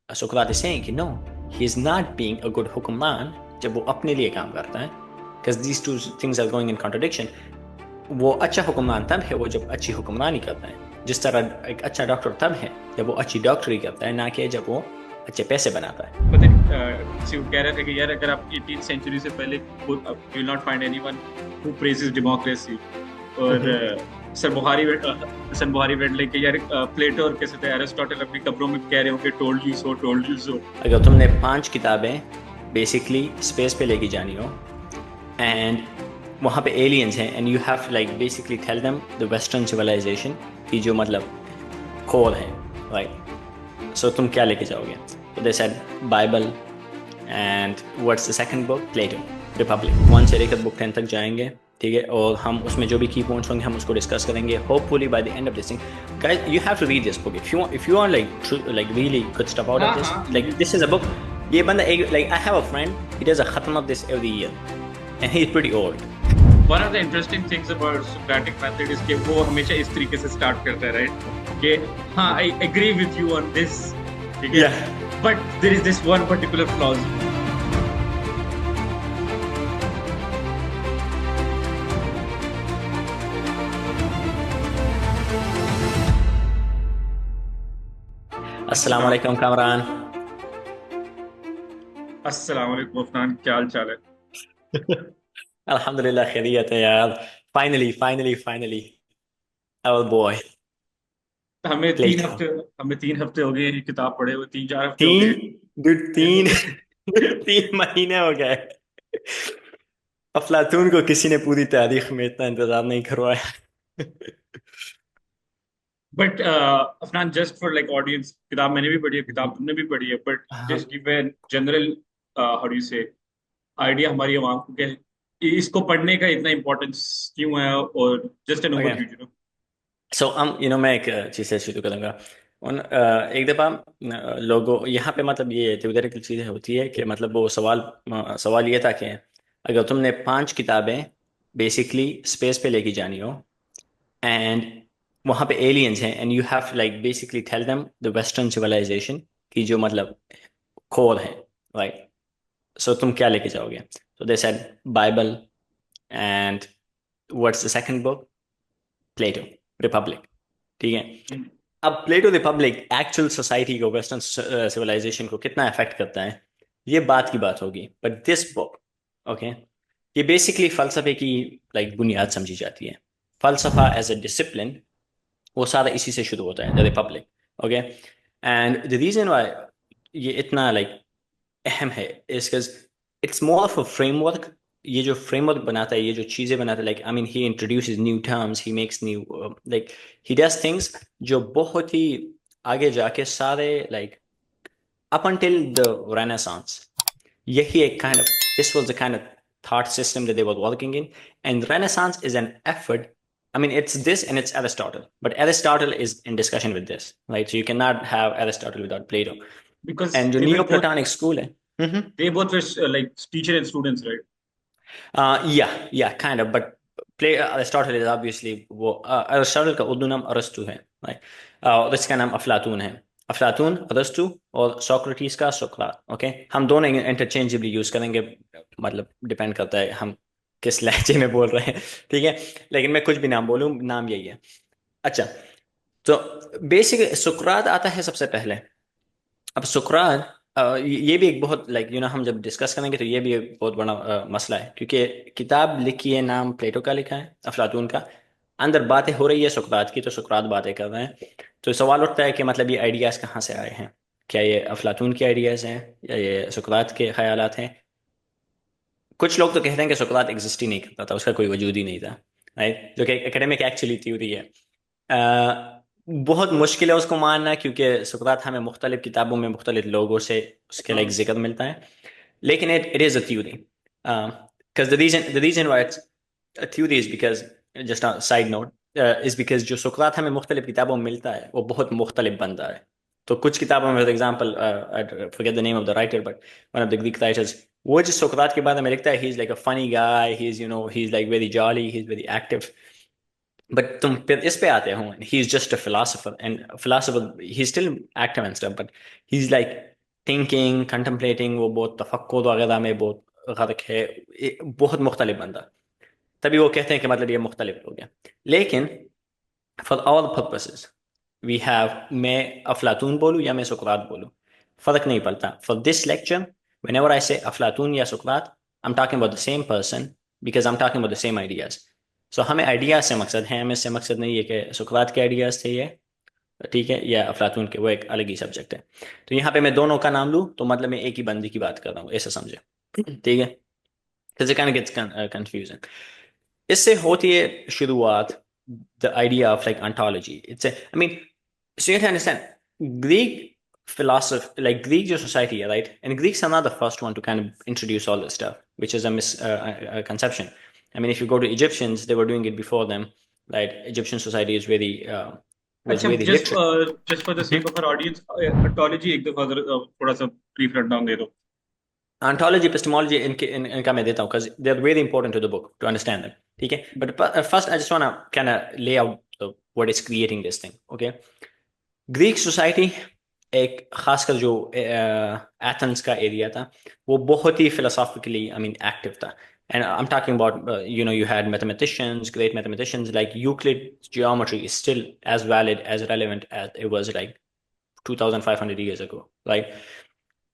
Socrates is saying कि no, he is not being a good हुक्मरान जब वो अपने लिए काम करता है, because these two things are going in contradiction. वो अच्छा हुक्मरान तब है वो जब अच्छी हुक्मरानी करता है, जिस तरह एक अच्छा डॉक्टर तब है जब वो अच्छी डॉक्टरी करता है, ना कि जब वो अच्छे पैसे बनाता है। पता नहीं किसी को कह रहे थे कि यार अगर आप 18th सेंचुरी से पहले you will not find anyone who praises democracy. और सर बुहारी वेड लेके यार प्लेटो और कैसे थे एरिस्टोटल अपनी कब्रों में कह रहे हो कि टोल्ड यू सो। अगर तुमने 5 किताबें बेसिकली स्पेस पे लेके जानी हो एंड वहाँ पे एलियंस हैं and you have like basically tell them the western civilization की जो मतलब खोल है, राइट? सो तुम क्या लेके जाओगे? तो they said Bible and what's the second book? Plato, Republic. 1 से लेकर बुक 10 तक जाएंगे, ठीक है? और हम उसमें जो भी की पॉइंट्स होंगे हम उसको डिस्कस करेंगे hopefully by the end of this thing. Guys you have to read this book if you are like really good stuff out हाँ ऑफ दिस, हाँ like this is a book. ये बंदा एक like I have a friend he does a खत्म of this every year and he is pretty old. One of the interesting things about Socratic method is कि वो हमेशा इस तरीके से स्टार्ट करता है, राइट? कि हाँ I agree with you on this, ठीक है, या but there is this one particular flaw. अस्सलाम अस्सलाम वालेकुम कामरान। अस्सलाम वालेकुम अफनान, क्या हाल चाल है? अल्हम्दुलिल्लाह खैरियत है यार। Finally finally finally our boy Plato. हमें 3 हफ्ते हो गए ये किताब पढ़े हुए, 3-4 हफ्ते हो तीन गए। दुड तीन 3 महीने हो गए। अफलातून को किसी ने पूरी तारीख में इतना इंतजार नहीं करवाया। But Afnan, just for like audience, किताब मैंने भी पढ़ी है, किताब तुमने भी पढ़ी है, बट हाँ, just give a general how do you से आइडिया हमारी आवाम को क्या इसको पढ़ने का इतना इम्पोर्टेंस क्यों है, और just an okay. Overview, you know. So मैं एक चीज़ से शुरू करूँगा। एक दफ़ा लोगों यहाँ पे मतलब ये थ्योरेटिकल चीज़ें होती है कि मतलब वो सवाल ये था कि अगर तुमने 5 किताबें बेसिकली स्पेस पे लेके जानी हो एंड वहाँ पे एलियंस हैं and you have like basically tell them the western civilization की जो मतलब खोल है, राइट? सो तुम क्या लेके जाओगे? तो they said Bible and what's the second book? Plato, Republic, ठीक है? अब प्लेटो रिपब्लिक एक्चुअल सोसाइटी को वेस्टर्न सिविलाइजेशन को कितना अफेक्ट करता है ये बात की बात होगी, बट दिस बुक, ओके, ये बेसिकली फलसफे की लाइक बुनियाद समझी जाती है। फलसफा एज अ डिसिप्लिन वो सारा इसी से शुरू होता है, the Republic, okay? And the reason why ये इतना लाइक अहम है is because it's more of a framework. ये जो फ्रेमवर्क बनाता है, ये जो चीज़ें बनाता है, like I mean he introduces new terms, he makes new like he does things जो बहुत ही आगे जाके सारे like up until the Renaissance yahi ek kind of this was the kind of thought system that they were working in, and Renaissance is an effort. I mean it's this and it's Aristotle, but Aristotle is in discussion with this, right? So you cannot have Aristotle without Plato, because and जो Neoplatonic school है। Mhm. They both like teacher and students, right? Yeah, kind of. But Aristotle is obviously वो Aristotle का उर्दू नाम अरस्तु है, right? और इसका नाम अफलातून है। अफलातून, अरस्तु और सोक्रेटिस का सुकरात, ओके? हम दोनों इंटरचेंजेबली यूज करेंगे, मतलब डिपेंड करता है हम किस लहजे में बोल रहे हैं, ठीक है? लेकिन मैं कुछ भी नाम बोलूँ, नाम यही है। अच्छा, तो बेसिक सुकरात आता है सबसे पहले। अब सुकरात ये भी एक बहुत लाइक हम जब डिस्कस करेंगे तो ये भी एक बहुत बड़ा मसला है, क्योंकि किताब लिखी है, नाम प्लेटो का लिखा है, अफलातून का। अंदर बातें हो रही है सुकरात की, तो सुकरात बातें कर रहे हैं। तो सवाल उठता है कि मतलब ये आइडियाज कहाँ से आए हैं? क्या ये अफलातून के आइडियाज हैं या ये सुकरात के ख्यालात हैं? कुछ लोग तो कहते हैं कि सुकरात एग्जिस्ट ही नहीं करता था, उसका कोई वजूद ही नहीं था, राइट? जो कि एकेडमिक एक्चुअली थ्योरी है। बहुत मुश्किल है उसको मानना, क्योंकि सुकरात हमें मुख्तलिफ किताबों में मुख्तलिफ लोगों से उसके लाइक हाँ, जिक्र मिलता है, लेकिन it is a theory. because the reason why it's a theory is because, just a side note, is because जो सुकरात हमें मुख्तलिफ किताबों में मिलता है वो बहुत मुख्तलिफ बनता है। तो कुछ किताबों में for example I forget the name of the writer, but one of the Greek writers, वो जो सुकरात के बारे में लिखता है, he is like a funny guy, he is like very jolly, he is very active. But तुम फिर इस पे आते हो, he is just a philosopher, and philosopher he still active and stuff, but he is like thinking, contemplating, वो बहुत तफक्कुर वगैरह में बहुत गर्क है, बहुत मुख्तलिफ बंदा, तभी वो कहते हैं कि मतलब ये मुख्तलिफ हो गया। लेकिन for all purposes we have, मैं अफलातून बोलूँ या मैं सुकरात बोलूँ, फर्क नहीं पड़ता। For this lecture whenever I say अफलातून या सुकरात, I'm talking about the same person because I'm talking about the same ideas. So हमें आइडियाज से मकसद है, हमें से मकसद नहीं है कि सुकरात के आइडियाज थे ये, ठीक है, या अफलातून के, वो एक अलग ही सब्जेक्ट है। तो यहाँ पे मैं दोनों का नाम लूँ तो मतलब मैं एक ही बंदी की बात कर रहा हूँ, ऐसा समझे, ठीक है, because it kind of gets confusing. इससे होती है शुरुआत, the idea of like ontology. It's a, I mean, so you have to understand Greek philosophy, like Greek जो society है, right? And Greeks are not the first one to kind of introduce all this stuff, which is a misconception. I mean, if you go to Egyptians, they were doing it before them, right? Egyptian society is very was अच्छा, very just literate. Just for the sake of our audience, ऑटोलॉजी एक दफा थोड़ा सा brief run दे दो। Ontology, epistemology, इनका मैं देता हूँ because they're very important to the book to understand them. ठीक है, but first I just want to kind of lay out what is creating this thing. Okay, Greek society एक खासकर जो एथेंस का एरिया था, वो बहुत ही फिलोसॉफिकली आई मीन एक्टिव था। And I am talking about you had mathematicians, great mathematicians like Euclid. Geometry is still as valid, as relevant as it was like 2500 years ago, right?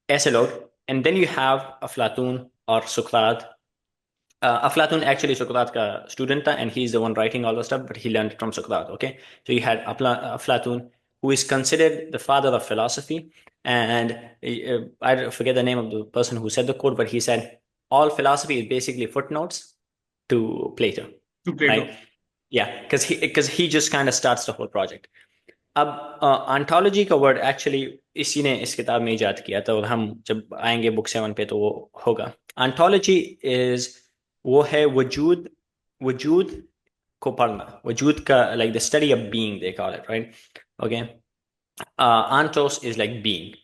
ऐसे लोग, and then you have अफलातून और सुकरात. Aflatun actually Socrates का student था, and he's the one writing all the stuff, but he learned it from Socrates. Okay, so you had Aflatun, who is considered the father of philosophy, and I forget the name of the person who said the quote, but he said all philosophy is basically footnotes to Plato, to Plato. right? Yeah, because he just kind of starts the whole project. अब ontology का word actually इसी ने इस किताब में इजाद किया था, और हम जब आएंगे बुक 7 पे तो वो होगा। ऑन्टोलॉजी इज, वो है वजूद, वजूद को पढ़ना, वजूद का like the study of being they call it, right? Okay, ontos is like being.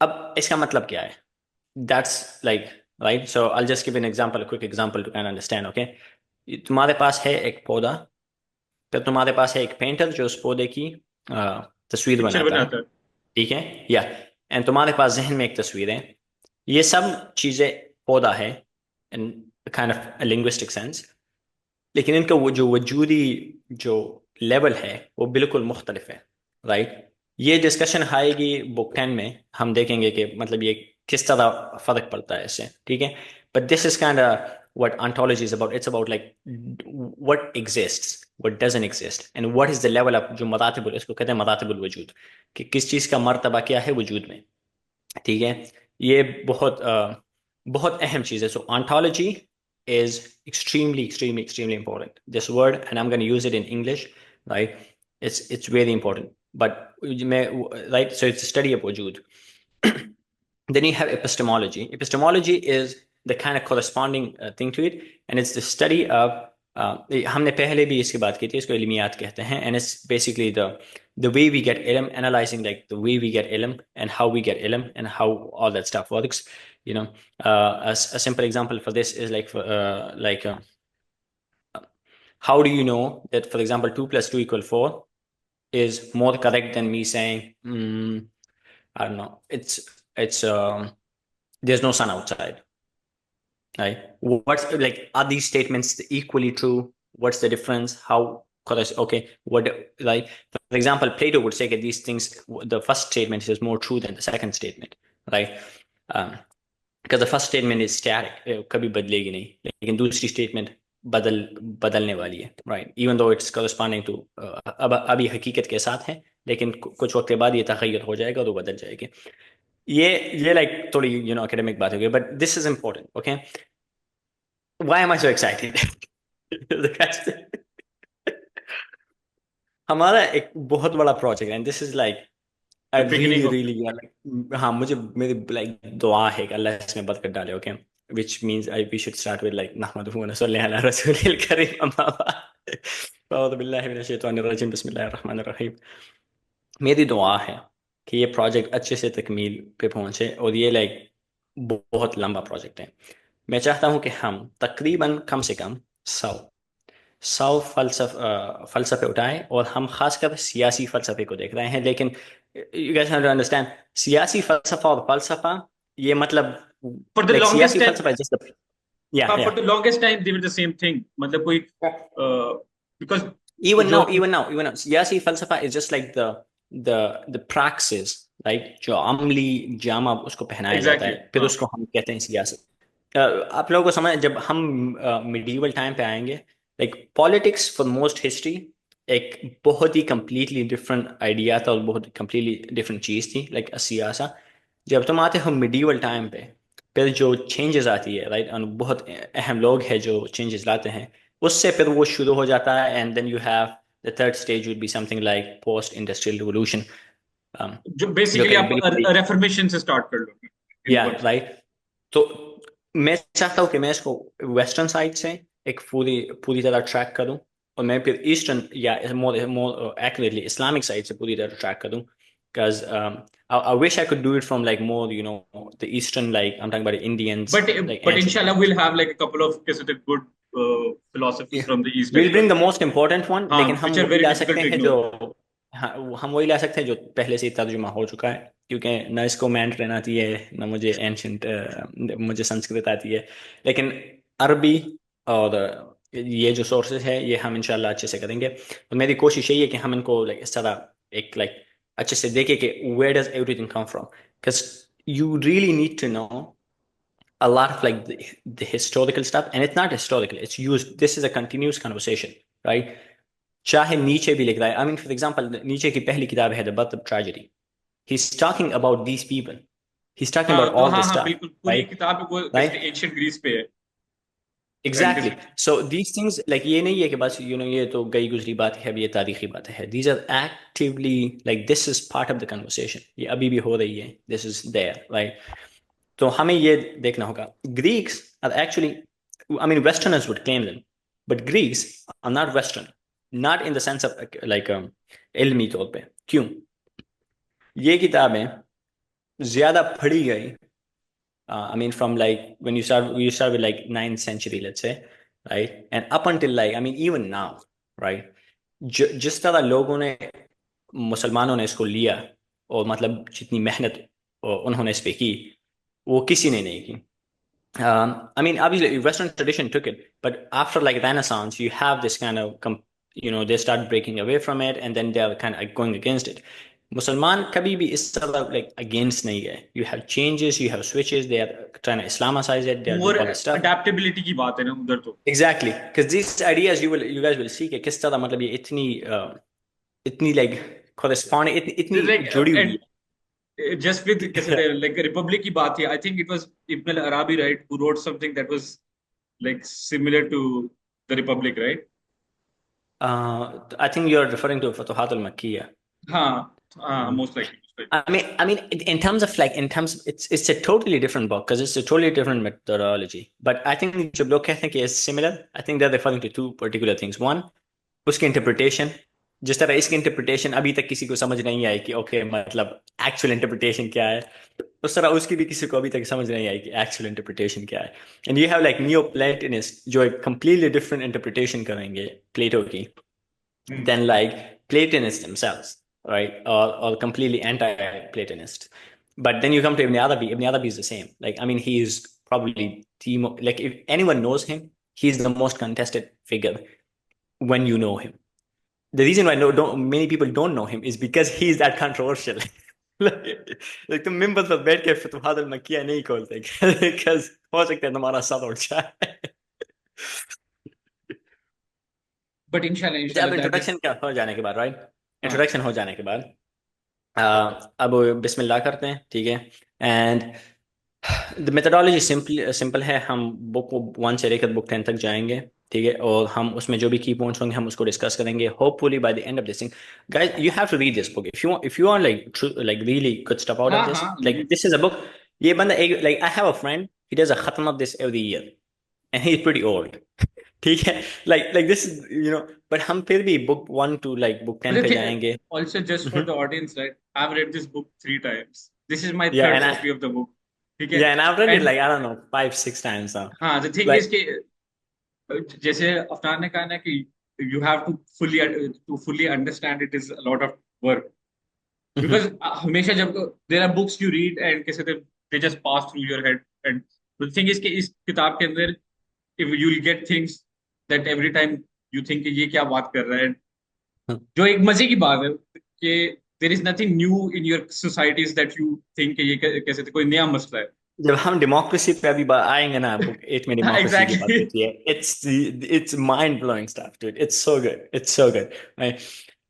अब इसका मतलब क्या है? That's like, right, so I just give an example, quick example to can understand. Okay, तुम्हारे पास है एक पौधा, तो तुम्हारे पास है एक पेंटर जो उस पौधे की तस्वीर पिक्चर बनाता है, बनाता है। ठीक है, या एंड तुम्हारे पास जहन में एक तस्वीर है। ये सब चीजें पौधा है in kind of linguistic sense, लेकिन इनका वो जो वजूदी जो लेवल है वो बिल्कुल मुख्तलिफ है, राइट? ये डिस्कशन आएगी बुक 10 में, हम देखेंगे कि मतलब ये किस तरह फर्क पड़ता है इससे, ठीक है। But this is kind of what ontology is about. It's about like what exists, what doesn't exist, and what is the level of जो मरातिबुल, इसको कहते हैं मरातिबुल वजूद, कि किस चीज का मर्तबा क्या है वजूद में, ठीक है। ये बहुत बहुत अहम चीज है। सो ontology is extremely extremely extremely important, this word, and I'm going to use it in English, right? It's very important, but मैं, right, so it's a study of wujud. Then you have epistemology. Epistemology is the kind of corresponding thing to it, and it's the study of हमने पहले भी इसकी बात की थी, इसको इल्मियात कहते हैं, and it's basically the way we get ilm, analyzing like the way we get ilm and how we get ilm and how all that stuff works. You know, a simple example for this is like how do you know that, for example, 2 plus 2 equal 4 is more correct than me saying, I don't know, it's there's no sun outside, right? What's like, are these statements equally true? What's the difference? How okay, what, like, for example, Plato would say that these things, the first statement is more true than the second statement, right? um, because the first statement is static, कभी बदलेगी नहीं, लेकिन दूसरी statement बदलने वाली है, right? Even though it's corresponding to अब अभी हकीकत के साथ है, लेकिन कुछ वक्त के बाद ये तगय्युर हो जाएगा और वो बदल जाएगी। ये like थोड़ी academic बात होगी, but this is important, okay? Why am I so excited? The question, हमारा एक बहुत बड़ा प्रोजेक्ट है, this is like I the really beginning of. Really like, हाँ, मुझे मेरी लाइक दुआ है कि अल्लाह इसमें बरकत डाले, okay? which means we should start with like नहमदुहु व नसल्ली अला रसूलिल करीम, अम्मा बाद, अऊज़ु बिल्लाहि मिनश शैतानिर रजीम, बिस्मिल्लाहिर रहमानिर रहीम। मेरी दुआ है कि ये प्रोजेक्ट अच्छे से तकमील पे पहुंचे, और ये लाइक बहुत लंबा प्रोजेक्ट है। मैं चाहता हूं कि हम तकरीबन कम से कम 100 फलसफे उठाएं, और हम खासकर सियासी फलसफे को देख रहे हैं, लेकिन you guys have to understand, सियासी फलसफा और फलसफा, ये मतलब, For the like longest सियासी time, फलसफा is just the, yeah, for yeah. the longest time they were the same thing. मतलब कोई because Even जो now, siyasi falsafa is just like the praxis, right? जो अमली जामा उसको पहनाया जाता exactly है, फिर उसको हम कहते हैं सियासत। आप लोगों को समझ, जब हम मिडीवल टाइम पे आएंगे, like politics for most history एक बहुत ही कंप्लीटली डिफरेंट आइडिया था और बहुत कंप्लीटली डिफरेंट चीज थी, लाइक सियासा। जब तुम आते हो मिडीवल टाइम पे, फिर जो चेंजेस आती है, राइट, और बहुत अहम लोग हैं जो चेंजेस लाते हैं, उससे फिर वो शुरू हो जाता है, and then you have the third stage would be something like post industrial revolution, जो जो बेसिकली कि आप बिल्कुल, रेफर्मेशन से स्टार्ट कर लो इन या वर्ड्स। राइट। तो मैं चाहता हूँ कि मैं इसको वेस्टर्न साइड से एक पूरी पूरी तरह ट्रैक करूँ, और मैं फिर ईस्टर्न या मोर मोर एक्यूरेटली इस्लामिक साइड से पूरी तरह ट्रैक करूँ, because I wish I could do it from like more, the eastern, like I'm talking about Indians, But like but ancient inshallah times. we'll have like a couple of कैसे थे good philosophers Yeah. from the east as We'll well. bring the most important one, हाँ, लेकिन हम which are वही very ला difficult सकते to हैं ignore. जो, हाँ, हम वही ला सकते हैं जो पहले से ही तर्जुमा हो चुका है, क्योंकि न इसको मैंड्रिन आती है, न मुझे एंशंट, मुझे संस्कृत आती है, लेकिन अरबी और ये जो सोर्सेज है, ये हम इंशाल्लाह अच्छे से करेंगे। तो मेरी कोशिश यही है कि हम इनको लाइक इस तरह एक लाइक अच्छे से देखें कि where does everything come from, because you really need to know a lot of like the historical stuff, and it's not historical, it's used, this is a continuous conversation, right? चाहे नीचे भी लिख रहा है, I mean for example नीचे की पहली किताब है The Birth of Tragedy, he's talking about these people, he's talking हाँ about तो all हाँ this हाँ stuff, बिल्कुल पूरी right? किताब है वो कैसे थे Right, एंशियंट ग्रीस पे है एंड exactly. कैसे So these things, like ये नहीं है कि बस ये तो गई गुजरी बात है, अब ये तारीखी बात है, these are actively, like this is part of the conversation, ये अभी भी हो रही है, this is there, right? तो हमें ये देखना होगा, Greeks are actually, I mean westerners would claim them, but Greeks are not western, not in the sense of like इल्मी तौर पे। क्यों? ये किताबें ज्यादा पढ़ी गई, I mean from like when you start with like 9th century, let's say, right, and up until like, I mean even now, right, जिस तरह लोगों ने, मुसलमानों ने इसको लिया, और मतलब जितनी मेहनत उन्होंने इस पे की, वो किसी ने नहीं की। I mean, obviously, Western tradition took it, but after like Renaissance, you have this kind of, they start breaking away from it, and then they're kind of like going against it. मुसलमान कभी भी इस तरह like against नहीं गए. You have changes, you have switches. They are trying to Islamicize it. They are doing more all this stuff. Adaptability की बात है ना उधर तो Exactly, because these ideas you guys will see कि किस तरह मतलब ये इतनी like corresponding, इतनी लाइक जुड़ी हुई एंड just with कैसे है। थे like रिपब्लिक की बात थी I think it was Ibn al Arabi right who wrote something that was like similar to the republic right I think you're referring to Futuhat al-Makkiyah. हाँ हाँ most likely. I mean, in terms of like, in terms, it's a totally different book because it's a totally different methodology. But I think जब लोग कहते हैं कि it's similar, I think they're referring to two particular things. One, उसकी interpretation, जिस तरह इसकी interpretation अभी तक किसी को समझ नहीं आई कि okay मतलब actual interpretation क्या है, उस तरह उसकी भी किसी को अभी तक समझ नहीं आई कि actual interpretation क्या है. And you have like Neoplatonists जो एक completely different interpretation करेंगे प्लेटो की Hmm. than like Platonists themselves, right? Or completely anti-Platonist. But then you come to Ibn Arabi is the same. Like, I mean, he is probably like if anyone knows him, he's the most contested figure when you know him. The reason why many people don't know him is because he's that controversial. like तुम मिंबर पर बैठ के फतवाद मक्किया नहीं खोलते because हो सकता है तुम्हारा सर उठ जाए। But अच्छा, अब inshallah that इंट्रोडक्शन क्या हो जाने के बाद, राइट, हाँ इंट्रोडक्शन हो जाने के बाद, अब बिस्मिल्लाह करते हैं, ठीक है। And the methodology simple simple है, हम बुक 1 से लेकर बुक 10 तक जाएंगे, ठीक है, और हम उसमें जो भी की पॉइंट्स होंगे हम उसको डिस्कस करेंगे, hopefully by the end of this thing. Guys, you have to read this book if you want like really good stuff out of हाँ दिस, हाँ like this is a book. ये बंदा एक, like I have a friend, he does a खत्म of this every year, and he is pretty old, ठीक है, like this is, but हम फिर भी बुक 1 टू लाइक बुक 10 पे जाएंगे। also just for the audience right I've read this book 3 times this is my Yeah, third and copy of the book ठीक है yeah, and I've read it and like I don't know 5 6 times now. हाँ the thing is Like, कि जैसे अफनान ने कहा ना कि you have to fully to fully understand it is a lot of work because हमेशा जब there are books you read and कैसे they just pass through your head and the thing is कि इस किताब के अंदर if you will get things that every time you think ये क्या बात कर रहा है, जो एक मजे की बात है कि there is nothing new in your societies that you think ये कैसे कोई नया मसला है। जब हम डेमोक्रेसी पे अभी आएंगे ना, बुक 8 में डेमोक्रेसी की बात एग्जैक्टली। होती है, it's mind blowing stuff dude, it's so good, it's so good, right?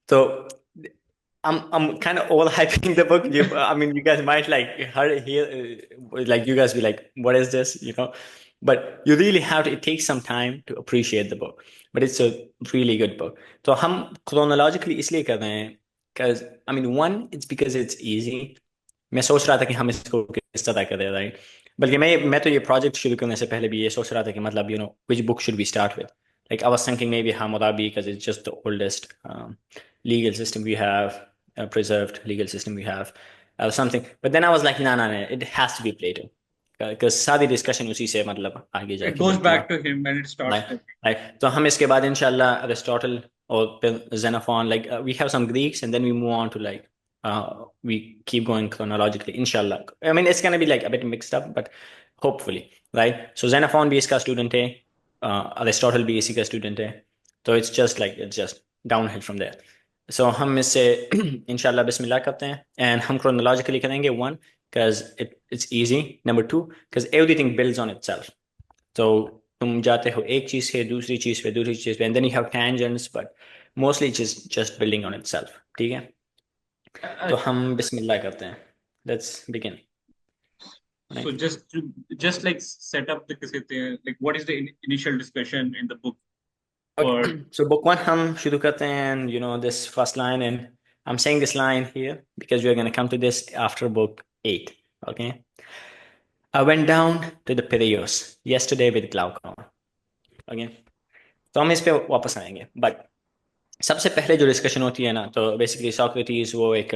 तो I'm kind of overhyping the book. I mean, you guys might like like you guys be like, what is this? But you really have to. It takes some time to appreciate the book, but it's a really good book. तो हम chronologically इसलिए कर रहे हैं, because I mean, one, it's because it's easy. मैं सोच रहा था कि हम इसको किस तरह करें, राइट? बल्कि मैं तो ये प्रोजेक्ट शुरू करने से पहले भी ये सोच रहा था कि मतलब which book should we start with? Like I was thinking maybe Hammurabi because it's just the oldest legal system we have, preserved legal system we have, or something. But then I was like, no, it has to be Plato, because सारी discussion उसी से मतलब आगे it जाके goes बढ़ती है, back to him and it starts right? Talking. Right. तो हम इसके बाद इंशाल्लाह अरिस्टोटल और फिर Xenophon, like we have some Greeks and then we move on to like we keep going chronologically, inshallah. I mean, it's gonna be like a bit mixed up, but hopefully, right? So Xenophon भी इसका student है, Aristotle भी इसी का student है, तो it's just downhill from there. So हम इससे इंशाल्लाह बिस्मिल्लाह करते हैं, and हम chronologically करेंगे, one because it's easy, number two because everything builds on itself. तो तुम जाते हो एक चीज से दूसरी चीज पे, दूसरी चीज पे, and then you have tangents, but mostly it's just building on itself, ठीक है? तो हम बिस्मिल्लाह करते हैं, let's begin, so right? Just like set up the कैसे कहते हैं, like what is the initial discussion in the book Okay. और So book one हम शुरू करते हैं, and this first line, and I'm saying this line here because we are going to come to this after book 8. Okay. I went down to the Piraeus yesterday with glaucoma. Okay. तो हम इस पे वापस आएंगे, but सबसे पहले जो discussion होती है ना, तो बेसिकली सॉक्रेटीज वो एक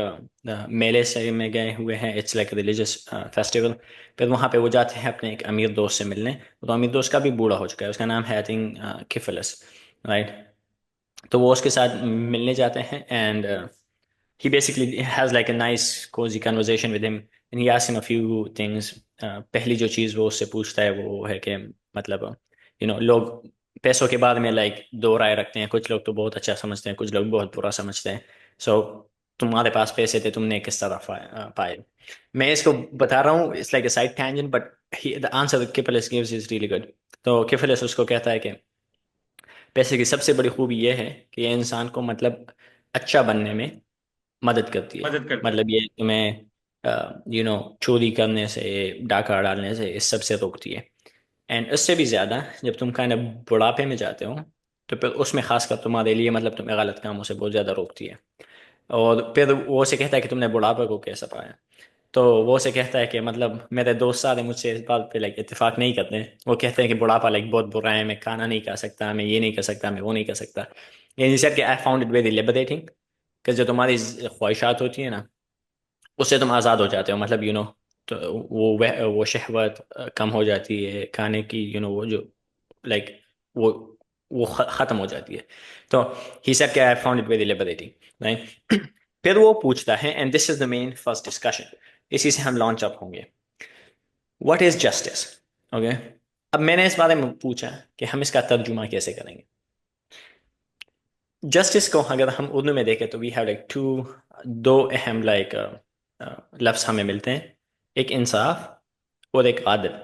मेले से में गए हुए हैं, इट्स लाइक रिलीजियस फेस्टिवल। फिर वहाँ पे वो जाते हैं अपने एक अमीर दोस्त से मिलने, तो अमीर दोस्त का भी बूढ़ा हो चुका है, उसका नाम है आई थिंक किफिलस, राइट? तो वो उसके साथ मिलने जाते हैं, and he basically has like a nice cozy conversation with him and he asks him a few things. पहली जो चीज़ वो उससे पूछता है वो है कि मतलब लोग पैसों के बारे में लाइक दो राय रखते हैं, कुछ लोग तो बहुत अच्छा समझते हैं, कुछ लोग बहुत बुरा समझते हैं। सो तुम्हारे पास पैसे थे, तुमने किस तरह पाए? मैं इसको बता रहा हूँ, it's like a side tangent, but the answer Cephalus gives is really good. तो किफिलस उसको कहता है कि पैसे की सबसे बड़ी खूबी यह है कि ये इंसान को मतलब अच्छा बनने में मदद करती है। मदद करता है। मतलब ये तुम्हें चोरी करने से, डाका डालने से, इस सब से रोकती है। एंड इससे भी ज्यादा जब तुम kind of बुढ़ापे में जाते हो, तो फिर उसमें खासकर तुम्हारे लिए मतलब तुम्हें गलत कामों से बहुत ज्यादा रोकती है। और फिर वो से कहता है कि तुमने बुढ़ापे को कैसे पाया? तो वो से कहता है कि मतलब मेरे दोस्त सारे मुझसे इस बात पे लाइक इत्तेफाक नहीं करते हैं। वो कहते हैं कि बुढ़ापा लाइक बहुत बुरा है, मैं खाना नहीं खा सकता, मैं ये नहीं कर सकता, मैं वो नहीं कर सकता। ये सर कि I found it very liberating, कि जो तुम्हारी ख्वाहिशात होती है ना, उससे तुम आज़ाद हो जाते हो, मतलब तो वो शहवत कम हो जाती है खाने की, वो जो लाइक वो ख़त्म हो जाती है। तो ही सेड कि I found it very liberating, right? फिर वो पूछता है, and this is the main first discussion, इसी से हम लॉन्च अप होंगे, व्हाट इज जस्टिस? ओके। अब मैंने इस बारे में पूछा कि हम इसका तर्जुमा कैसे करेंगे। जस्टिस को अगर हम उर्दू में देखें तो वी हैव लाइक दो अहम लाइक लफ्ज हमें मिलते हैं, एक इंसाफ और एक आदल।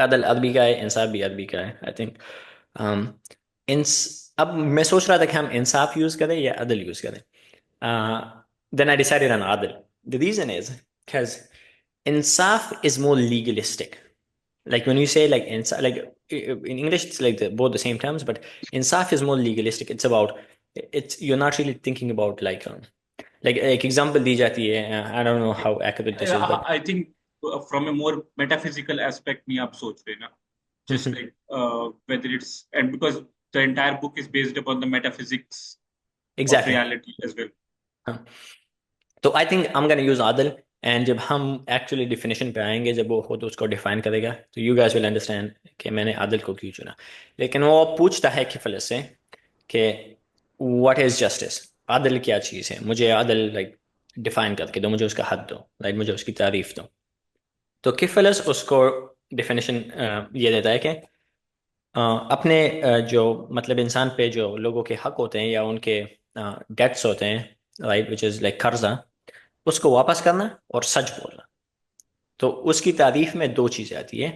आदल अरबी का है, इंसाफ भी अरबी का है, आई थिंक। इंस अब मैं सोच रहा था कि हम इंसाफ यूज करें या अदल यूज करें। देन आई डिसाइडेड ऑन आदल। द रीजन इज बिकॉज इंसाफ is more legalistic, like when you say like in English it's like both the same terms, but insaf is more legalistic. It's about, it's you're not really thinking about like एक example दी जाती है, I don't know how accurate this is, but I think from A more metaphysical aspect नहीं आप सोच रहे ना, just like whether it's, and because the entire book is based upon the metaphysics of exactly, reality as well. हाँ। तो I think I'm gonna use आदल, and जब हम एक्चुअली डिफिनेशन पे आएंगे, जब वो खुद उसको डिफाइन करेगा, तो यू guys विल अंडरस्टैंड कि मैंने आदल को क्यों चुना। लेकिन वो पूछता है किफिलस से कि व्हाट इज जस्टिस, आदल क्या चीज़ है? मुझे आदल लाइक डिफाइन करके दो, मुझे उसका हद दो, राइट, मुझे उसकी तारीफ दो। तो किफलस उसको डिफिनेशन ये देता है कि अपने जो मतलब इंसान पे जो लोगों के हक होते हैं या उनके डेट्स होते हैं, राइट, विच इज लाइक कर्जा, उसको वापस करना और सच बोलना। तो उसकी तारीफ में दो चीजें आती है।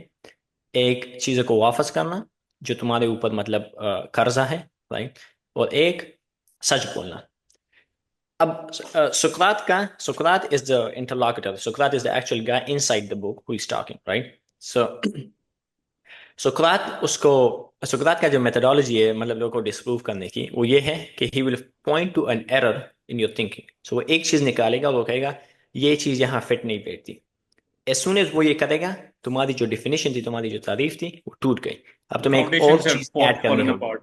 एक चीज को वापस करना जो तुम्हारे ऊपर मतलब कर्जा है, राइट, और एक सच बोलना। अब सुकरात इज द इंटरलॉकुटर, सुकरात is the actual guy inside the book who is talking, right. So सुकरात का जो मेथोडोलॉजी है मतलब लोगों को डिस्प्रूव करने की, वो ये है कि he will point to an error in your thinking. So वो एक चीज निकालेगा, वो कहेगा ये चीज यहाँ फिट नहीं बैठती। एज सुन एज वो ये करेगा, तुम्हारी जो डिफिनेशन थी, तुम्हारी जो तारीफ थी, वो टूट गई। अब तुम्हें एक फाउंडेशन और से चीज ऐड करनी फॉलन होगी। अपार्ट।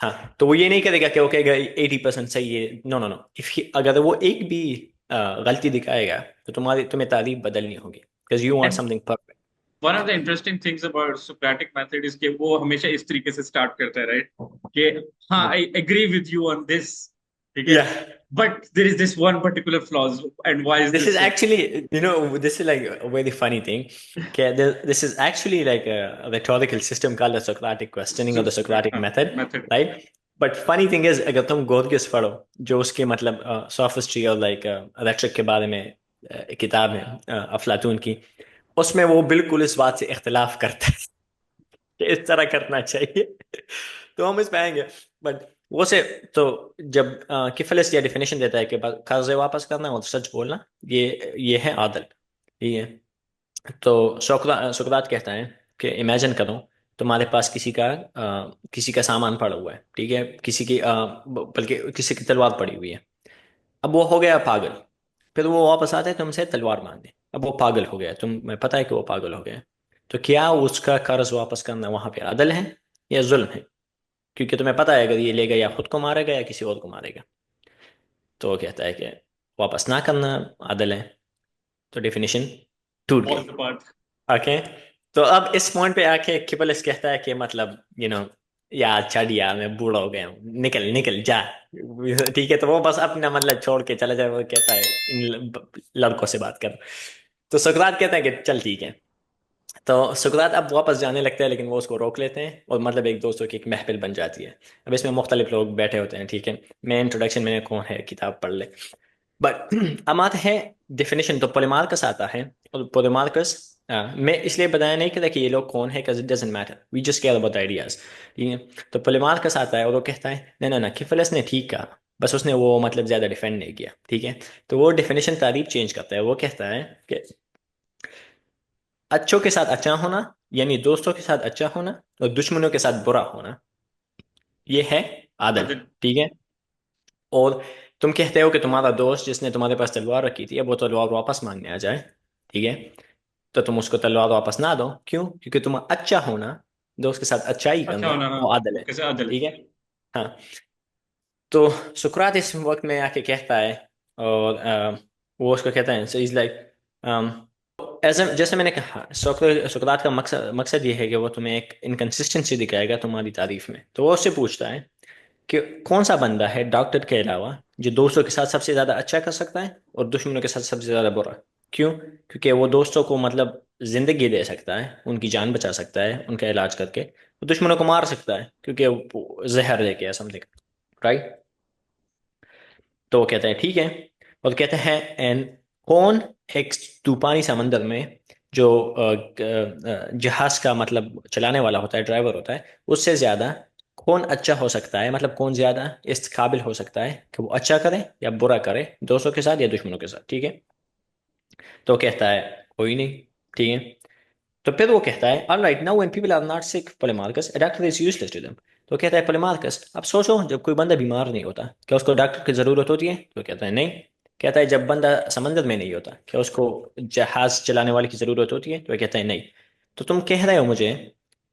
हाँ, तो वो ये नहीं करेगा कि वो कहेगा 80% सही है। नो नो नो, इफ अगर वो एक भी गलती दिखाएगा तो तुम्हें तारीफ बदलनी होगी, because you want and something perfect. One of the interesting things about Socratic method is कि वो हमेशा इस तरीके से स्टार्ट करता है, राइट? कि हाँ, I agree with you on this, ठीक है, या but there is this one particular flaw, and why is this is this so? actually, this is like a very funny thing. Okay, this is actually like a rhetorical system called the Socratic questioning or the Socratic method, method. right? But funny thing is, अगर तुम गोर्गियस पढ़ो, जो उसके मतलब सोफिस्ट्री और like rhetoric के बारे में किताब है अफलातून की, उसमें वो बिल्कुल इस बात से इख्तिलाफ करता है कि इस तरह करना चाहिए। तो हम इस पे आएंगे। बट वो से तो जब किफलिस या डेफिनेशन देता है कि कर्जे वापस करना और सच बोलना, ये है आदल, ठीक है। तो सुकरात कहता है कि इमेजिन करो तुम्हारे पास किसी का सामान पड़ा हुआ है, ठीक है, बल्कि किसी की तलवार पड़ी हुई है। अब वो हो गया पागल, फिर वो वापस आता है तुमसे तलवार मांगने। अब वो पागल हो गया, तुम्हें पता है कि वो पागल हो गया। तो क्या उसका कर्ज वापस करना वहां पे अदल है या जुल्म है? क्योंकि तुम्हें पता है अगर ये लेगा या खुद को मारेगा या किसी और को मारेगा। तो वो कहता है कि वापस ना करना अदल है। तो डेफिनेशन टूट गई। Falls apart. ओके। तो अब इस पॉइंट पे आके किबलिस कहता है कि मतलब यार छड़ यार, मैं बूढ़ा हो गया हूँ, निकल निकल जा। ठीक है, तो वो बस अपना मतलब छोड़ के चला जाए। वो कहता है इन लड़कों से बात कर। तो सुकरात कहता है कि चल ठीक है। तो सुकरात अब वापस जाने लगता है, लेकिन वो उसको रोक लेते हैं और मतलब एक दोस्तों की एक महफिल बन जाती है। अब इसमें मुख्तलिफ लोग बैठे होते हैं, ठीक है। मैं इंट्रोडक्शन में कौन है किताब पढ़ ले। बट अब आते हैं डेफिनेशन। तो पोलेमार्कस आता है, और पोलेमार्कस मैं इसलिए बताया नहीं कि ये लोग कौन है, because it doesn't matter, we just care about ideas, ठीक है। तो पोलेमार्कस आता है और वो कहता है ना ना ना, किफलस ने ठीक कहा, बस उसने वो मतलब ज्यादा डिफेंड नहीं किया, ठीक है। तो वो डेफिनेशन तारीफ चेंज करता है। वो कहता है कि अच्छों के साथ अच्छा होना, यानी दोस्तों के साथ अच्छा होना और दुश्मनों के साथ बुरा होना, ये है आदल, अदल। ठीक है। और तुम कहते हो कि तुम्हारा दोस्त जिसने तुम्हारे पास तलवार रखी थी, अब वो तलवार वापस मांगने आ जाए, ठीक है। तो तुम उसको तलवार वापस ना दो, क्यों? क्योंकि तुम अच्छा होना, दोस्त के साथ अच्छाई अच्छा करना, होना, हाँ, वो आदल है, कैसे अदल? ठीक है। हाँ। तो सुकरात इस वक्त में आके कहता है, और वो उसको कहता है, सो इज लाइक, ऐसे जैसे मैंने कहा, सुकरात का मकसद मकसद ये है कि वो तुम्हें एक इनकन्सिस्टेंसी दिखाएगा तुम्हारी तारीफ में। तो वो उससे पूछता है कि कौन सा बंदा है डॉक्टर के अलावा जो दोस्तों के साथ सबसे ज्यादा अच्छा कर सकता है और दुश्मनों के साथ सबसे ज्यादा बुरा? क्यों? क्योंकि वो दोस्तों को मतलब जिंदगी दे सकता है, उनकी जान बचा सकता है उनका इलाज करके, वो दुश्मनों को मार सकता है क्योंकि वो जहर लेके या समथिंग, राइट। तो वो कहते हैं ठीक है। और कहते हैं एंड कौन एक तूफानी समंदर में जो जहाज का मतलब चलाने वाला होता है, ड्राइवर होता है, उससे ज्यादा कौन अच्छा हो सकता है, मतलब कौन ज्यादा इस काबिल हो सकता है कि वो अच्छा करे या बुरा करे दोस्तों के साथ या दुश्मनों के साथ, ठीक है। तो कहता है कोई नहीं, ठीक है। तो फिर वो कहता है all right now when people are not sick Polemarchus, a doctor is useless to them. तो कहता है पोलेमार्कस, अब सोचो जब कोई बंदा बीमार नहीं होता, क्या उसको डॉक्टर की जरूरत होती है? तो कहता है नहीं। कहता है जब बंदा समंदर में नहीं होता, क्या उसको जहाज चलाने वाले की जरूरत होती है? तो कहता है नहीं। तो तुम कह रहे हो मुझे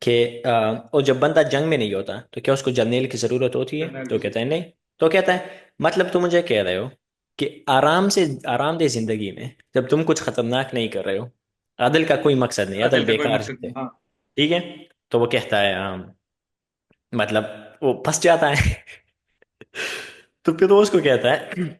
कि और जब बंदा जंग में नहीं होता, तो क्या उसको जर्नैल की जरूरत होती है? जर्नल तो की। कहता है नहीं। तो कहता है मतलब तुम मुझे कह रहे हो कि आरामदेह जिंदगी में जब तुम कुछ खतरनाक नहीं कर रहे हो, अदल का कोई मकसद नहीं, अदल अदल का कोई बेकार मकसद है, नहीं, हाँ। ठीक है। तो वो कहता है मतलब वो फंस जाता है। तो फिर वो उसको कहता है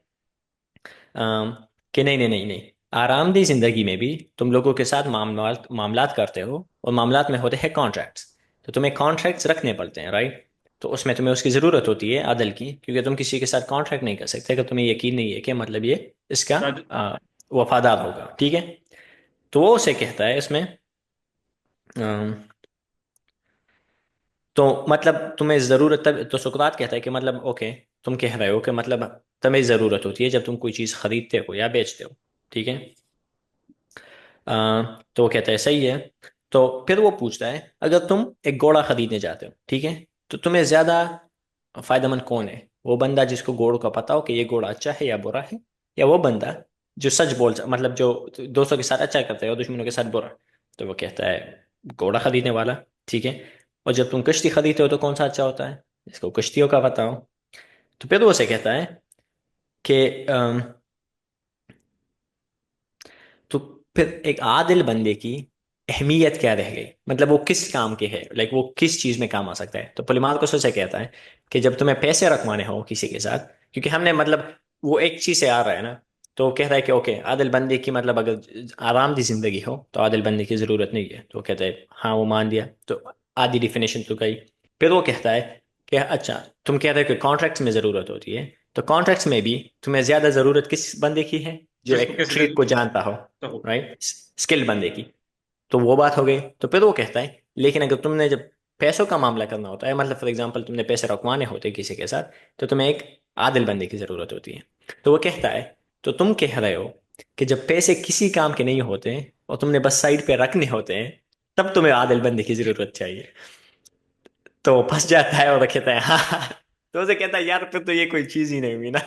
कि नहीं नहीं नहीं नहीं, आरामदेह जिंदगी में भी तुम लोगों के साथ मामलात मामलात करते हो, और मामलात में होते हैं कॉन्ट्रैक्ट्स। तो तुम्हें कॉन्ट्रैक्ट्स रखने पड़ते हैं, राइट? तो उसमें तुम्हें उसकी ज़रूरत होती है अदल की, क्योंकि तुम किसी के साथ कॉन्ट्रैक्ट नहीं कर सकते अगर तुम्हें यकीन नहीं है कि मतलब ये इसका राज- वफादार होगा, ठीक है? तो वो उसे कहता है इसमें, अम, तो मतलब तुम्हें ज़रूरत तब तो सुकरात कहता है कि मतलब ओके, तुम कह रहे हो कि मतलब तुम्हें ज़रूरत होती है जब तुम कोई चीज़ खरीदते हो या बेचते हो, ठीक है? तो वो कहता है सही है। तो फिर वो पूछता है अगर तुम एक घोड़ा खरीदने जाते हो, ठीक है, तो तुम्हें ज्यादा फायदेमंद कौन है? वो बंदा जिसको घोड़ों का पता हो कि ये घोड़ा अच्छा है या बुरा है, या वो बंदा जो सच मतलब जो दोस्तों के साथ अच्छा करता है और दुश्मनों के साथ बुरा? तो वो कहता है घोड़ा खरीदने वाला, ठीक है। और जब तुम कश्ती खरीदते हो तो कौन सा अच्छा होता है? जिसको कश्तियों का पता हो। तो फिर वो से कहता है कि तो फिर एक आदिल बंदे की अहमियत क्या रह गई, मतलब वो किस काम के है, लाइक वो किस चीज में काम आ सकता है? तो पोलीमार्कोस से कहता है कि जब तुम्हें पैसे रखवाने हो किसी के साथ, क्योंकि हमने मतलब वो एक चीज से आ रहा है ना, तो वो कह रहा है कि ओके, आदिल बंदे की मतलब अगर आराम दी जिंदगी हो तो आदिल बंदे की जरूरत नहीं है। तो वो कहता है हाँ, वो मान दिया, तो आधी डिफिनेशन तो गई। फिर वो कहता है कि अच्छा, तुम कह रहे हो कि कॉन्ट्रैक्ट्स में जरूरत होती है, तो कॉन्ट्रैक्ट्स में भी तुम्हें ज्यादा जरूरत किस बंदे की है? जो जिसको एक किसी ट्रेड को जानता हो, तो हो। राइट, स्किल्ड बंदे की। तो वो बात हो गई। तो फिर वो कहता है लेकिन अगर तुमने जब पैसों का मामला करना होता है, मतलब फॉर एग्जांपल तुमने पैसे रखवाने होते हैं किसी के साथ, तो तुम्हें एक आदिल बंदे की जरूरत होती है। तो वो कहता है तो तुम कह रहे हो कि जब पैसे किसी काम के नहीं होते और तुमने बस साइड पे रखने होते हैं, तब तुम्हें आदिल बंदे की जरूरत चाहिए। तो वो फंस जाता है और कहता है हाँ। तो उसे कहता है यार फिर तो ये कोई चीज ही नहीं हुई ना।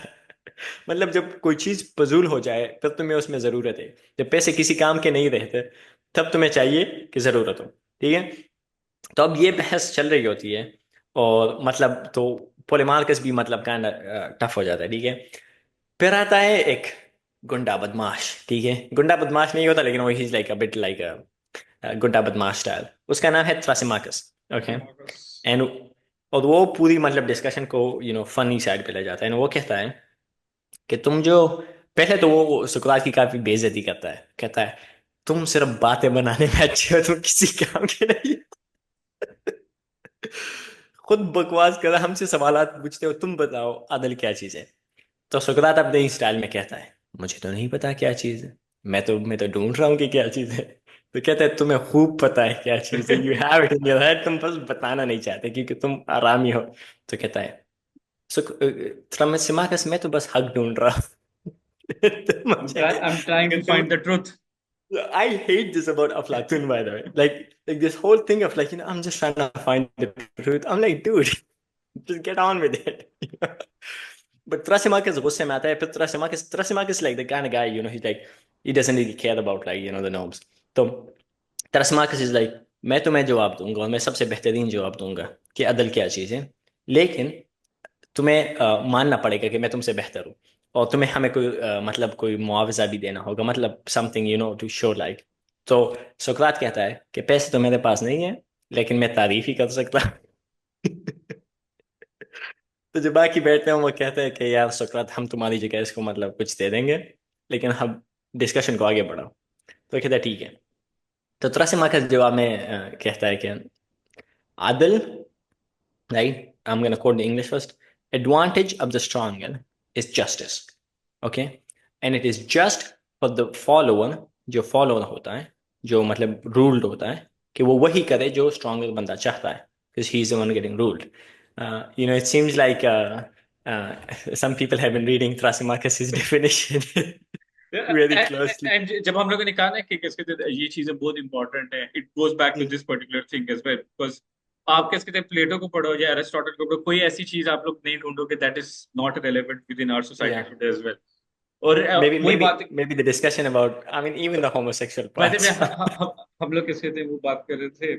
मतलब जब कोई चीज फजूल हो जाए तब तुम्हें उसमें जरूरत है, जब पैसे किसी काम के नहीं रहते तब तुम्हें चाहिए कि जरूरत हो, ठीक है? तो अब ये बहस चल रही होती है, और मतलब तो पोलेमार्कस भी मतलब काइंड टफ हो जाता है, ठीक है। फिर आता है एक गुंडा बदमाश, ठीक है, गुंडा बदमाश नहीं होता लेकिन वो ही लाइक अ बिट लाइक गुंडा बदमाश स्टाइल। उसका नाम है थ्रासिमाकस, ओके। दिमाग। एंड और वो पूरी मतलब डिस्कशन को फनी साइड पे ले जाता है, and वो कहता है कि तुम जो पहले तो वो सुकरात की काफी बेइज्जती करता है, कहता है तुम सिर्फ बातें बनाने में अच्छे हो, तुम किसी काम के नहीं हो। खुद बकवास कर हमसे सवालात पूछते हो, तुम बताओ अदल क्या चीज है? तो सुकरात अपने ही स्टाइल में कहता है मुझे तो नहीं पता क्या चीज है, मैं तो ढूंढ रहा हूँ कि क्या चीज है। तो कहता है तुम्हें खूब पता है क्या चीज है, you have it in your head, तुम बस बताना नहीं चाहते क्योंकि तुम आरामी हो। तो कहता है सुख सिमाकस, मैं तो बस हक ढूंढ रहा हूँ। तो मुझे I'm trying to अगर तुम find the truth. I hate this about Aflatun, by the way. Like this whole thing of like, I'm just trying to find the truth. I'm like, dude, just get on with it. But Thrasymachus गुस्से में आता है, फिर Thrasymachus like the kind of guy, he's like, he doesn't really care about like, the norms. तो Thrasymachus is like, मैं तुम्हें जवाब दूंगा और मैं सबसे बेहतरीन जवाब दूंगा कि अदल क्या चीज है, लेकिन तुम्हें मानना पड़ेगा कि मैं तुमसे बेहतर हूँ, और तुम्हें हमें कोई मतलब कोई मुआवजा भी देना होगा, मतलब समथिंग टू शो लाइक। तो सुकरात कहता है कि पैसे तो मेरे पास नहीं है, लेकिन मैं तारीफ ही कर सकता हूँ। तो जो बाकी बैठते हैं वो कहते हैं कि यार सुकरात, हम तुम्हारी जगह इसको मतलब कुछ दे देंगे, लेकिन हम डिस्कशन को आगे बढ़ाओ। तो कहता है ठीक है। तो त्रसिमाखस का जवाब में कहता है कि Adil, right? I'm going to quote the English first. Advantage of the strong is justice. Okay? And it is just for the follower, जो follower होता है, जो मतलब ruled होता है, कि वो वही करे जो stronger बंदा चाहता है, because he's the one getting ruled. It seems like uh, some people have been reading Thrasymachus' definition very closely. And जब हम लोगों ने कहा ना कि किसके कहते ये चीजें बहुत इंपॉर्टेंट है, it goes back to this particular thing as well, because आप किसके कहते प्लेटो को पढ़ो या एरिस्टोटल को पढ़ो, कोई ऐसी चीज आप लोग नहीं ढूंढोगे that is not relevant within our आवर सोसाइटी Yeah. Today as well. और Maybe, वही बात, maybe, maybe the discussion about, I mean, even the homosexual वैसे में parts. हम लोग किसके थे वो बात कर रहे थे,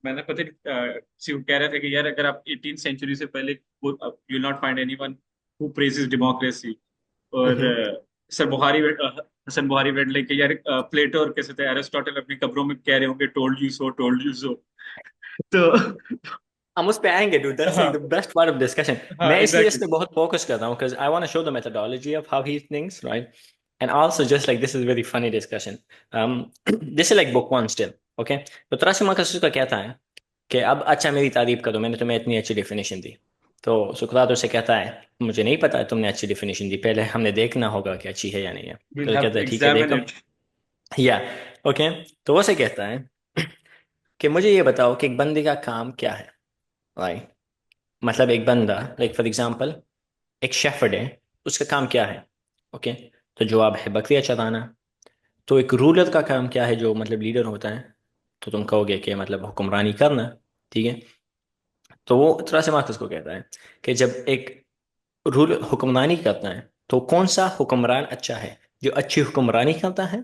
मैंने पता नहीं वो कह रहे थे कि यार अगर आप 18th सेंचुरी से पहले you not find anyone who praises democracy. और सर बुहारी वेट लेके यार प्लेटो और कैसे थे एरिस्टोटल अपनी कब्रों में कह रहे होंगे टोल्ड यू सो। तो हम उस पे आएंगे dude, that's like हाँ the best part of discussion. हाँ मैं इसलिए इस एग्जैक्टली। पे बहुत फोकस करता हूँ because I want to show the methodology of how he thinks, right? And also, just like this is very funny discussion. This is like book one still, okay? तो त्रासिमाखस का कहता है कि अब अच्छा मेरी तारीफ करो, मैंने तुम्हें इतनी अच्छी डेफिनेशन दी। तो सुकरात उसे कहता है मुझे नहीं पता है तुमने अच्छी डेफिनेशन दी, पहले हमने देखना होगा कि अच्छी है या नहीं है। We'll तो वो have कहता to है ठीक है examine देखो। it. या ओके। तो वो से कहता है कि मुझे ये बताओ कि एक बंदे का काम क्या है, राइट? मतलब एक बंदा, लाइक फॉर एग्जांपल एक शेफर्ड है, उसका काम क्या है? ओके। तो जवाब है बकरियां चराना। तो एक रूलर का काम क्या है, जो मतलब लीडर होता है? तो तुम कहोगे कि मतलब हुक्मरानी करना, ठीक है? तो वो तरह से मार्कस को कहता है कि जब एक रूल हुक्मरानी करता है तो कौन सा हुक्मरान अच्छा है, जो अच्छी हुक्मरानी करता है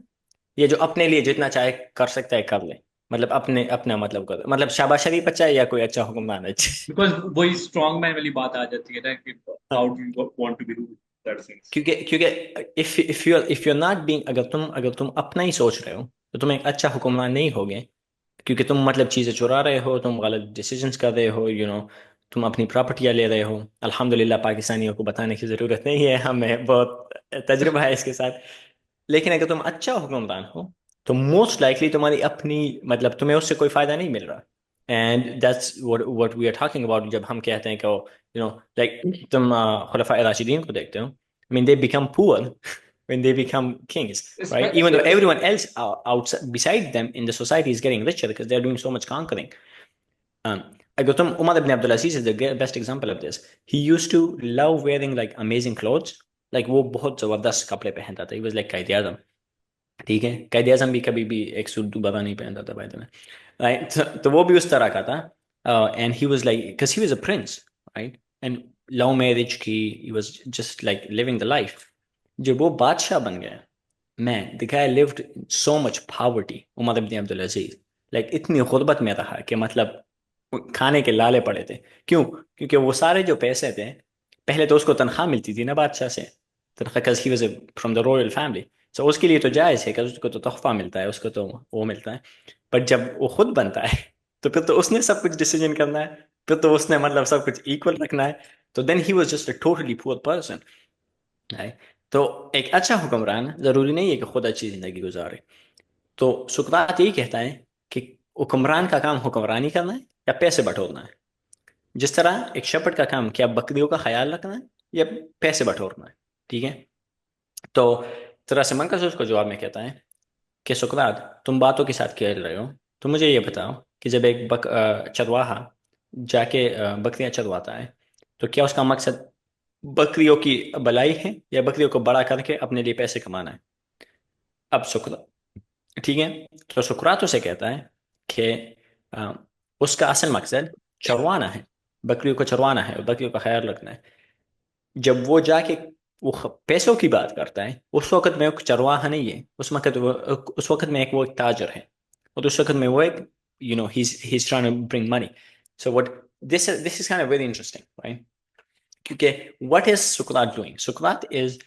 या जो अपने लिए जितना चाहे कर सकता है कर ले, मतलब अपने अपना मतलब कर, मतलब शाबाश शरीफ अच्छा है या कोई अच्छा हुक्मरान अच्छा Because वही स्ट्रॉन्ग मैन वाली बात आ जाती है ना कि है? How do you want to be ruled, that things. क्योंकि if you are not being, अगर तुम अपना ही सोच रहे हो तो तुम एक अच्छा हुक्मरान नहीं होगे। क्योंकि तुम मतलब चीजें चुरा रहे हो, तुम गलत डिसीजंस कर रहे हो, तुम अपनी प्रॉपर्टियां ले रहे हो। अल्हम्दुलिल्लाह पाकिस्तानियों को बताने की जरूरत नहीं है, हमें बहुत तजुर्बा है इसके साथ। लेकिन अगर तुम अच्छा हुक्मरान हो तो मोस्ट लाइकली तुम्हारी अपनी, मतलब तुम्हें उससे कोई फायदा नहीं मिल रहा। And that's what we are talking about जब हम कहते हैं कि लाइक तुम खुलफाए राशिदीन को देखते हो, I mean they become poor when they become kings, right? Even though everyone else outside beside them in the society is getting richer because they're doing so much conquering. um, अगर तुम Umar ibn Abdul Aziz is the best example of this. He used to love wearing like amazing clothes. like वो बहुत जबरदस्त कपड़े पहनता था, he was like कायद आजम। ठीक है, कायद आजम भी कभी भी एक सूट दोबारा नहीं पहनता था, बाय द वे, राइट? तो वो भी उस तरह का था। And he was like, because he was a prince, right? And love marriage की, he was just like living the life. जब वो बादशाह बन गया, man the guy lived so much poverty, Umar ibn Abdul Aziz, like इतनी गुर्बत में रहा कि मतलब खाने के लाले पड़े थे। क्यों? क्योंकि वो सारे जो पैसे थे, पहले तो उसको तनख्वाह मिलती थी ना बादशाह से, तनख्वाह, because he was from the royal family. So उसके लिए तो जायज़ है कि उसको तो तोहफा मिलता है, उसको तो वो मिलता है। पर जब वो खुद बनता है तो फिर तो उसने सब कुछ डिसीजन करना है, फिर तो उसने मतलब सब कुछ इक्वल रखना है। तो then he was just a totally poor person, है। तो एक अच्छा हुक्मरान जरूरी नहीं है कि खुद अच्छी जिंदगी गुजारे। तो सुकरात यही कहता है कि हुक्मरान का काम हुक्मरानी करना है या पैसे बटोरना है। जिस तरह एक शेफर्ड का काम क्या बकरियों का ख्याल रखना है या पैसे बटोरना है, ठीक है? तो तरह से मरकज उसको जवाब में कहता है कि सुकरात, तुम बातों के साथ खेल रहे हो। तो मुझे ये बताओ कि जब एक चरवाहा जाके बकरियां चरवाता है, तो क्या उसका मकसद बकरियों की भलाई है या बकरियों को बड़ा करके अपने लिए पैसे कमाना है? अब शुक्र, ठीक है। तो सुकरात उसे कहता है कि अ, उसका असल मकसद चरवाना है, बकरियों को चरवाना है और बकरियों का ख्याल रखना है। जब वो जाके वो पैसों की बात करता है, उस वक्त में वो चरवाहा नहीं है, उस वक्त में एक वो एक ताजर है। और उस वक्त में वो एक he's trying to bring money. So what this is kind of very interesting, right? क्योंकि what is Sukrat doing? Sukrat is,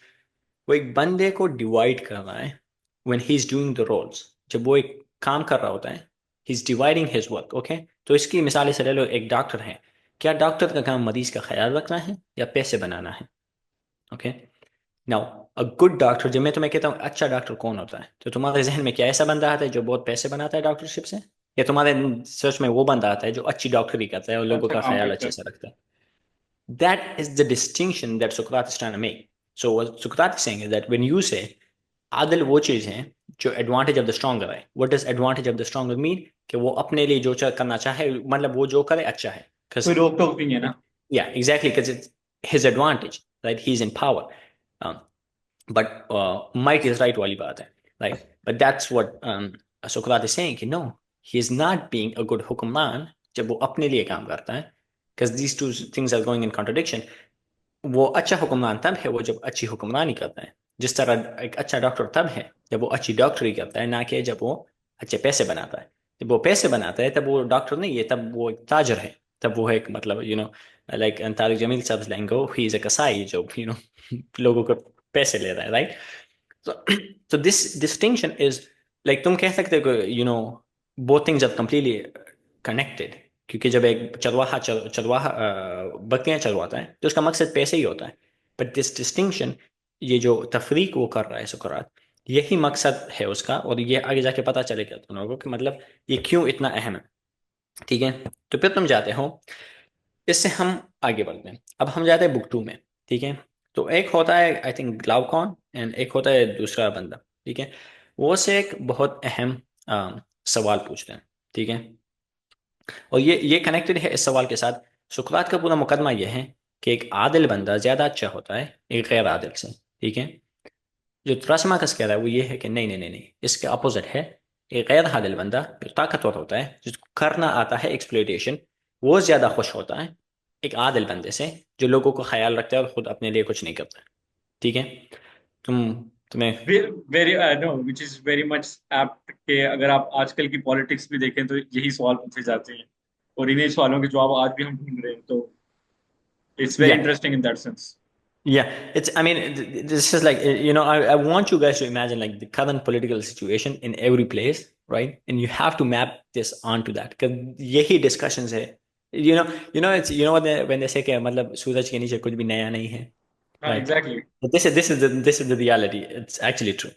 वो एक बंदे को डिवाइड कर रहा है when he's doing the roles। जब वो एक काम कर रहा होता है, he's dividing his work, okay? तो इसकी मिसाल से ले लो, एक डॉक्टर है, क्या डॉक्टर का काम मरीज का ख्याल रखना है या पैसे बनाना है? Okay. Now a good doctor, जब मैं तुम्हें कहता हूँ अच्छा डॉक्टर कौन होता है, तो तुम्हारे जहन में क्या ऐसा बंदा आता है जो बहुत पैसे बनाता है डॉक्टरशिप से, या तुम्हारे सर्च में वो बंदा आता है जो अच्छी डॉक्टरी करता है और लोगों अच्छा का काम ख्याल करता अच्छे है। से रखता है? That is the distinction that Socrates is trying to make. So what Socrates is saying is that when you say आदल वो चीज है जो एडवांटेज ऑफ द स्ट्रॉन्गर है। What does advantage of the stronger mean? कि वो अपने लिए जो करना चाहे, मतलब वो जो करे अच्छा है, कोई because रोक टोक नहीं है ना। yeah, exactly, because it's his advantage, right? He's in power. um, but might is right वाली बात है, right? But that's what Socrates is saying कि no, he is not being a good हुक्मरान जब वो अपने लिए काम करता है, because these two things are going in contradiction। वो अच्छा हुक्मरान तब है वो जब अच्छी हुक्मरानी करता है। जिस तरह एक अच्छा डॉक्टर तब है जब वो अच्छी डॉक्टरी करता है, ना कि जब वो अच्छे पैसे बनाता है। जब वो पैसे बनाता है तब वो डॉक्टर नहीं है, तब वो एक ताजर है। तब वो एक मतलब लाइक तारिक जमील साहब लैंगो, ही इज अ कसाई जो लोगों को पैसे ले रहा है, right? So, so this distinction is like तुम कह सकते हो both things are completely connected। क्योंकि जब एक चरवाहा बकरियां चरवाता है तो उसका मकसद पैसे ही होता है। बट दिस डिस्टिंक्शन ये जो तफरीक वो कर रहा है सुकरात, यही मकसद है उसका, और ये आगे जाके पता चलेगा तुम लोगों को कि मतलब ये क्यों इतना अहम है। ठीक है। तो फिर तुम जाते हो, इससे हम आगे बढ़ते हैं। अब हम जाते हैं बुक टू में। ठीक है। तो एक होता है आई थिंक ग्लाउकॉन, एंड एक होता है दूसरा बंदा। ठीक है। वो से एक बहुत अहम सवाल पूछते हैं। ठीक है। और ये कनेक्टेड है इस सवाल के साथ। सुकरात का पूरा मुकदमा यह है कि एक आदिल बंदा ज्यादा अच्छा होता है एक गैर आदिल से। ठीक है। जो थ्रासिमाकस कह रहा है वो ये है कि नहीं नहीं नहीं नहीं, इसके अपोजिट है। एक गैर आदिल बंदा जो ताकतवर होता है, जिसको करना आता है एक्सप्लॉयटेशन, वो ज्यादा खुश होता है एक आदिल बंदे से जो लोगों को ख्याल रखता है और खुद अपने लिए कुछ नहीं करता। ठीक है। तुम्हें। Very know which is very much apt के अगर आप आजकल की पॉलिटिक्स भी देखें तो यही सवाल पूछे जाते हैं, और इन्हीं सवालों के जवाब आज भी हम ढूंढ रहे हैं, तो इट्स वेरी या interesting in that sense. Yeah, it's, I mean, this is like, I want you guys to imagine like the current political situation in every place, right? And you have to map this onto that. Because यही discussions है. It's, what when they say कि मतलब सूरज के नीचे कुछ भी नया नहीं है, हाँ, right? Exactly. But this is the reality. It's actually true.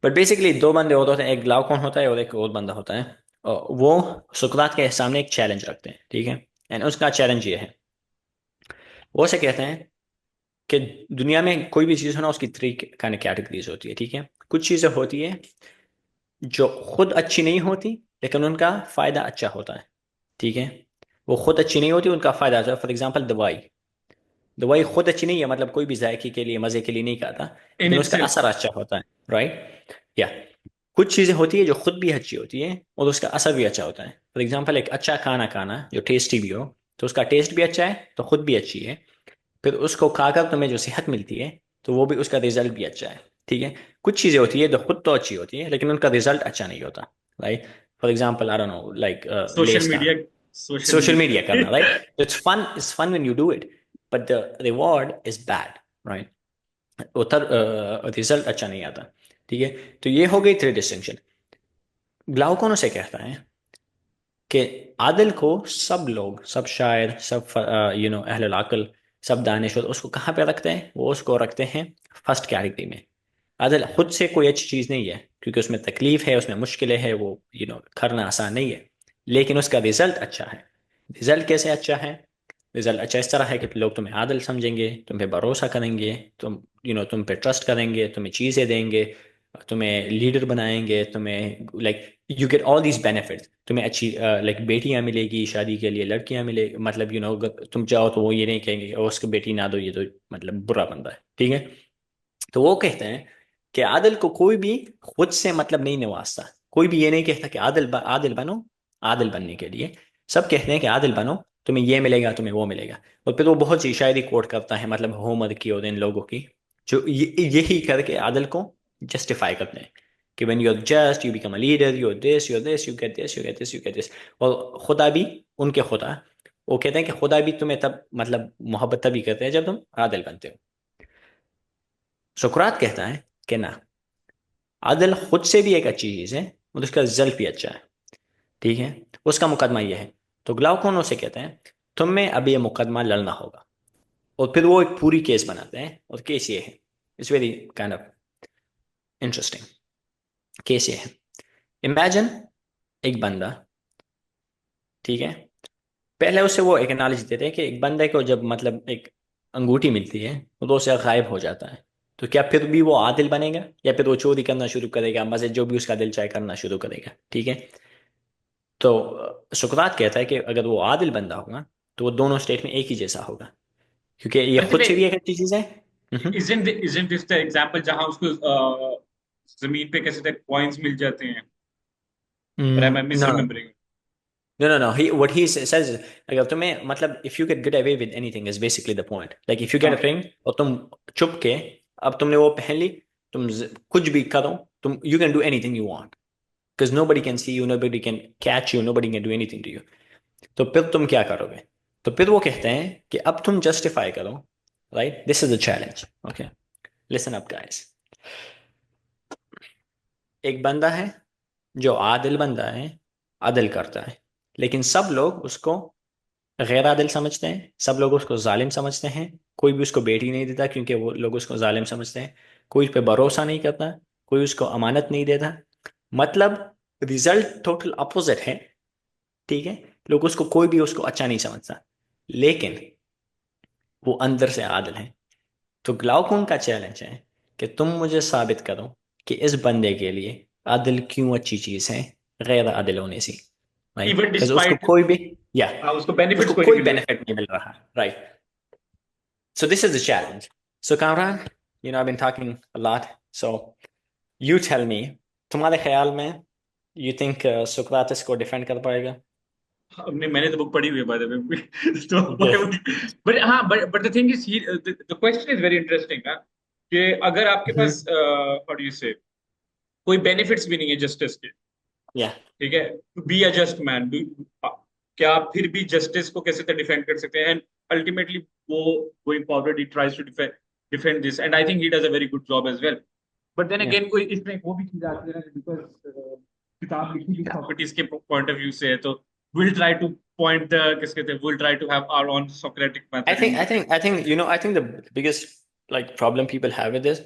But basically दो बंदे होते हैं, एक ग्लाउकॉन होता है और एक और बंदा होता है। और वो सुकरात के सामने एक चैलेंज रखते हैं। ठीक है। एंड उसका चैलेंज ये है, वो से कहते हैं कि दुनिया में कोई भी चीज़ हो ना, उसकी थ्री काइंड कैटेगरीज होती है। ठीक है। कुछ चीज़ें होती है जो खुद अच्छी नहीं होती, लेकिन उनका फायदा अच्छा होता है। ठीक है। वो खुद अच्छी नहीं होती, उनका फायदा अच्छा है। फॉर एग्जाम्पल दवाई, दवाई खुद अच्छी नहीं है, मतलब कोई भी जायके के लिए मजे के लिए नहीं खाता, इन लेकिन उसका इटसेल्फ. असर अच्छा होता है। राइट। या कुछ चीजें होती है जो खुद भी अच्छी होती है और उसका असर भी अच्छा होता है। फॉर एग्जाम्पल एक अच्छा खाना खाना जो टेस्टी भी हो, तो उसका टेस्ट भी अच्छा है तो खुद भी अच्छी है, फिर उसको खाकर तुम्हें जो सेहत मिलती है तो वो भी, उसका रिजल्ट भी अच्छा है। ठीक है। कुछ चीजें होती है जो खुद तो अच्छी होती है लेकिन उनका रिजल्ट अच्छा नहीं होता। Right. For example I don't know like social less media. खाना, सोशल सोशल मीडिया करना। Media. Right. It's fun when you do it, but the reward is bad. Right. उतर रिजल्ट अच्छा नहीं आता। ठीक है। तो ये हो गई थ्री डिस्टिंक्शन। ग्लाउकोन से कहता है कि आदिल को सब लोग, सब शायर, सब अहल अक्ल, सब दानिश्वर उसको कहाँ पे रखते हैं? वो उसको रखते हैं फर्स्ट कैटेगरी में। आदिल खुद से कोई अच्छी चीज़ नहीं है, क्योंकि उसमें तकलीफ है, उसमें मुश्किलें है, वो करना आसान नहीं है, लेकिन उसका रिजल्ट अच्छा है। रिजल्ट कैसे अच्छा है? रिजल्ट अच्छा इस तरह है कि लोग तुम्हें आदिल समझेंगे, तुम पे भरोसा करेंगे, तुम पे ट्रस्ट करेंगे, तुम्हें चीज़ें देंगे, तुम्हें लीडर बनाएंगे, तुम्हें like you get all these benefits. तुम्हें अच्छी लाइक बेटियां मिलेगी, शादी के लिए लड़कियां मिले, मतलब तुम चाहो तो वो ये नहीं कहेंगे "ओ, उसको बेटी ना दो, ये तो मतलब बुरा बंदा है"। ठीक है। तो वो कहते हैं कि आदिल को कोई भी खुद से मतलब नहीं नवाजता। कोई भी ये नहीं कहता कि आदिल बनो। आदिल बनने के लिए सब कहते हैं कि आदिल बनो, तुम्हें ये मिलेगा, तुम्हें वो मिलेगा। और फिर वो बहुत सी शायरी कोट करता है, मतलब होमर की और इन लोगों की, जो यही करके आदिल को जस्टिफाई करते हैं कि when you are just you become a leader, you are this, you get this, you get this, you get this. और खुदा भी, उनके खुदा, वो कहते हैं कि खुदा भी तुम्हें तब मतलब मोहब्बत तभी करते हैं जब तुम आदिल बनते हो। सुकरात कहता है कि ना, आदिल खुद से भी एक अच्छी चीज है और उसका रिजल्ट भी अच्छा है। ठीक है। उसका मुकदमा यह है। तो ग्लाउकोन उसे कहते हैं तुम्हें अब ये मुकदमा लड़ना होगा। और फिर वो एक पूरी केस बनाते हैं, और केस ये है, it's very kind of interesting. Case ये है, इमेजिन एक बंदा। ठीक है। पहले उससे वो एक एनालिसिस देते हैं कि एक बंदे को जब मतलब एक अंगूठी मिलती है तो उसे गायब हो जाता है, तो क्या फिर भी वो आदिल बनेगा, या फिर वो चोरी करना शुरू करेगा, मजे जो भी उसका दिल चाहे करना शुरू करेगा? ठीक है। तो सुकरात कहता है कि अगर वो आदिल बंदा होगा तो वो दोनों स्टेट में एक ही जैसा होगा, क्योंकि ये बाय द खुद वे, से भी एक अच्छी चीज है। हम्म। इजंट दिस द एग्जांपल जहां उसको जमीन पे कैसे तक कॉइंस मिल जाते हैं, और I am miss no remembering. No no no, he what he says is, अगर तुम्हें मतलब if you can get away with anything is basically the point, like if you get a हाँ. ring और तुम चुप के, अब तुमने वो पहन ली, कुछ भी करो, तुम you can do anything you want because nobody can see you, nobody can catch you, nobody can do anything to you। तो फिर तुम क्या करोगे? तो फिर वो कहते हैं कि अब तुम जस्टिफाई करो। Right, this is the challenge. Okay, listen up guys. एक बंदा है जो आदिल बंदा है, आदिल करता है, लेकिन सब लोग उसको गैर आदिल समझते हैं, सब लोग उसको जालिम समझते हैं, कोई भी उसको बेटी नहीं देता क्योंकि वो लोग उसको जालिम समझते हैं, कोई उस पर भरोसा नहीं करता, कोई उसको अमानत नहीं देता। मतलब रिजल्ट टोटल अपोजिट है। ठीक है, लोग उसको, कोई भी उसको अच्छा नहीं समझता, लेकिन वो अंदर से आदिल है। तो ग्लाउकोन का चैलेंज है कि तुम मुझे साबित करो कि इस बंदे के लिए आदिल क्यों अच्छी चीज है गैर आदिल होने से। राइट, इवन बिकॉज उसको डिस्पाइट, कोई भी, या हाँ, उसको बेनिफिट्स उसको कोई नहीं कोई मिल रहे। बेनिफिट नहीं मिल रहा। Right, so this is the challenge. So Kamran, I've been talking a lot, so you tell me, तुम्हारे ख्याल में, you think सुकरातस को डिफेंड कर पाएगा? हमने मैंने तो बुक पढ़ी हुई है बाय द वे। तो Okay. बट हाँ, but the thing is, the question is very interesting ना, कि अगर आपके पास Mhm. हाउ डू यू से, कोई बेनिफिट्स भी नहीं है जस्टिस के, Yeah. ठीक है, to be a just man, क्या आप फिर भी जस्टिस को कैसे डिफेंड कर सकते हैं? एंड अल्टीमेटली वो going forward he tries to defend defend this, and I think he does a very good job as well. But then Yeah. Again कोई इसमें वो भी चीज आती है ना, बिकॉज किताब लिखी भी सॉक्रेटिस के पॉइंट ऑफ व्यू से है, तो will try to point the, किस कहते हैं, will try to have our own Socratic I method think, इन I looking. think, I think, I think the biggest like problem people have with this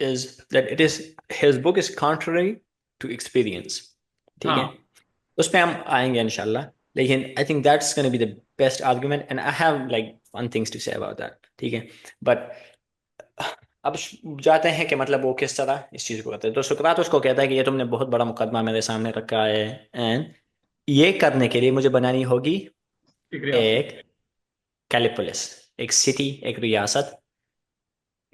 is that it is his book is contrary to experience. ठीक है, हाँ, उस पे हम आएंगे इंशाल्लाह, लेकिन I think that's going to be the best argument and I have like fun things to say about that. ठीक है, but अब जाते हैं कि मतलब वो किस तरह इस चीज को करते हैं। तो सुकरात उसको कहता है कि ये तुमने बहुत बड़ा मुकदमा मेरे सामने रखा है, एंड ये करने के लिए मुझे बनानी होगी एक रियासत। एक कैलिपोलिस, एक सिटी, एक रियासत।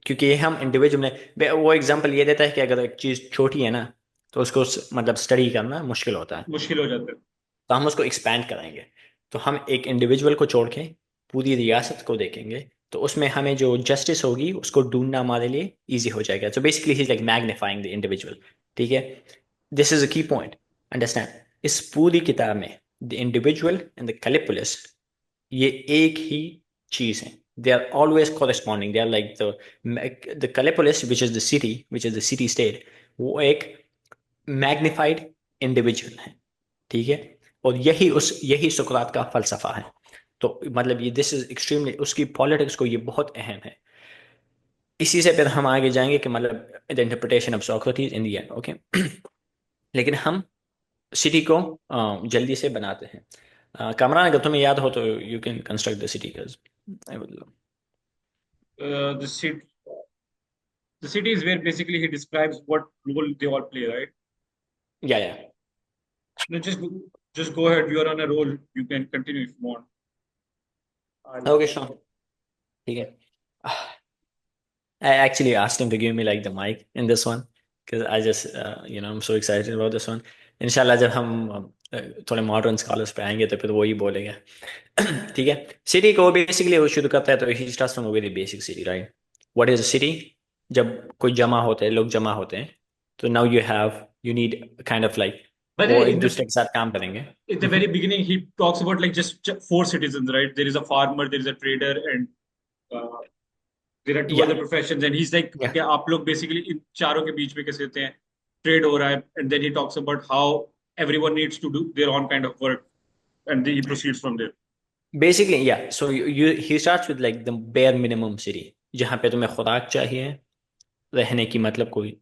क्योंकि ये हम इंडिविजुअल में, वो एग्जांपल ये देता है कि अगर एक चीज छोटी है ना, तो उसको मतलब स्टडी करना मुश्किल होता है, मुश्किल हो जाता है। तो हम उसको एक्सपैंड कराएंगे। तो हम एक इंडिविजुअल को छोड़ के पूरी रियासत को देखेंगे, तो उसमें हमें जो जस्टिस होगी उसको ढूंढना हमारे लिए इजी हो जाएगा। So basically he is like magnifying the individual. ठीक है, दिस इज अ की पॉइंट, अंडरस्टैंड। इस पूरी किताब में the individual and the Kallipolis, ये एक ही चीज है। They are always corresponding, they are like the Kallipolis which is the city, which is the city state, वो एक मैग्निफाइड इंडिविजुअल है। ठीक है, और यही सुकरात का फलसफा है। तो मतलब ये दिस इज एक्सट्रीमली, उसकी पॉलिटिक्स को ये बहुत अहम है। इसी से फिर हम आगे जाएंगे कि मतलब the interpretation of Socrates in the end. Okay, लेकिन हम सिटी को जल्दी से बनाते हैं। कामरान, अगर तुम्हें याद हो तो you can construct the city. The city, the city is where basically he describes what role they all play, right? या या No, just go ahead. You are on a roll. You can continue if you want. Okay sure, ठीक है। I actually asked him to give me like the mic in this one because I just I'm so excited about this one. इंशाल्लाह जब हम थोड़े modern scholars पे आएंगे तो फिर वो ही बोलेंगे। ठीक है, सिटी को बेसिकली वो शुरू करता है, तो he starts from very basic city, right. What is a city? जब कोई जमा होते हैं, लोग जमा होते हैं, तो now you need kind of like, By the वो way, एक दूसरे के साथ काम करेंगे। in the very beginning, he talks about like just four citizens, right? There is a farmer, there is a trader, and uh, there are two या other professions. And he's like, या क्या आप लोग basically इन चारों के बीच में कैसे होते हैं? Trade हो रहा है, and then he talks about how everyone needs to do their own kind of work, and then he proceeds from there. Basically या so you he starts with like the bare minimum city, जहाँ पे तुम्हें खुराक चाहिए, रहने की मतलब कोई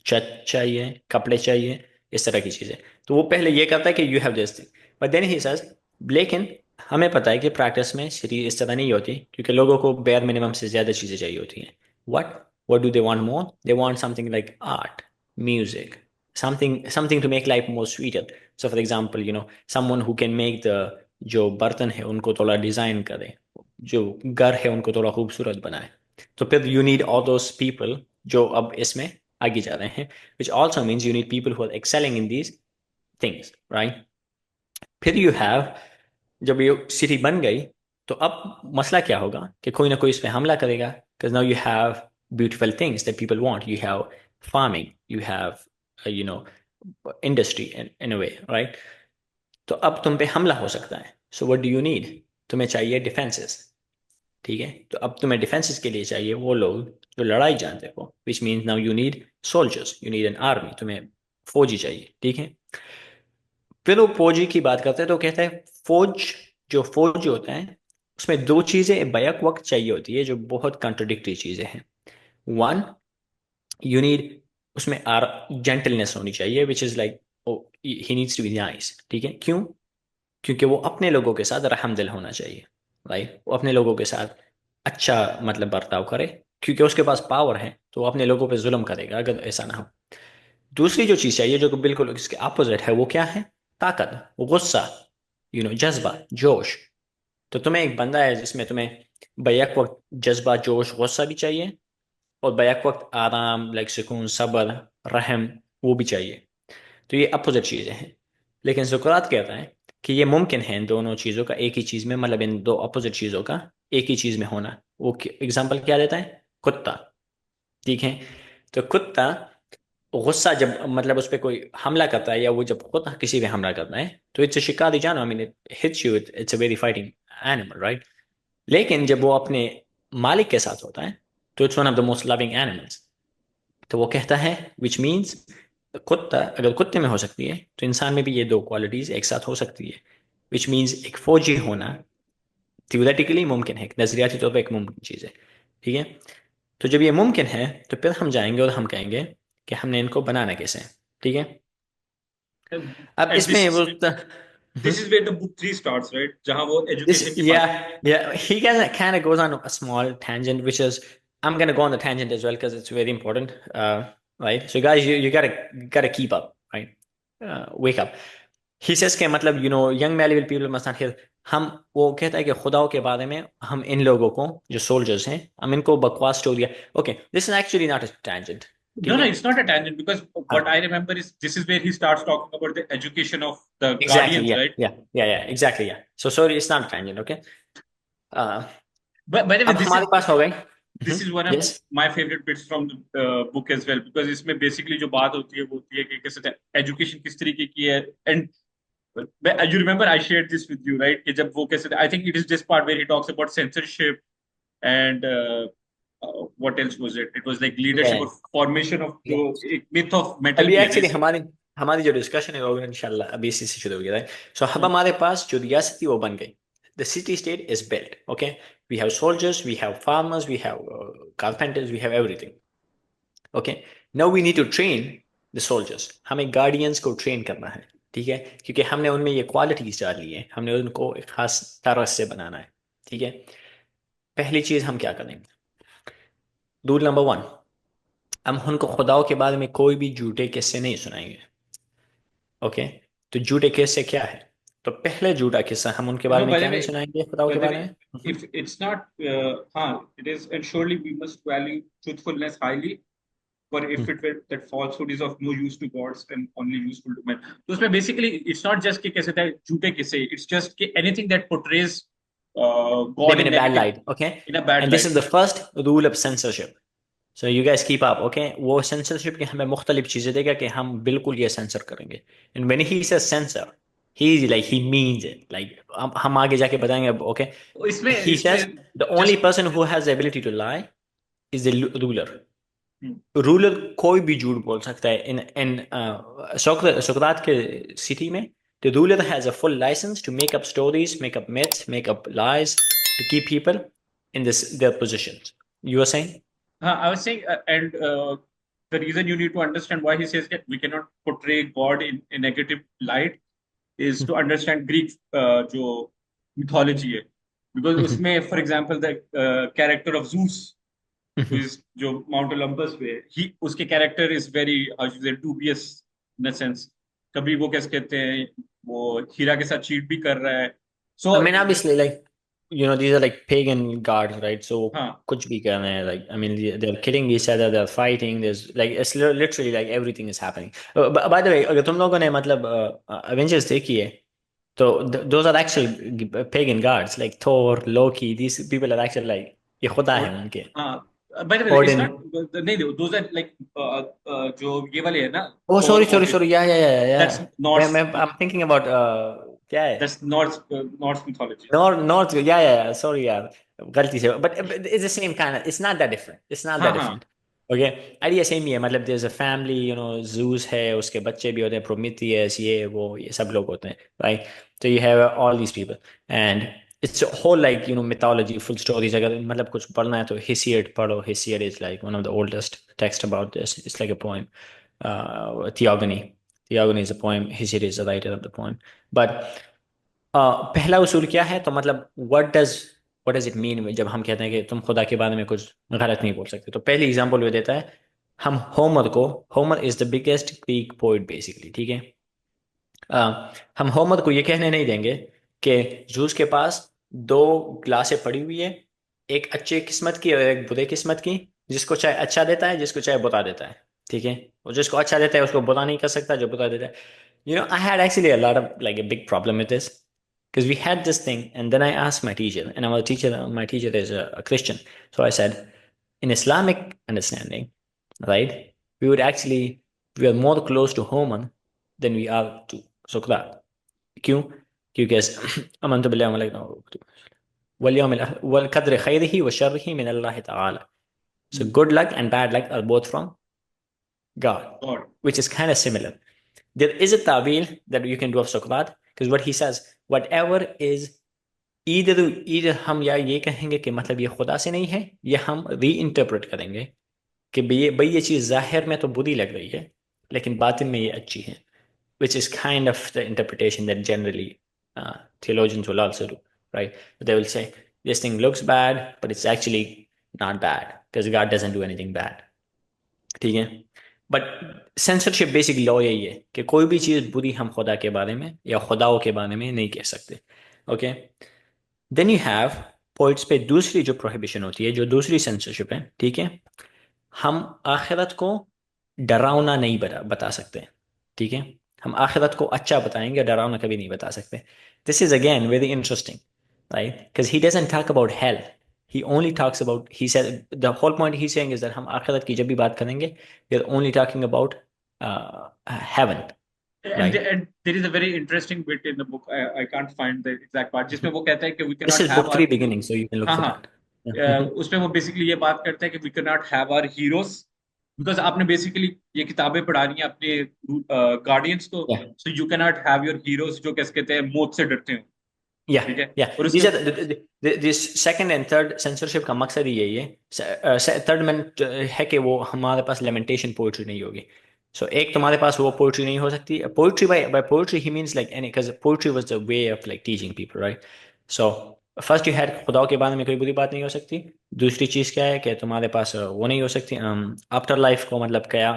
छत चाहिए, कपड़े चाहिए, इस तरह की चीजें। तो वो पहले ये करता है कि you have this thing, but then he says, लेकिन हमें पता है कि प्रैक्टिस में सिटी इस तरह नहीं होती, क्योंकि लोगों को बेयर मिनिमम से ज्यादा चीजें चाहिए होती हैं। What what do they want more? They want something like art, music, something to make life more sweeter. So for example, someone who can make the, जो बर्तन है उनको थोड़ा डिजाइन करे, जो घर है उनको थोड़ा खूबसूरत बनाए। तो फिर you need all those people जो अब इसमें आगे जा रहे हैं, which also means you need people who are excelling in these things, right? फिर you have, जब ये सिटी बन गई, तो अब मसला क्या होगा कि कोई ना कोई इस पे हमला करेगा, because now you have beautiful things that people want. You have farming, you have you know industry in a way, right? तो अब तुम पे हमला हो सकता है। So what do you need? तुम्हें चाहिए डिफेंसेस। ठीक है, तो अब तुम्हें डिफेंसेस के लिए चाहिए वो लोग जो लड़ाई जानते हो, which means now you need soldiers, you need an army, तुम्हें फौजी चाहिए। ठीक है, फिर वो फौजी की बात करते हैं तो कहता है फौज जो फौज होता है उसमें दो चीजें बैक वक्त चाहिए होती है जो बहुत कंट्रोडिक्टरी चीजें हैं। वन, यू नीड, उसमें आर जेंटलनेस होनी चाहिए, which is like he needs to be nice. ठीक है, क्यों? क्योंकि वो अपने लोगों के साथ रहमदिल होना चाहिए। राइट, वो अपने लोगों के साथ अच्छा मतलब बर्ताव करे, क्योंकि उसके पास पावर है तो वो अपने लोगों पे जुल्म करेगा अगर ऐसा ना हो। दूसरी जो चीज चाहिए जो कि बिल्कुल इसके अपोजिट है, वो क्या है? ताकत, गुस्सा, जज्बा, जोश। तो तुम्हें एक बंदा है जिसमें तुम्हें बैक वक्त जज्बा, जोश, गुस्सा भी चाहिए, और बैक वक्त आराम, लाइक सुकून, सब्र, रहम, वो भी चाहिए। तो ये अपोजिट चीजें हैं। लेकिन सुकरात कहता है कि ये मुमकिन है इन दोनों चीजों का एक ही चीज में, मतलब इन दो अपोजिट चीजों का एक ही चीज में होना। वो एग्जाम्पल क्या देता है? कुत्ता। ठीक है, तो कुत्ता गुस्सा जब मतलब उस पर कोई हमला करता है, या वो जब खुद किसी पे हमला करता है, तो इट्स शिकारी जानो, I mean it hits you, it's a very fighting animal, right? लेकिन जब वो अपने मालिक के साथ होता है तो it's one of the most loving animals. तो वो कहता है, विच मीन्स कुत्ता अगर कुत्ते में हो सकती है तो इंसान में भी ये दो क्वालिटीज एक साथ हो सकती है। विच मीन्स एक फौजी होना थियोरेटिकली मुमकिन है, नजरियाती तौर पर एक मुमकिन चीज है। ठीक है, तो जब ये मुमकिन है तो फिर हम जाएंगे और हम कहेंगे कि हमने इनको बनाना कैसे है। ठीक है, अब And इसमें वो this is where the book 3 starts, right? जहां वो this एजुकेशन की बात। yeah, he kind of goes on a small tangent, which is I'm gonna go on the tangent as well because it's very important. Right, so guys, you gotta keep up, right? Wake up. He says कि मतलब young malleable people must not hear, हम, वो कहता है कि खुदाओं के बारे में हम इन लोगों को जो सोल्जर्स हैं हम इनको बकवास story. Okay, this is actually not a tangent. No, ठीक no, है, it's not a tangent because what हाँ, I remember is this is where he starts talking about the education of the exactly, guardians, या right? या exactly, या so sorry, it's not a tangent. Okay, But by the way, अब हमारे पास हो गई। this is one of yes. my favorite bits from the book as well because इसमें basically जो बात होती है वो होती है कि कैसे education किस तरीके की है and you remember I shared this with you, right? कि जब वो कैसे I think it is this part where he talks about censorship and what else was it? It was like leadership or formation of जो एक myth of metal अभी भी है ना एक्चुअली इसमें। हमारी हमारी जो डिस्कशन है वो इंशाल्लाह अभी इसी से शुरू होगी, राइट? सो अब हमारे पास जो रियासत थी वो बन गई। The city state is built. Okay, we have soldiers, we have farmers, we have carpenters, we have everything. Okay, now we need to train the soldiers. हमें गार्डियंस को ट्रेन करना है। ठीक है, क्योंकि हमने उनमें ये क्वालिटीज डाली है, हमने उनको एक खास तरह से बनाना है। ठीक है, पहली चीज हम क्या करेंगे? रूल नंबर वन, हम उनको खुदाओं के बारे में कोई भी झूठे किस्से नहीं सुनाएंगे। ओके, तो झूठे किस्से क्या है? तो पहले झूठा किस्सा हम उनके बारे No, में क्या नहीं सुनाएंगे खुदाओं by के the बारे way, में? if it's not, it is, and surely we must value truthfulness highly. For if it were that falsehood is of no use to gods and only useful to men. तो उसमें basically it's not just कि कैसे था झूठे किस्से, it's just कि anything that portrays God Live in in a bad negative, light, okay? in a bad And this light. is the first rule of censorship. So you guys keep up, okay? वो censorship की हमें मुख्तलिफ चीजें देगा कि हम बिल्कुल ये सेंसर करेंगे। And when he says censor, he means it. Like हम आगे जाके बताएंगे, okay? इसमें He says इसमें the only just person who has the ability to lie is the ruler. Ruler कोई भी झूठ बोल सकता है। इन इन सुकरात के सिटी में the ruler has a full license to make up stories, make up myths, make up lies to keep people in this their positions. You were saying? I was saying, and the reason you need to understand why he says that we cannot portray God in a negative light is to understand Greek जो mythology है. Because उसमें, for example, the character of Zeus, who is जो Mount Olympus पे है, he उसके character is very how should I say dubious in a sense. कभी वो कैसे कहते हैं वो हीरा के साथ cheat भी कर रहा है. I So mean, obviously, like, these are like pagan gods, right? So हाँ, कुछ भी कर रहे हैं, like, I mean, they're killing each other, they're fighting. There's like it's literally like everything is happening. By the way, अगर तुम लोगों ने मतलब Avengers देखी है, so those are actual pagan gods like Thor, Loki. These people are actually like ये खुदा है और उनके। हाँ, by the way, it's not, Odin. नहीं, those are like जो ये वाले है ना, Oh, Thor, sorry, sorry, Odin. sorry. That's Yeah. I'm thinking about क्या है? That's Norse mythology. North. Yeah. Sorry, यार, गलती से। But it's the same kind of. It's not that different. It's not हाँ that हाँ, different. ओके, आइडिया सेम ही है, मतलब देयर इज अ फैमिली, जूस है, उसके बच्चे भी होते हैं, प्रोमीथियस, ये वो, ये सब लोग होते हैं, राइट? तो you have all these people, and it's whole like mythology, full stories. अगर मतलब कुछ पढ़ना है तो हिसियड पढ़ो। Hesiod is like one of the oldest text about this, it's like a poem. Theogony, Theogony is a poem, Hesiod is the writer of the poem. But पहला उसूल क्या है, तो मतलब व्हाट डज इट मीन जब हम कहते हैं कि तुम खुदा के बारे में कुछ गलत नहीं बोल सकते? तो पहली एग्जांपल वो देता है, हम होमर को, Homer is the biggest Greek poet basically, ठीक है? हम होमर को ये कहने नहीं देंगे कि जूस के पास दो ग्लासें पड़ी हुई है, एक अच्छी किस्मत की और एक बुरे किस्मत की, जिसको चाहे अच्छा देता है, जिसको चाहे बुरा देता है, ठीक है? और जिसको अच्छा देता है उसको बुरा नहीं कर सकता, जो बुरा देता है। I had actually a lot of like a big problem with this, because we had this thing, and then I asked my teacher, and my teacher is a Christian. So I said, in Islamic understanding, right, we would actually, we are more close to Homer than we are to Socrates. क्यों? क्योंकि अमनतु बिल्लाहि व मलाइकतिही वल कद्र खैरिही व शर्रिही मिन अल्लाह तआला. So good luck and bad luck are both from God, God. which is kind of similar. There is a tawil that you can do of Socrates, because what he says, whatever is either हम या ये कहेंगे कि मतलब ये खुदा से नहीं है, या हम री इंटरप्रेट करेंगे कि भाई ये चीज़ जाहिर में तो बुरी लग रही है, लेकिन बातिन में ये अच्छी है, which is kind of the interpretation that generally theologians will also do, right? They will say this thing looks bad, but it's actually not bad because God doesn't do anything bad, ठीक है? But censorship basic law यही है कि कोई भी चीज़ बुरी हम खुदा के बारे में या खुदाओं के बारे में नहीं कह सकते, okay? Then you have points पे दूसरी जो प्रोहिबिशन होती है, जो दूसरी सेंसरशिप है, ठीक है? हम आखिरत को डरावना नहीं बता सकते, ठीक है? हम आखिरत को अच्छा बताएंगे, डरावना कभी नहीं बता सकते. This is again very interesting, right? Because he doesn't talk about hell. He only talks about, he said, the whole point he's saying is that हम आखिरत की जब भी बात करेंगे, we are only talking about heaven, And, right? and there is a very interesting bit in the book. I can't find the exact part जिसमें वो कहता है कि we This cannot is have book our, 3 beginning, so you can look हाँ for हाँ, that. Yeah. उसमें वो basically ये बात करता है कि we cannot have our heroes because आपने बेसिकली ये किताबें पढ़ानी है अपने गार्डियंस को, Yeah. so you cannot have your heroes जो कैसे कहते हैं मौत से डरते हो, Yeah, ठीक है? yeah. और उसके These are this second and third censorship का मकसद ही यही है. थर्ड में है कि वो हमारे पास लेमेंटेशन पोइट्री नहीं होगी. सो एक तुम्हारे पास वो पोइट्री नहीं हो सकती. Poetry by poetry he means like any, because poetry was the way of like teaching people, right? So first you had खुदाओं के बारे में कोई बुरी बात नहीं हो सकती. दूसरी चीज क्या है कि तुम्हारे पास वो नहीं हो सकती आफ्टर लाइफ को, मतलब क्या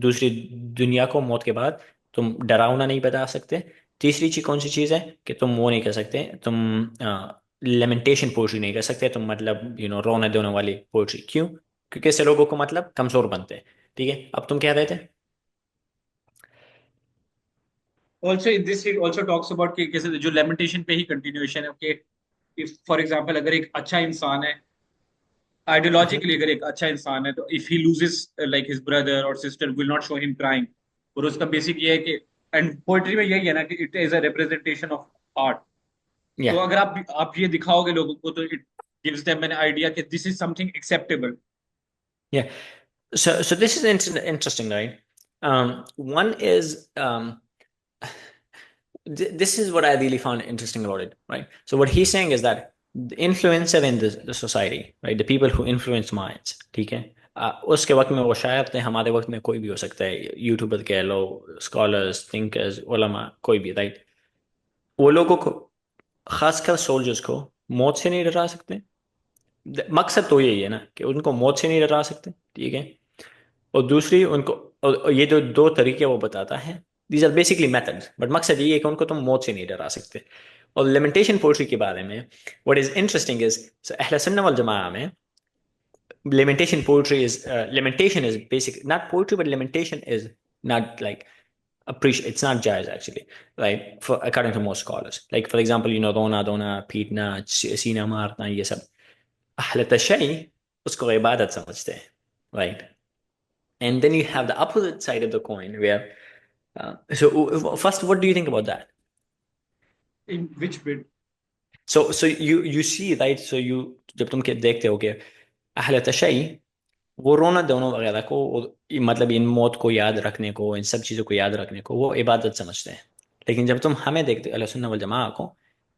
दूसरी दुनिया को, मौत के बाद तुम डरावना नहीं बता सकते. तीसरी चीज कौन सी चीज है कि तुम वो नहीं कर सकते, तुम लेमेंटेशन पोएट्री नहीं कर सकते, तुम मतलब रोने धोने वाली पोएट्री. क्यों? क्योंकि इससे लोगों को मतलब कमजोर बनते हैं, ठीक है? अब तुम कह रहे थे? also in this it also talks about कि कैसे जो lamentation पे ही continuation है कि if for example अगर एक अच्छा इंसान है, हम्म. आइडियोलॉजिकली अगर एक अच्छा इंसान है, तो if he loses like his brother और sister will not show him crying, और उसका बेसिक ये है कि, एंड पोएट्री में यही है ना कि it is a representation of art. तो या अगर आप ये दिखाओगे लोगों को तो it gives them an idea कि दिस इज समथिंग एक्सेप्टेबल। या so this is interesting, right? One is, this is what I really found interesting about it, right? So what he's saying is that the influencer in the society, right, the people who influence minds, ठीक है? उसके वक्त में वो शायर थे, हमारे वक्त में कोई भी हो सकता है, यूट्यूबर कह लो, स्कॉलर्स, थिंकर्स, उलमा, कोई भी, राइट? वो लोगों को, खासकर सोल्जर्स को, मौत से नहीं डरा सकते. मकसद तो यही है ना कि उनको मौत से नहीं डरा सकते, ठीक है? और दूसरी उनको, और ये जो दो तरीके वो बताता है, these are basically methods, but मकसद ये है कि उनको तुम मौत से नहीं डरा सकते. और लेमेंटेशन पोएट्री के बारे में व्हाट इज इंटरेस्टिंग इज, अहले सुन्नत वल जमाआ में lamentation is basic, not poetry, but lamentation is not like appreciate, it's not jazz actually, right? For according to most scholars, like for example, रोना धोना, पीटना, सीना मारना, ये सब अहले तशय्युई उसको इबादत समझते हैं, right? And then you have the opposite side of the coin where, first, what do you think about that? In which bit? So you see, right? So you, जब तुम देखते हो कि अहले तशय्युई वो रोना धोना वगैरह को मतलब इन मौत को याद रखने को, इन सब चीज़ों को याद रखने को वो इबादत समझते हैं। लेकिन जब तुम हमें देखते अहले सुन्नत वल जमाअत को,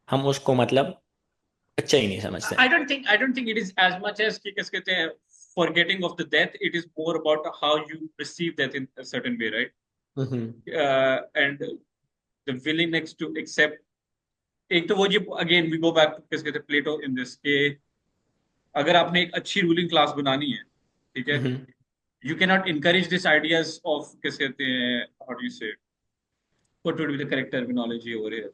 हम उसको मतलब अच्छा ही नहीं समझते। I don't think it is as much as कि किस कहते हैं forgetting of the death. It is more about how you perceive death in a certain way, right? Hmm. And the willingness to accept. एक तो वो जी again we go back to किस कहते हैं Plato in this कि अगर आपने एक अच्छी रूलिंग क्लास बनानी है, ठीक है, हम्म। you cannot encourage these ideas of किस कहते हैं how do you say what would be the correct terminology over here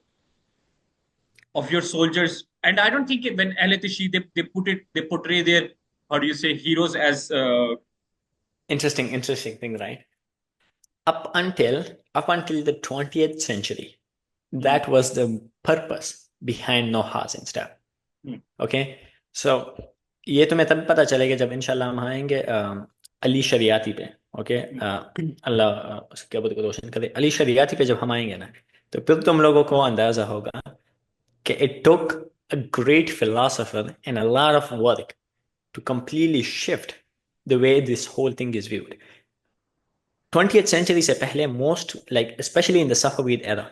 of your soldiers. And I don't think when Aletishi they portray their how do you say heroes as Interesting thing, right? Up until the 20th century, hmm, that was the purpose behind no housing stuff. hmm, okay, so ये तुम्हें तब पता चलेगा जब इंशाल्लाह हम आएंगे अली शरियाती पे। Okay, hmm. अल्लाह उसके बुद्ध को रोशन करे। अली शरियाती पे जब हम आएंगे ना, तो फिर तुम लोगों को अंदाजा होगा कि it took a great philosopher and a lot of work to completely shift the way this whole thing is viewed. 20th century से पहले most like specially in the Safavid era,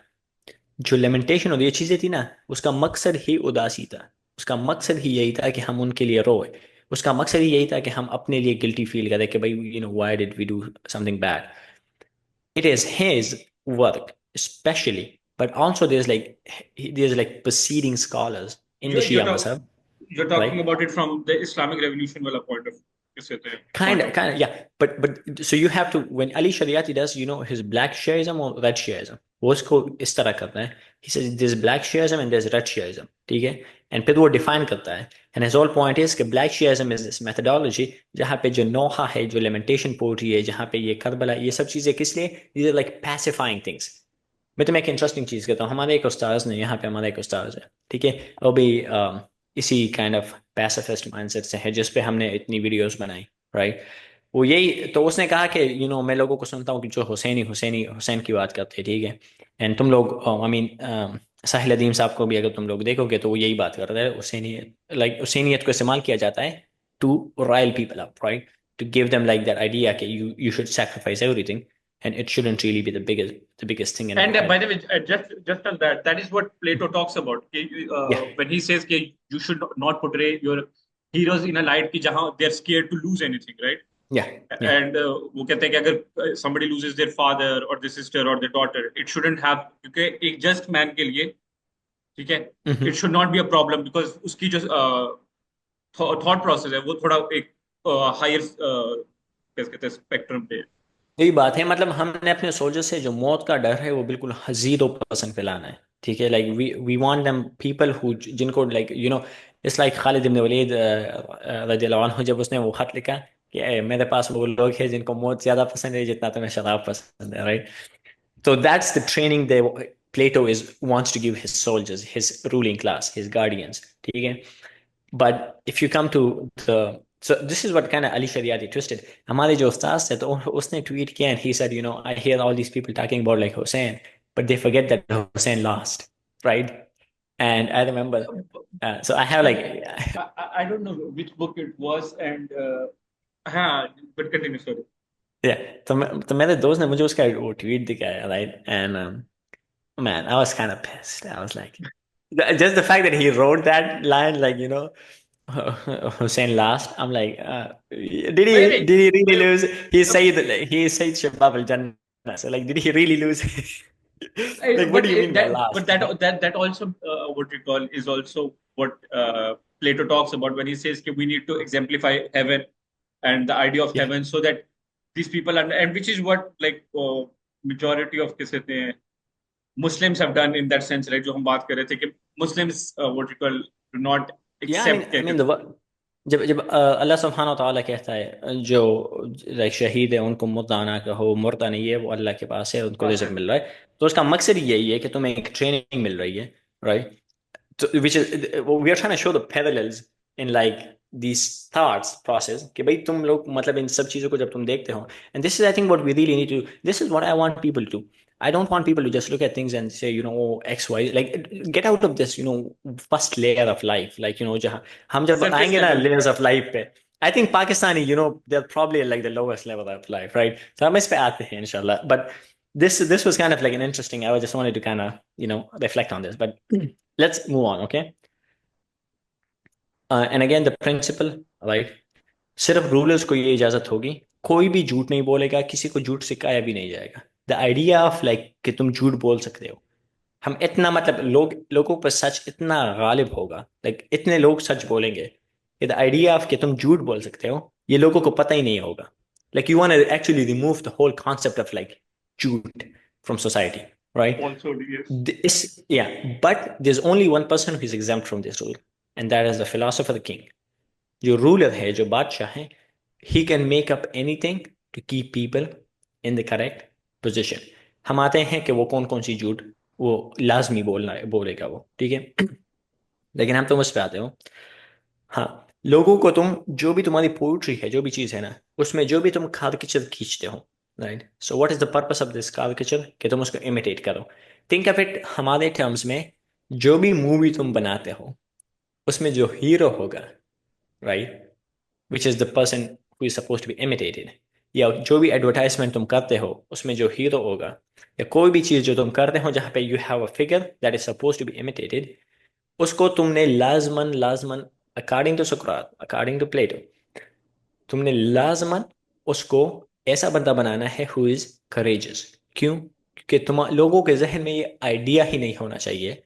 जो लेमेंटेशन और ये चीजें थी ना, उसका मकसद ही उदासी था। उसका मकसद ही यही था कि हम उनके लिए रोए। उसका मकसद ही यही था कि हम अपने लिए गिल्टी फील करें कि भाई why did we do something bad. It is his work specially, but also there is like preceding scholars in the you're, you're, Shia talk, Mazhab, you're talking right? about it from the Islamic Revolution wala point of Kind point of, of kind of, yeah. But so you have to, when Ali Shariati does, his black Shiaism or red Shiaism, वो उसको इस तरह करता है। He says there's black Shiaism and there's red Shiaism, ठीक है? And फिर वो define करता है। And his whole point is कि black Shiaism is this methodology जहाँ पे जो नोहा है, जो lamentation poetry है, जहाँ पे ये करबला, ये सब चीजें किस लिए? These are like pacifying things. मैं तुम्हें एक इंटरेस्टिंग चीज कहता हूँ। हमारे एक उस्ताद ने, यहाँ पे हमारा एक उस्ताद है, ठीक है, वो भी इसी काइंड ऑफ पैसिफिस्ट माइंडसेट से है, जिस पे हमने इतनी वीडियोस बनाई, राइट? वो यही तो उसने कहा कि मैं लोगों को सुनता हूँ कि जो हुसैन की बात करते हैं, ठीक है, एंड तुम लोग आई मीन साहिल अदीम साहब को भी अगर तुम लोग देखोगे तो वो यही बात करते हैं। हुसैनियत, लाइक हुसैनियत को इस्तेमाल किया जाता है to rile people up, right? To give them like that idea कि you should sacrifice everything, and it shouldn't really be the biggest thing in our and head. by the way just on that is what Plato talks about Yeah, when he says you should not portray your heroes in a light ki jahan they're scared to lose anything, right? yeah, yeah. And वो कहते हैं कि अगर somebody loses their father or their sister or their daughter, it shouldn't have क्योंकि एक just man के लिए, ठीक है, it Mhm. should not be a problem because उसकी जो thought process है वो थोड़ा एक higher कैसे कहते हैं spectrum पे है. यही बात है, मतलब हमने अपने सोल्जर से जो मौत का डर है वो बिल्कुल 0% फैलाना है, ठीक है? Like we want them people who, जिनको like it's like Khalid ibn Walid रदियल्लाहु अन्हु, जब उसने वो खत लिखा कि मेरे पास वो लोग हैं जिनको मौत ज्यादा पसंद है जितना तुम्हें शराब पसंद है, right? So that's the training they Plato is wants to give his soldiers, his ruling class, his guardians. ठीक है? But if you come to the, so this is what kind of Ali Shariati twisted. हमारे जो उस्ताद थे तो उसने tweet किया and he said, I hear all these people talking about like Hussein, but they forget that Hussein lost, right? And I remember, so I have But like, I don't know which book it was and हाँ but continue sorry. yeah. तो मेरे दोस्त ने मुझे उसका वो tweet दिखाया, right? And man, I was kind of pissed. I was like, just the fact that he wrote that line, like Hussein last. I'm like, did By the he way, did he really by, lose? He said Shabab al Jannah. So like, did he really lose? Like, what do you mean by last? that also what we call is also what Plato talks about when he says that we need to exemplify heaven and the idea of Yeah, heaven so that these people and which is what like majority of किस कहते हैं Muslims have done in that sense, right? जो हम बात कर रहे थे कि Muslims what we call do not yeah. I mean, accept I mean जब जब अल्लाह सुब्हानहू व तआला कहता है जो लाइक शहीद है उनको मुर्दाना कहो, मुर्दा नहीं है, वो अल्लाह के पास है, उनको रिज़्क मिल रहा है, तो उसका मकसद यही है कि तुम्हें एक ट्रेनिंग मिल रही है, right? So, which is we are trying to show the parallels in like these thoughts process कि भाई तुम लोग मतलब इन सब चीजों को जब तुम देखते हो, and this is I think what we really need to, this is what I want people to, I don't want people to just look at things and say oh, X Y, like get out of this first layer of life, like जहाँ हम जब surface आएंगे ना level. layers of life पे, I think Pakistani, they're probably like the lowest level of life, right? So हम इस पे आते हैं inshallah. But this was kind of like an interesting. I just wanted to kind of reflect on this. But let's move on, okay? And again, the principle, right? सिर्फ rulers को ये इजाजत होगी, कोई भी झूठ नहीं बोलेगा, किसी को झूठ सिखाया भी नहीं जाएगा. द आइडिया ऑफ लाइक कि तुम झूठ बोल सकते हो, हम इतना मतलब लोगों पर सच इतना गालिब होगा, लाइक इतने लोग सच बोलेंगे कि द आइडिया ऑफ कि तुम झूठ बोल सकते हो ये लोगों को पता ही नहीं होगा. Like you want to actually remove the whole concept of like झूठ from society, right? Also, yes. This, yeah, but there's only one person who is exempt from this rule, and that is the philosopher, the king. जो ruler है, जो बादशाह है, he can make up anything to keep people in the correct position. हम आते हैं कि वो कौन कौन सी झूठ वो लाजमी बोलना है, बोलेगा वो, ठीक है? लेकिन हम तुम उस पर आते हो. हाँ, लोगों को तुम जो भी तुम्हारी पोइट्री है, जो भी चीज़ है ना, उसमें जो भी तुम कार्यकिचर खींचते हो, right? So what is the purpose of this caricature? कि तुम उसको इमिटेट करो. थिंक ऑफ इट हमारे टर्म्स में, जो भी मूवी तुम बनाते हो उसमें जो हीरो होगा, right, which is the person who is suppose to be imitated, या जो भी एडवर्टाइजमेंट तुम करते हो उसमें जो हीरो होगा, या कोई भी चीज़ जो तुम करते हो जहाँ पे you have a figure that is suppose to be imitated, उसको तुमने लाजमन लाजमन, अकॉर्डिंग टू सुकरात, अकॉर्डिंग टू प्लेटो, तुमने लाजमन उसको ऐसा बंदा बनाना है हु इज करेजियस. क्यों? क्योंकि तुम लोगों के जहन में ये आइडिया ही नहीं होना चाहिए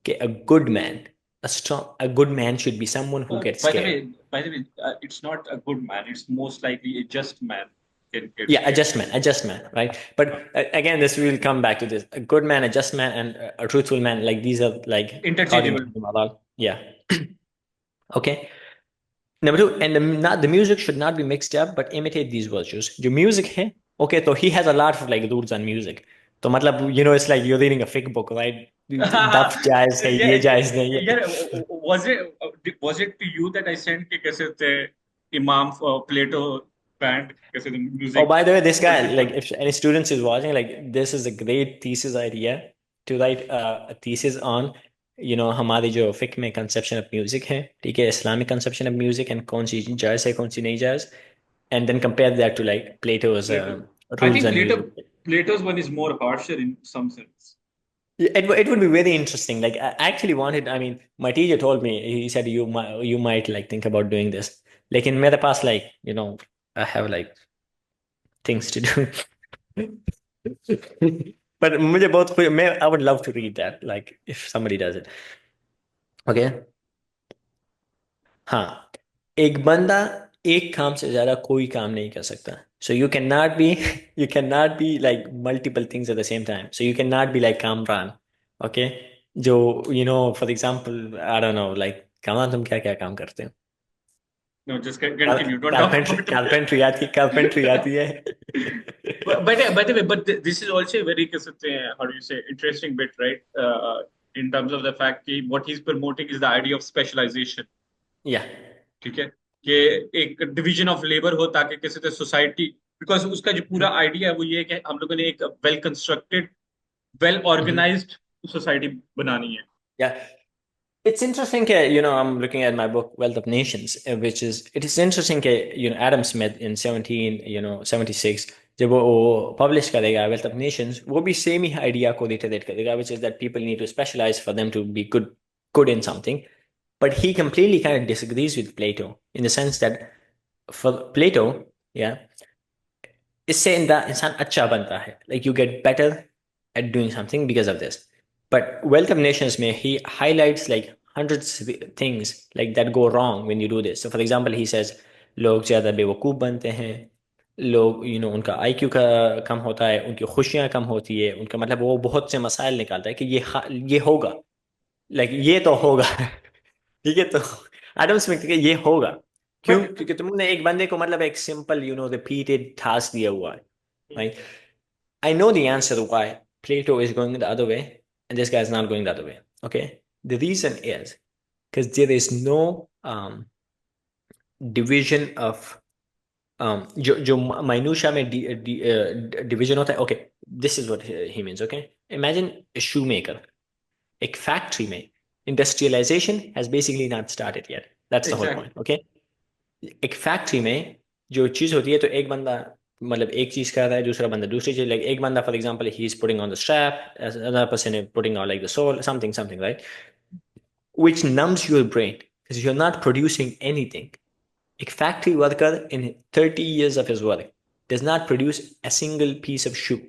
कि a good man, a good man should be someone who gets scared. By the way, it's not a good man. It's most likely a just man can get Yeah, scared. adjustment, right? But again, this will come back to this: a good man, a just man, and a truthful man. Like these are like according to Interchangeable. the Malal. Yeah. Okay. Number two, and not the music should not be mixed up, but imitate these virtues. जो music है, okay, so he has a lot of like rules on music. तो मतलब it's like you're reading a fiqh book, right? दफ जायज है, Yeah, ये जायज नहीं yeah. है. Was it to you that I sent के कैसे थे Imam Plato band कैसे थे Oh, music by the way, this for guy, like, people? if any students is watching, like, this is a great thesis idea to write a thesis on, हमारी जो फिक में conception of music है, ठीक है, Islamic conception of music and कौन सी जायज है, कौन सी नहीं जायज, and then compare that to like Plato's Plato. I rules think on music. Plato's one is more harsher in some sense. It would be very interesting. Like, I actually wanted. I mean, my teacher told me. He said you might like think about doing this. Like in मेरे पास like I have like things to do. But मुझे बहुत मैं I would love to read that like if somebody does it. Okay. हाँ, एक बंदा एक काम से ज्यादा कोई काम नहीं कर सकता. So you cannot be you cannot be like multiple things at the same time. So you cannot be like Kamran. Okay. जो for example I don't know like Kamran तुम क्या क्या काम करते हो? No, just continue. Don't talk carpentry about it. Carpentry आती है. By the way, this is also a very how do you say interesting bit, right? In terms of the fact that what he's promoting is the idea of specialization. Yeah. ठीक है कि एक division of labour हो ताकि किसी तरह society because उसका जो पूरा आइडिया है वो ये है कि हम लोगों ने एक well constructed well Mhm. Organized society बनानी है. Yeah. It's interesting, I'm looking at my book, Wealth of Nations, it is interesting, Adam Smith in 76, जब वो publish करेगा Wealth of Nations, वो भी same ही idea को reiterate करेगा, which is that people need to specialize for them to be good in something. But he completely kind of disagrees with Plato in the sense that for Plato, yeah, इससे इंसान अच्छा बनता है, like you get better at doing something because of this. But Wealth of Nations में he highlights like hundreds of things like that go wrong when you do this. So for example, he says लोग ज़्यादा बेवकूफ़ बनते हैं, लोग उनका IQ का कम होता है, उनकी खुशियाँ कम होती है, उनका मतलब वो बहुत से मसाइल निकालता है कि ये होगा, लाइक ये तो होगा. ठीक है, तो एडम स्मिथ के ये होगा. क्यों? बट क्योंकि तुमने एक बंदे को मतलब एक सिंपल रिपीटेड टास्क दिया हुआ है, right? I know the answer why Plato is going the other way and this guy is not going the other way. Okay, the reason is because there is no division of जो minutia में division होता है. Okay, this is what he means. Okay, imagine a shoemaker, एक factory में industrialization has basically not started yet. That's the whole exactly point. Okay, एक factory में जो चीज होती है, तो एक बंदा मतलब एक चीज कर रहा है, दूसरा बंदा दूसरी चीज, लाइक एक बंदा for example he is putting on the strap, another person is putting on like the sole, something right, which numbs your brain because you're not producing anything. A factory worker in 30 years of his work does not produce a single piece of shoe.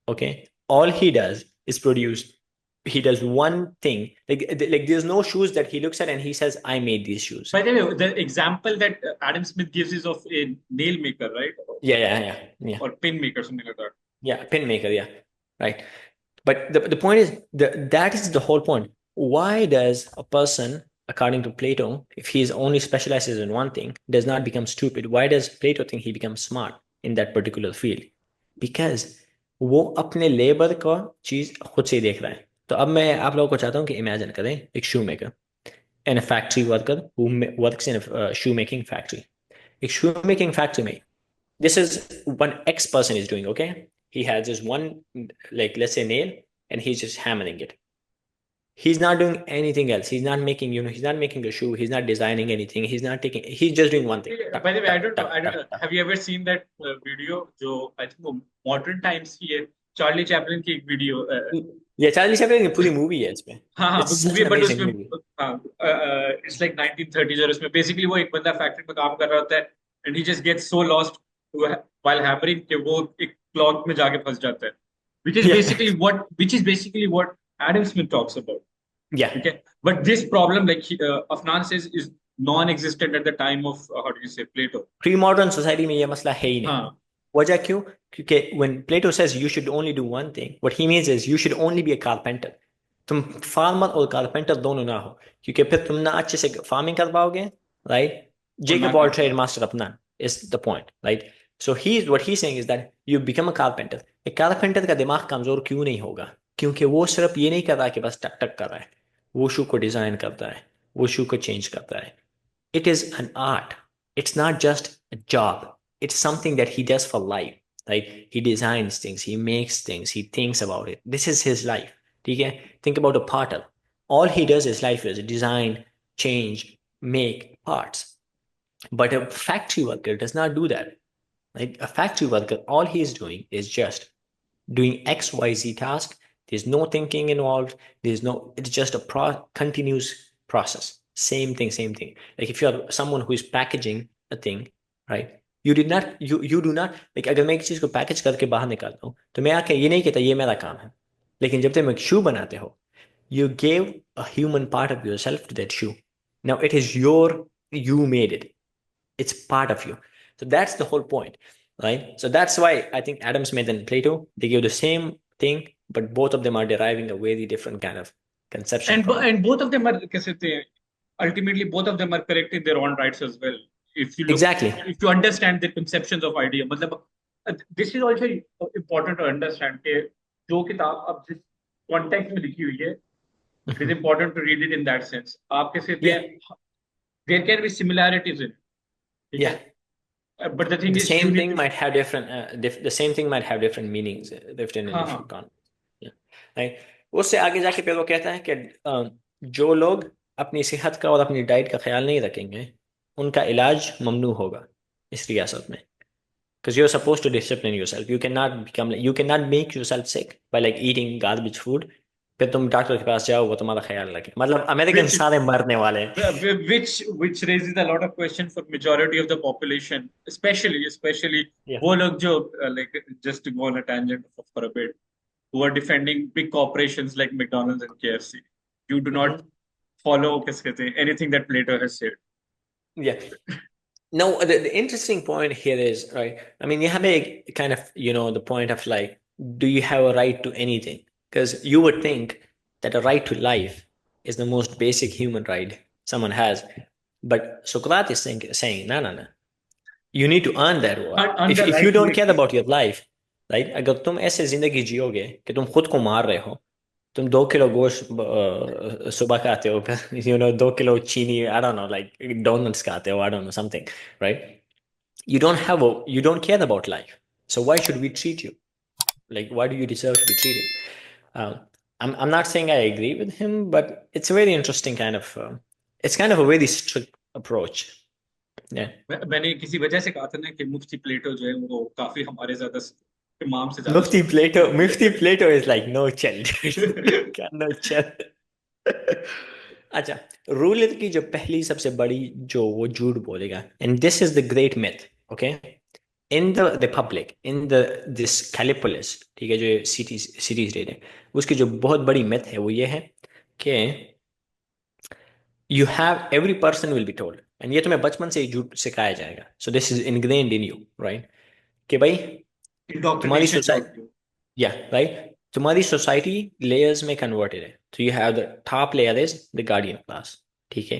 Okay, all he does is produce. He does one thing. Like there's no shoes that he looks at and he says, "I made these shoes." By the way, the example that Adam Smith gives is of a nail maker, right? Yeah. Or pin maker, something like that. Yeah, pin maker. Yeah, right. But the point is that is the whole point. Why does a person, according to Plato, if he is only specializes in one thing, does not become stupid? Why does Plato think he becomes smart in that particular field? Because वो अपने labour का चीज खुद से ही देख रहा है। तो अब मैं आप लोगों को चाहता हूँ कि इमेजिन करें एक शू maker and a factory worker who works in shoe making factory. एक शू मेकिंग फैक्ट्री में this is one X person is doing, okay? He has just one, like, let's say nail, and he's just hammering it. He's not doing anything else. He's not making, he's not making a shoe. He's not designing anything. He's just doing one thing. By the Tuck, way, I tuck, don't know. tuck, I don't know. tuck, tuck. Have you ever seen that video? जो I think वो modern times की है, Charlie Chaplin की एक video. Yeah, Charlie Chaplin की पूरी movie है इसमें. हाँ हाँ, It's such movie, an but amazing उसमें movie. हाँ, इट्स लाइक 1930s, और उसमें बेसिकली वो एक बंदा फैक्ट्री में काम कर रहा होता है, and he just gets so lost while hammering कि वो एक क्लॉक में जाके फंस जाता है, Yeah, which is basically what Adam Smith talks about. yeah. Okay, but this problem, like Afnan says, is non-existent at the time of how do you say, Plato. Pre modern society में ये मसला है ही नहीं। हाँ वजह क्यों? क्योंकि when Plato says you should only do one thing, what he means is you should only be a carpenter. तुम फार्मर और कारपेंटर दोनों ना हो, क्योंकि फिर तुम ना अच्छे से फार्मिंग कर पाओगे, राइट? और जेक ना ऑफ ऑल कर ट्रेड पाओ। मास्टर अपना is the point, right? So what he's saying is that you become a carpenter. एक कारपेंटर का दिमाग कमजोर क्यों नहीं होगा? क्योंकि वो सिर्फ ये नहीं कर रहा कि बस टक टक कर रहा है, वो शू को डिजाइन करता है, वो शू को चेंज करता है। It is an art. It's not just a job. It's something that he does for life. Like he designs things, he makes things, he thinks about it. This is his life. Okay? Think about a potter. All he does is life is design, change, make parts. But a factory worker does not do that. Like a factory worker, all he's doing is just doing XYZ task. There's no thinking involved. It's just a continuous process. Same thing, same thing. Like if you're someone who is packaging a thing, right? You do not, like अगर मैं एक चीज को package करके बाहर निकालता हूँ, तो मैं आके ये नहीं कहता ये मेरा काम है। लेकिन जब तुम एक शू बनाते हो, you gave a human part of yourself to that shoe. Now it is you made it. It's part of you. So that's the whole point, right? So that's why I think Adam Smith and Plato, they give the same thing, but both of them are deriving a very different kind of conception from it. And both of them are, कैसे थे, ultimately both of them are correct in their own rights as well. If you look, Exactly. if you understand their conceptions of idea, मतलब this is also important to understand कि जो किताब अब जिस context में लिखी हुई है, it is important to read it in that sense. आप कैसे थे, Yeah. there can be similarities in it, ठीक Yeah. है? But the thing The is, you same need thing to, might have different, the same thing might have different meanings, different in हाँ different हाँ, context. Yeah. Right. उससे आगे जाके फिर वो कहता है कि जो लोग अपनी सेहत का और अपनी डाइट का ख्याल नहीं रखेंगे, उनका इलाज ममनू होगा इस रियासत में। Because you're supposed to discipline yourself. You cannot make yourself sick by like eating garbage food. फिर तुम डॉक्टर के पास जाओ, वो तुम्हारा ख्याल रखे। मतलब अमेरिकन which सारे मरने वाले हैं। which raises a lot of questions for majority of the population, especially Yeah. वो लोग जो like, just to go on a tangent for a bit, who are defending big corporations like McDonald's and KFC. You do not Mhm. follow किस कहते हैं, anything that Plato has said. Yeah. No, the interesting point here is, right, I mean, you have a kind of, the point of like, do you have a right to anything? Because you would think that a right to life is the most basic human right someone has. But Socrates is saying, no, no, no. You need to earn that right. And the If you right to don't care exist. about your life, right, अगर तुम ऐसे जिंदगी जियोगे कि तुम खुद को मार रहे हो, तुम 2 किलो गोश्त सुबह खाते हो, फिर 2 किलो चीनी, I don't know, like donuts खाते हो, I don't know, something, right? You don't care about life. So why should we treat you? Like, why do you deserve to be treated? Um, I'm not saying I agree with him, but it's a very interesting kind of, it's kind of a very strict approach. Yeah. मैंने किसी वजह से कहा था ना कि मुफ्ती प्लेटो जो है वो काफी हमारे ज्यादा इमाम से ज्यादा Mufti superior Plato is like no chill, dude. क्या no chill. अच्छा, रूलर की जो पहली सबसे बड़ी जो वो झूठ बोलेगा, and this is the great myth, okay, in the Republic, in the this Kallipolis, ठीक है, जो सिटी स्टेट है, उसकी जो बहुत बड़ी मिथ है वो ये है कि you have every person will be told, and ये तुम्हें बचपन से ही झूठ सिखाया जाएगा, so this is ingrained in you, right, कि भाई तुम्हारी इंडोक्ट्रिनेशन जो सोसाइटी, होती है। या राइट, तुम्हारी सोसाइटी लेयर्स में कन्वर्टेड है, तो you have the top layer is the guardian class, ठीक है,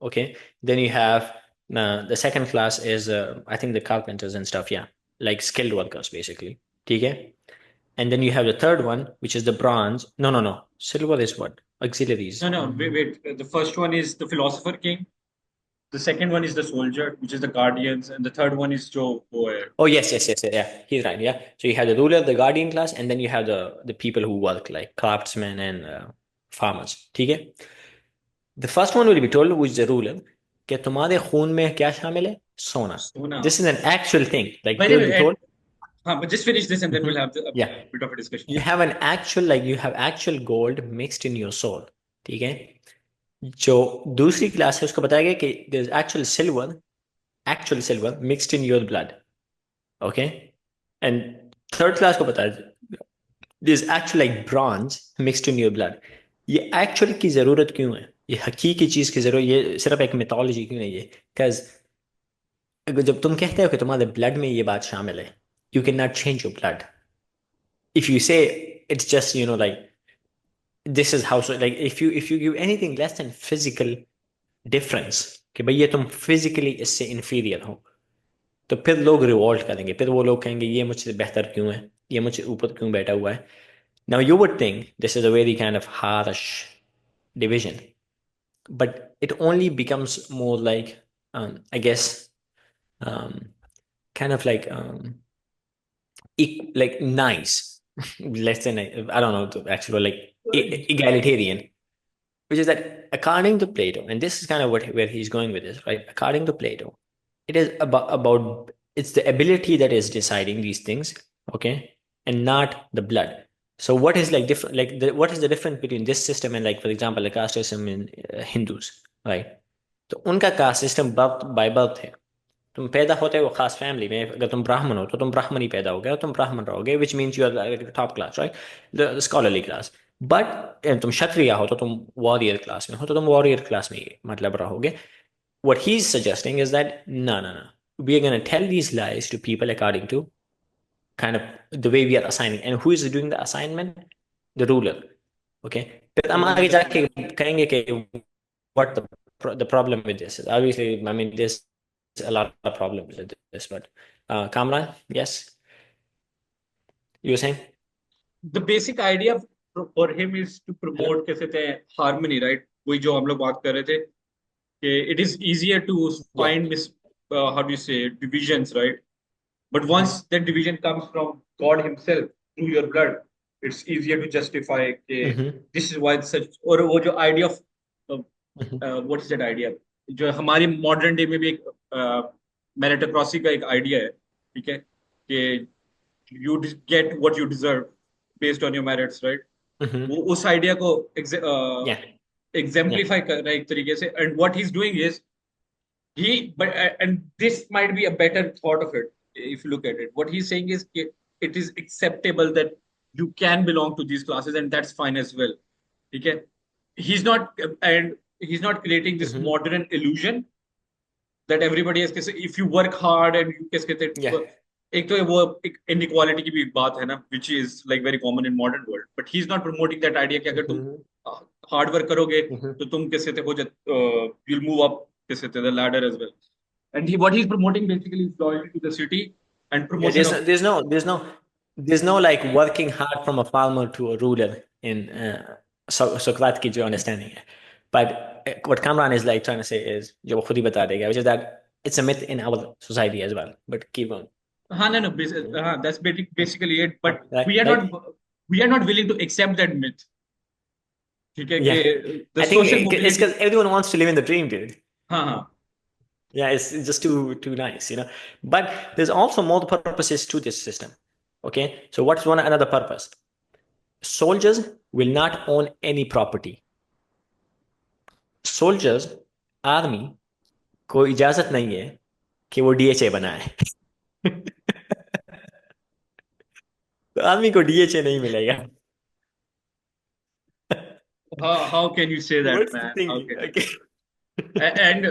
okay, then you have the second class is I think the carpenters and stuff, या लाइक स्किल्ड वर्कर्स बेसिकली, ठीक है, and then you have the third one which is the bronze, no, silver is what, auxiliaries. No, no, wait. The first one is the philosopher king. The second one is the soldier, which is the guardians, and the third one is जो वो है। Oh, yes, yeah, he's right, yeah, so you have the ruler, the guardian class, and then you have the people who work like craftsmen and farmers, ठीक है, the first one will be told, which is the ruler, कि तुम्हारे खून में क्या शामिल है, सोना, सोना। this is an actual thing, like By they the will be way, told. हाँ, but just finish this and then we'll Mhm. have Yeah, a bit of a discussion. you have an actual, like you have actual gold mixed in your soul, ठीक है, जो दूसरी class है उसको बताया गया कि there is actual silver mixed in your blood, okay, and third class को बताया there is actual like bronze mixed in your blood. ये actual की जरूरत क्यों है, ये हकीकी चीज की जरूरत, ये सिर्फ एक मिथोलॉजी क्यों नहीं है, because जब तुम कहते हो कि तुम्हारे ब्लड में ये बात शामिल है, you cannot change your blood. If you say it's just, like this is how, so like if you give anything less than physical difference, कि भाई ये तुम physically इससे inferior हो, तो फिर लोग रिवॉल्ट करेंगे, फिर वो लोग कहेंगे ये मुझसे बेहतर क्यों है, ये मुझसे ऊपर क्यों बैठा हुआ है. Now you would think this is a very kind of harsh division, but it only becomes more like, I guess, um, kind of like, like nice, less than, I don't know, actually like egalitarian, which is that according to Plato, and this is kind of where he's going with this, right? According to Plato, it is about it's the ability that is deciding these things, okay, and not the blood. So what is like different, like what is the difference between this system and, like, for example, the caste system in Hindus, right? तो उनका caste system birth by birth है, तुम पैदा होते हो खास family में, अगर तुम ब्राह्मण हो तो तुम ब्राह्मण ही पैदा हो गए, तुम ब्राह्मण रहोगे, which means you are top class, right, the scholarly class. But तुम क्षत्रिय हो तो तुम वॉरियर क्लास में हो, तो तुम वॉरियर क्लास में ही मतलब रहोगे. What he's suggesting is that no, we are going to tell these lies to people according to kind of the way we are assigning, and who is doing the assignment, the ruler, okay. फिर हम आगे जाके कहेंगे कि what the problem with this is. Obviously, I mean, there's a lot of problems with this, but Kamran, yes, you were saying. The basic idea for him is to Hello. promote कैसे थे harmony, right? वही जो हम लोग बात कर रहे थे कि it is easier to Yeah. find how do you say divisions, right? But once that division comes from God Himself through your blood, it's easier to justify कि Mm-hmm. this is why such, और वो जो idea of uh, Mm-hmm. what is that idea, जो हमारी modern day में भी एक meritocracy का एक idea है, ठीक है, कि you get what you deserve based on your merits, right? Mm-hmm. वो उस आइडिया को Yeah. Yeah. exemplify कर रहा है एक तरीके से, and what he's doing is but and this might be a better thought of it if you look at it. What he's saying is it is acceptable that you can belong to these classes and that's fine as well. Okay, he's not and he's not creating this Mm-hmm. modern illusion that everybody is, if you work hard and you कैसे कहते Yeah. हैं, एक तो वो एक inequality की भी बात है ना, which is like very common in modern world, but he's not promoting that idea कि अगर तुम Mm-hmm. हार्ड वर्क करोगे Mm-hmm. तो तुम कैसे कहते हो you'll move up कैसे कहते हैं the ladder as well. And what he's promoting basically is loyalty to the city and Yeah, promotion of there's no like working hard from a farmer to a ruler in Socrates की जो understanding है. But what Kamran is like trying to say is, जो वो खुद ही बता देगा, which is that it's a myth in our society as well. But keep on. हाँ no, that's basically it, but Right? Right? we are not willing to accept that myth. ठीक है कि Yeah. the I think social it's mobility. because everyone wants to live in the dream, dude. हाँ हाँ, Yeah, it's just too nice, you know. But there's also more purposes to this system. Okay, so what's one another purpose? Soldiers will not own any property. Soldiers, army को इजाजत नहीं है कि वो DHA बनाए. तो आर्मी को DHA नहीं मिलेगा. How can you say that, What's the man? How thinking? can Okay. and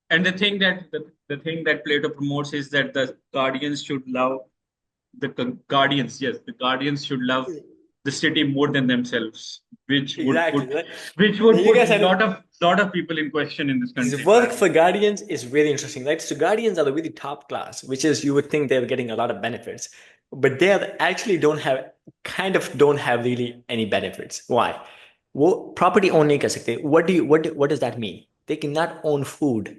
and the thing that the thing that Plato promotes is that the guardians should love guardians. Yes, the guardians should love the city more than themselves, Exactly. Right? which And would you put guys had lot of people in question in this this country, work man. for guardians is very interesting, right? So guardians are the really top class, which is you would think they're getting a lot of benefits, but they are actually don't have really any benefits. Why? वो property own नहीं कर सकते. What does that mean? They cannot own food.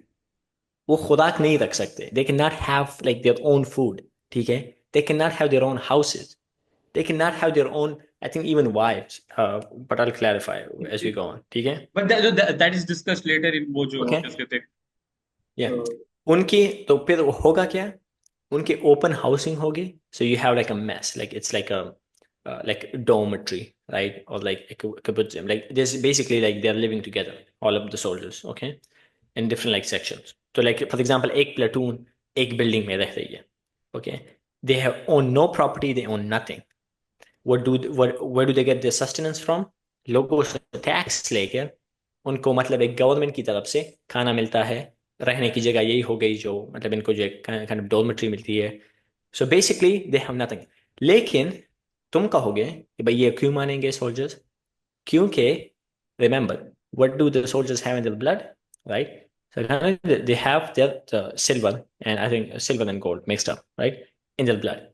वो खुराक नहीं रख सकते. They cannot have like their own food. ठीक है? They cannot have their own houses. They cannot have their own, I think, even wives. But I'll clarify as we go on. ठीक है? But that is discussed later in वो जो Okay? क्या कहते हैं, Yeah. uh, उनकी तो फिर होगा क्या? उनके open housing होगी. So you have like a mess. Like it's like a dormitory, right? Or like a kibbutz. Like there's basically like they're living together, all of the soldiers, okay? In different like sections. So like for example, एक platoon एक building में रह रही है. Okay? They have own no property, they own nothing. Where do they get their sustenance from? लोगों से tax लेकर उनको मतलब एक गवर्नमेंट की तरफ से खाना मिलता है. रहने की जगह यही हो गई जो मतलब इनको जो kind of dormitory मिलती है. So basically they have nothing. लेकिन तुम कहोगे कि भाई ये क्यों मानेंगे soldiers? क्योंकि remember, what do the soldiers have in their blood, right? So they have their silver and I think silver and gold mixed up, right, in their blood.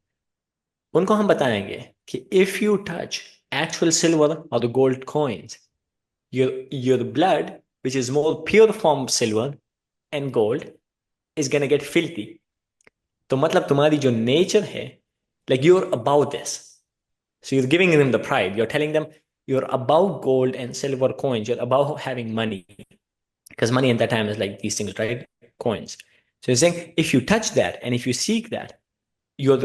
उनको हम बताएंगे कि if you touch actual silver or the gold coins, your blood, which is more pure form of silver and gold, is gonna get filthy. तो मतलब तुम्हारी जो nature है, like you're above this. So you're giving them the pride. You're telling them you're above gold and silver coins. You're above having money. Because money at that time is like these things, right? Coins. So you're saying if you touch that and if you seek that, you're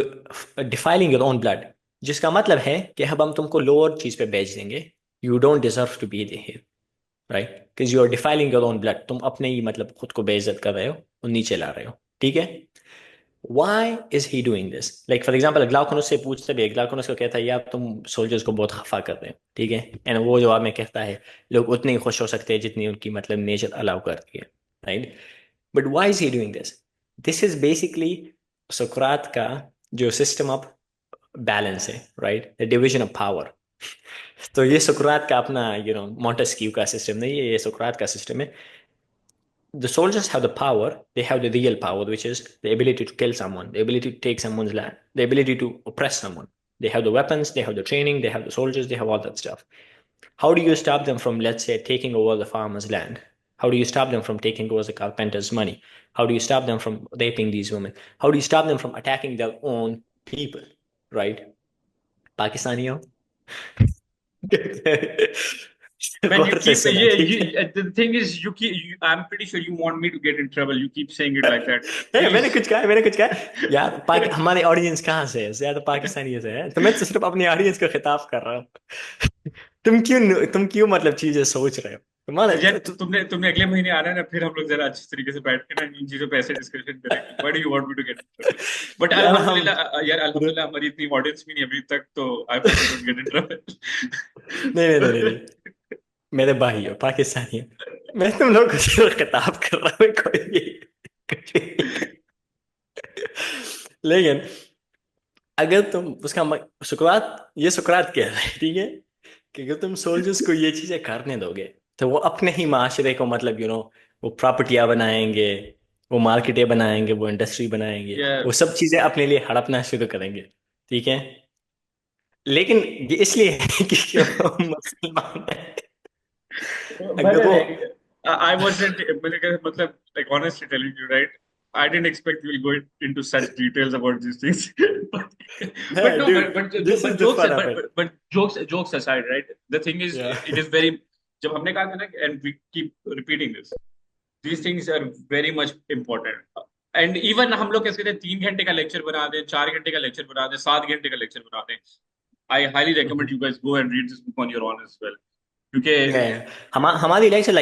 defiling your own blood. जिसका मतलब है कि अब हम तुमको lower चीज पे बेच देंगे. You don't deserve to be here, right? Because you are defiling your own blood. तुम अपने ही मतलब खुद को बेइज्जत कर रहे हो और नीचे ला रहे हो. ठीक है? Why is he doing this? Like for example, ग्लाउकोनस से पूछते भी, ग्लाउकोनस को कहता है यार तुम सोल्जर्स को बहुत खफा कर रहे हो. ठीक है? एंड वो जवाब में कहता है लोग उतने ही खुश हो सकते हैं जितनी उनकी मतलब नेचर अलाउ करती है, right? But why is he doing this? This is basically सुकरात का जो सिस्टम ऑफ बैलेंस है, right? The division of power. तो ये सुकरात का अपना मॉन्टेस्क्यू का सिस्टम नहीं है, ये सुकरात का सिस्टम है. The soldiers have the power, they have the real power, which is the ability to kill someone, the ability to take someone's land, the ability to oppress someone. They have the weapons, they have the training, they have the soldiers, they have all that stuff. How do you stop them from, let's say, taking over the farmer's land? How do you stop them from taking over the carpenter's money? How do you stop them from raping these women? How do you stop them from attacking their own people? Right? Pakistani ho? man, you गौर से keep सुना, yeah, ठीक है? the thing is I'm pretty sure you want me to get in trouble. You keep saying it like that. मैंने Please. कुछ कहा, मैंने कुछ कहा यार. हमारे ऑडियंस कहाँ से है? ज्यादा पाकिस्तानी से है. तो मैं तो सिर्फ अपनी ऑडियंस को खिताब कर रहा हूँ. तुम क्यों मतलब चीजें सोच रहे हो तुम्हारा यार तुमने अगले महीने आना है ना, फिर हम लोग जरा अच्छी तरीके से बैठ के ना इन चीजों पे ऐसे डिस्कशन करेंगे. Why do you want me to get in trouble? But यार हम अल्हम्दुलिल्लाह, यार अल्हम्दुलिल्लाह हमारी इतनी ऑडियंस भी नहीं अभी तक, तो I hope we don't get in trouble. नहीं नहीं नहीं नहीं, मेरे भाई हो, पाकिस्तानी हो. मैं तुम लोग को सिर्फ खिताब कर रहा हूँ, कुछ भी. लेकिन अगर तुम सुकरात, ये सुकरात कह रहा है, ठीक है, कि अगर तुम सोल्जर्स को ये चीजें करने दोगे तो वो अपने ही माशरे को मतलब वो प्रॉपर्टियां बनाएंगे, वो मार्केटें बनाएंगे, वो इंडस्ट्री बनाएंगे, Yeah. वो सब चीजें अपने लिए हड़पना शुरू करेंगे. ठीक है? लेकिन ये इसलिए है कि वो मुसलमान है. By अगर the वो way, I wasn't, मतलब, like honestly telling you, right? I didn't expect you will go into such details about these things. but, but no, dude, this is but the jokes, fun of it. but jokes aside, right? The thing is, Yeah. it is very. जब हमने कहा था ना, and we keep repeating this. these things are very much important. And even हम लोग कैसे कहते हैं 3 घंटे का लेक्चर बना दें, 4 घंटे का लेक्चर बना दें, 7 घंटे का लेक्चर बना दें. I highly recommend you guys go and read this book on your own as well, क्योंकि Yeah, yeah. हमारी lecture I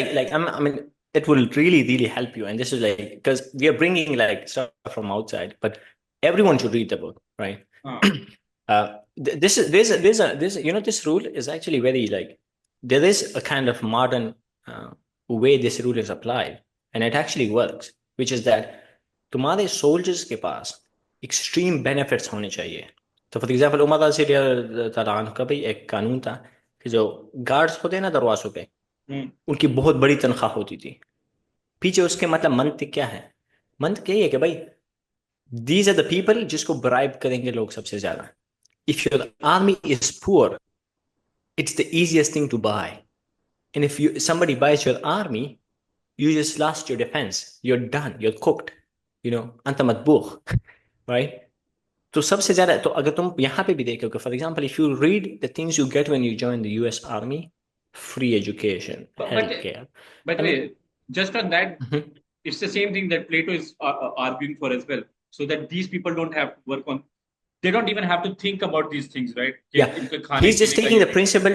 mean it will really help you, and this is like because we are bringing like stuff from outside, but everyone should read the book, right? हाँ. This is this this rule is actually very like there is a kind of modern way this rule is applied, and it actually works, which is that तुम्हारे soldiers के पास extreme benefits होने चाहिए. तो for example Umar रज़ी का भी एक कानून था कि जो गार्ड्स होते हैं ना दरवाजों पे, उनकी बहुत बड़ी तनख्वाह होती थी. पीछे उसके मतलब मंतक क्या है? मंतक यही है कि भाई दीज आर द पीपल जिसको ब्राइब करेंगे लोग सबसे ज्यादा. If your army is poor, it's the easiest thing to buy. And if you somebody buys your army, you just lost your defense. You're done. You're cooked. अंत मतबूख, right? तो सबसे ज्यादा तो अगर तुम यहाँ पे भी देखोगे, for example if you read the things you get when you join the US army, free education, health But care. by the I mean way, just on that, it's the same thing that Plato is arguing for as well. So that these people don't have to work on, they don't even have to think about these things, right? कि Yeah, इनके खाने he's just पीने का taking ये the principle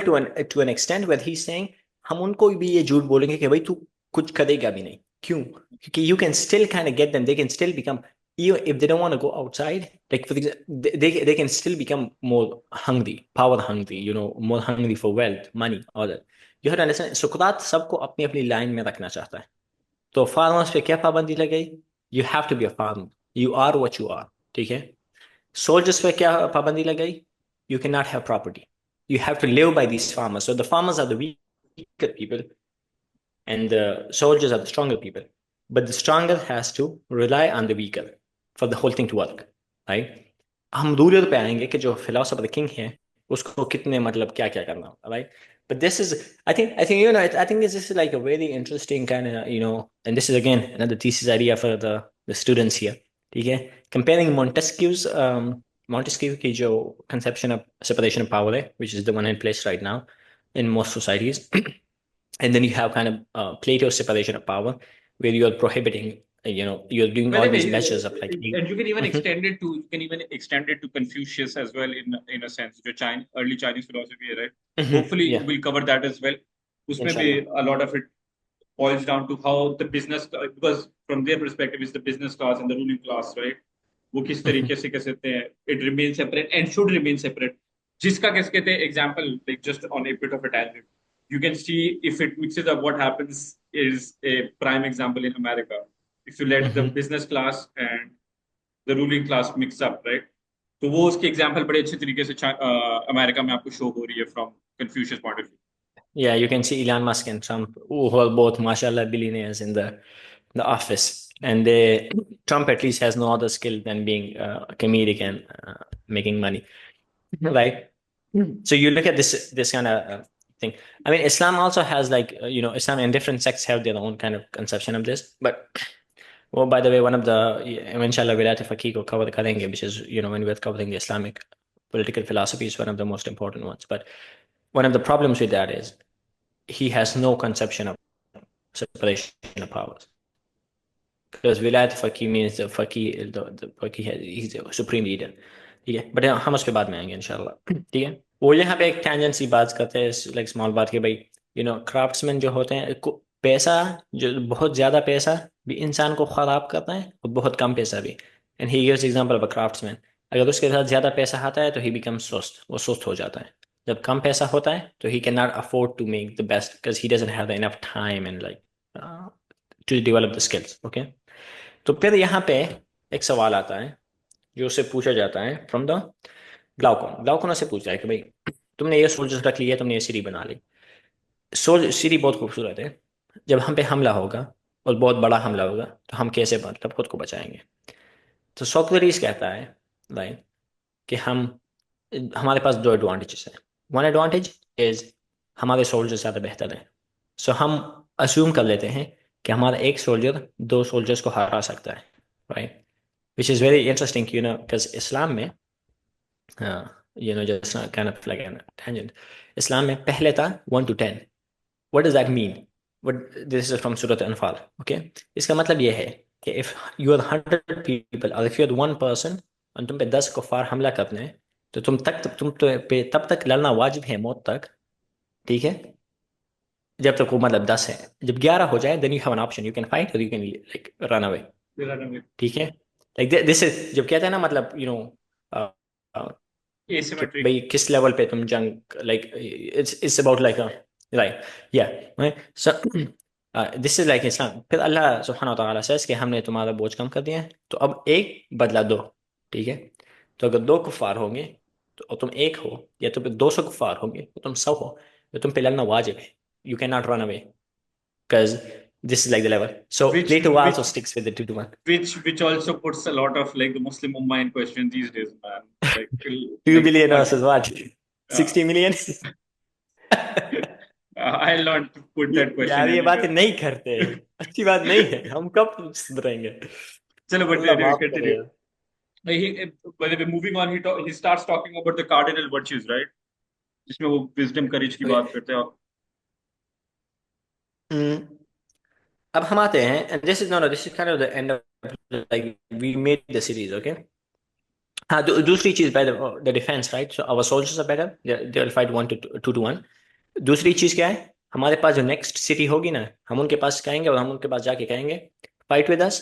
to an extent where he's saying हम उनको भी ये झूठ बोलेंगे कि भाई तू कुछ करेगा भी नहीं. क्यों? क्योंकि you can still kind of get them. They can still become, even if they don't want to go outside, like for example, they can still become more hungry, power hungry, more hungry for wealth, money, all that. You have to understand, सुकरात सबको अपनी अपनी line में रखना चाहता है. तो farmers पे क्या पाबंदी लगाई? You have to be a farmer. You are what you are. ठीक है. Soldiers पे क्या पाबंदी लगाई? You cannot have property. You have to live by these farmers. So the farmers are the weaker people, and the soldiers are the stronger people. But the stronger has to rely on the weaker for the whole thing to work, right? हम ruler पे आएंगे कि जो philosopher king है उसको कितने मतलब क्या क्या करना होगा, right? But this is, I think I think this is like a very interesting kind of and this is again another thesis idea for the students here. ठीक है. Comparing Montesquieu की जो conception of separation of power है, which is the one in place right now in most societies, and then you have kind of Plato's separation of power, where you are prohibiting, you're doing By all the way, these measures of like. and you can even Mhm, extend it to, you can even extend it to Confucius as well, in a sense, जो early Chinese philosophy है, right? Hopefully yeah, we'll cover that as well. उसमें भी inshallah. a lot of it boils down to how the business, because from their perspective is the business class and the ruling class, right? वो किस Mhm. तरीके से कह सकते हैं, it remains separate and should remain separate. जिसका कैसे कहते हैं example, like just on a bit of a tangent, you can see if it mixes up, what happens is a prime example in America. If you let the Mhm. business class and the ruling class mix up, right? तो वो उसकी example बड़े अच्छे तरीके से America में आपको show हो रही है from Confucius point of Yeah, you can see Elon Musk and Trump, who are both, mashallah, billionaires in the office. And Trump at least has no other skill than being a comedic and making money, right? So you look at this kind of thing. I mean, Islam also has like Islam and different sects have their own kind of conception of this. But well, by the way, one of the inshallah wilayat faqih ko cover करेंगे, which is when we're covering the Islamic political philosophy, is one of the most important ones. But one of the problems with that is he has no conception of separation of powers. Because wilayat faqih means the faqih, the faqih he's the supreme leader. ठीक है. But हम उस पर बाद में आएंगे इंशाल्लाह. ठीक है. वो यहाँ पे एक टैंजेंट सी बात करते हैं, लाइक स्मॉल बात के भाई, क्राफ्ट्समैन जो होते हैं, पैसा, जो बहुत ज्यादा पैसा भी इंसान को खराब करता है और बहुत कम पैसा भी. And he gives example of a craftsman. अगर उसके साथ ज्यादा पैसा आता है तो ही बिकम सुस्त, वो सुस्त हो जाता है. जब कम पैसा होता है तो he can not afford to make the best because he doesn't have enough time and like to develop the skills. Okay. तो फिर यहाँ पे एक सवाल आता है जो उससे पूछा जाता है फ्रॉम द ग्लाउकॉन. ग्लाउकॉन से पूछता है कि भाई तुमने ये सोल्जर्स रख लिया, तुमने ये सीढ़ी बना ली. सीढ़ी बहुत खूबसूरत है. जब हम पे हमला होगा और बहुत बड़ा हमला होगा तो हम कैसे मतलब खुद को बचाएंगे? तो सोक्रेटिस कहता है लाइक कि हमारे पास दो एडवांटेजेस हैं. वन एडवांटेज इज हमारे सोल्जर ज़्यादा बेहतर हैं. सो हम अज्यूम कर लेते हैं कि हमारा एक सोल्जर दो सोल्जर्स को हरा सकता है, right? Which is very interesting, because Islam में, just kind of like an tangent, इस्लाम में पहले था 1 to 10. What does that mean? This is from सूरत अनफाल, ओके। इसका मतलब ये है कि इफ यू आर 100 पीपल और if you are one person और तुम पे 10 कुफार हमला करने हैं, तो तुम तो पे तब तक लड़ना वाजिब है, मौत तक, ठीक है, जब तक वो मतलब 10 है। जब 11 हो जाए then you have an option, you can fight और you can like run away, ठीक है। लाइक दिस इज जब कहते हैं ना, मतलब कि asymmetric. भाई किस लेवल पे तुम जंग, like it's about like, right, या, सो दिस इज लाइक इस्लाम। फिर अल्लाह सुब्हानहू व तआला सेज कि हमने तुम्हारा बोझ कम कर दिया है, तो अब एक बदला दो, ठीक है। तो अगर 2 कुफार होंगे तो और तुम एक हो, या तुम पे 200 कुफार होंगे तो तुम 100 हो, तो तुम पे लड़ना वाजिब है, you can not run away, because this is like the level. So which Plato which also sticks with the 2 to 1. which also puts a lot of like the Muslim Ummah in question these days, man. Like, 2 billion what? versus what? Uh, 60 million? I'll not put that question यार ये बातें anywhere. नहीं करते, अच्छी बात नहीं है, हम कब सुधरेंगे। Chalo, but अल्लाह anyway, माफ continue. करेगा। By the way, moving on, he starts talking about the cardinal virtues, right? जिसमें वो wisdom, courage की ओके, बात करते हैं. अब हम आते हैं, this is not, this is kind of the end of, like we made the series, okay. हाँ, दूसरी चीज, by the defence, right, so our soldiers are better, they will fight 1 to 2 to 1। दूसरी चीज क्या है, हमारे पास जो नेक्स्ट सिटी होगी ना, हम उनके पास कहेंगे और हम उनके पास जाके कहेंगे फाइट विद अस,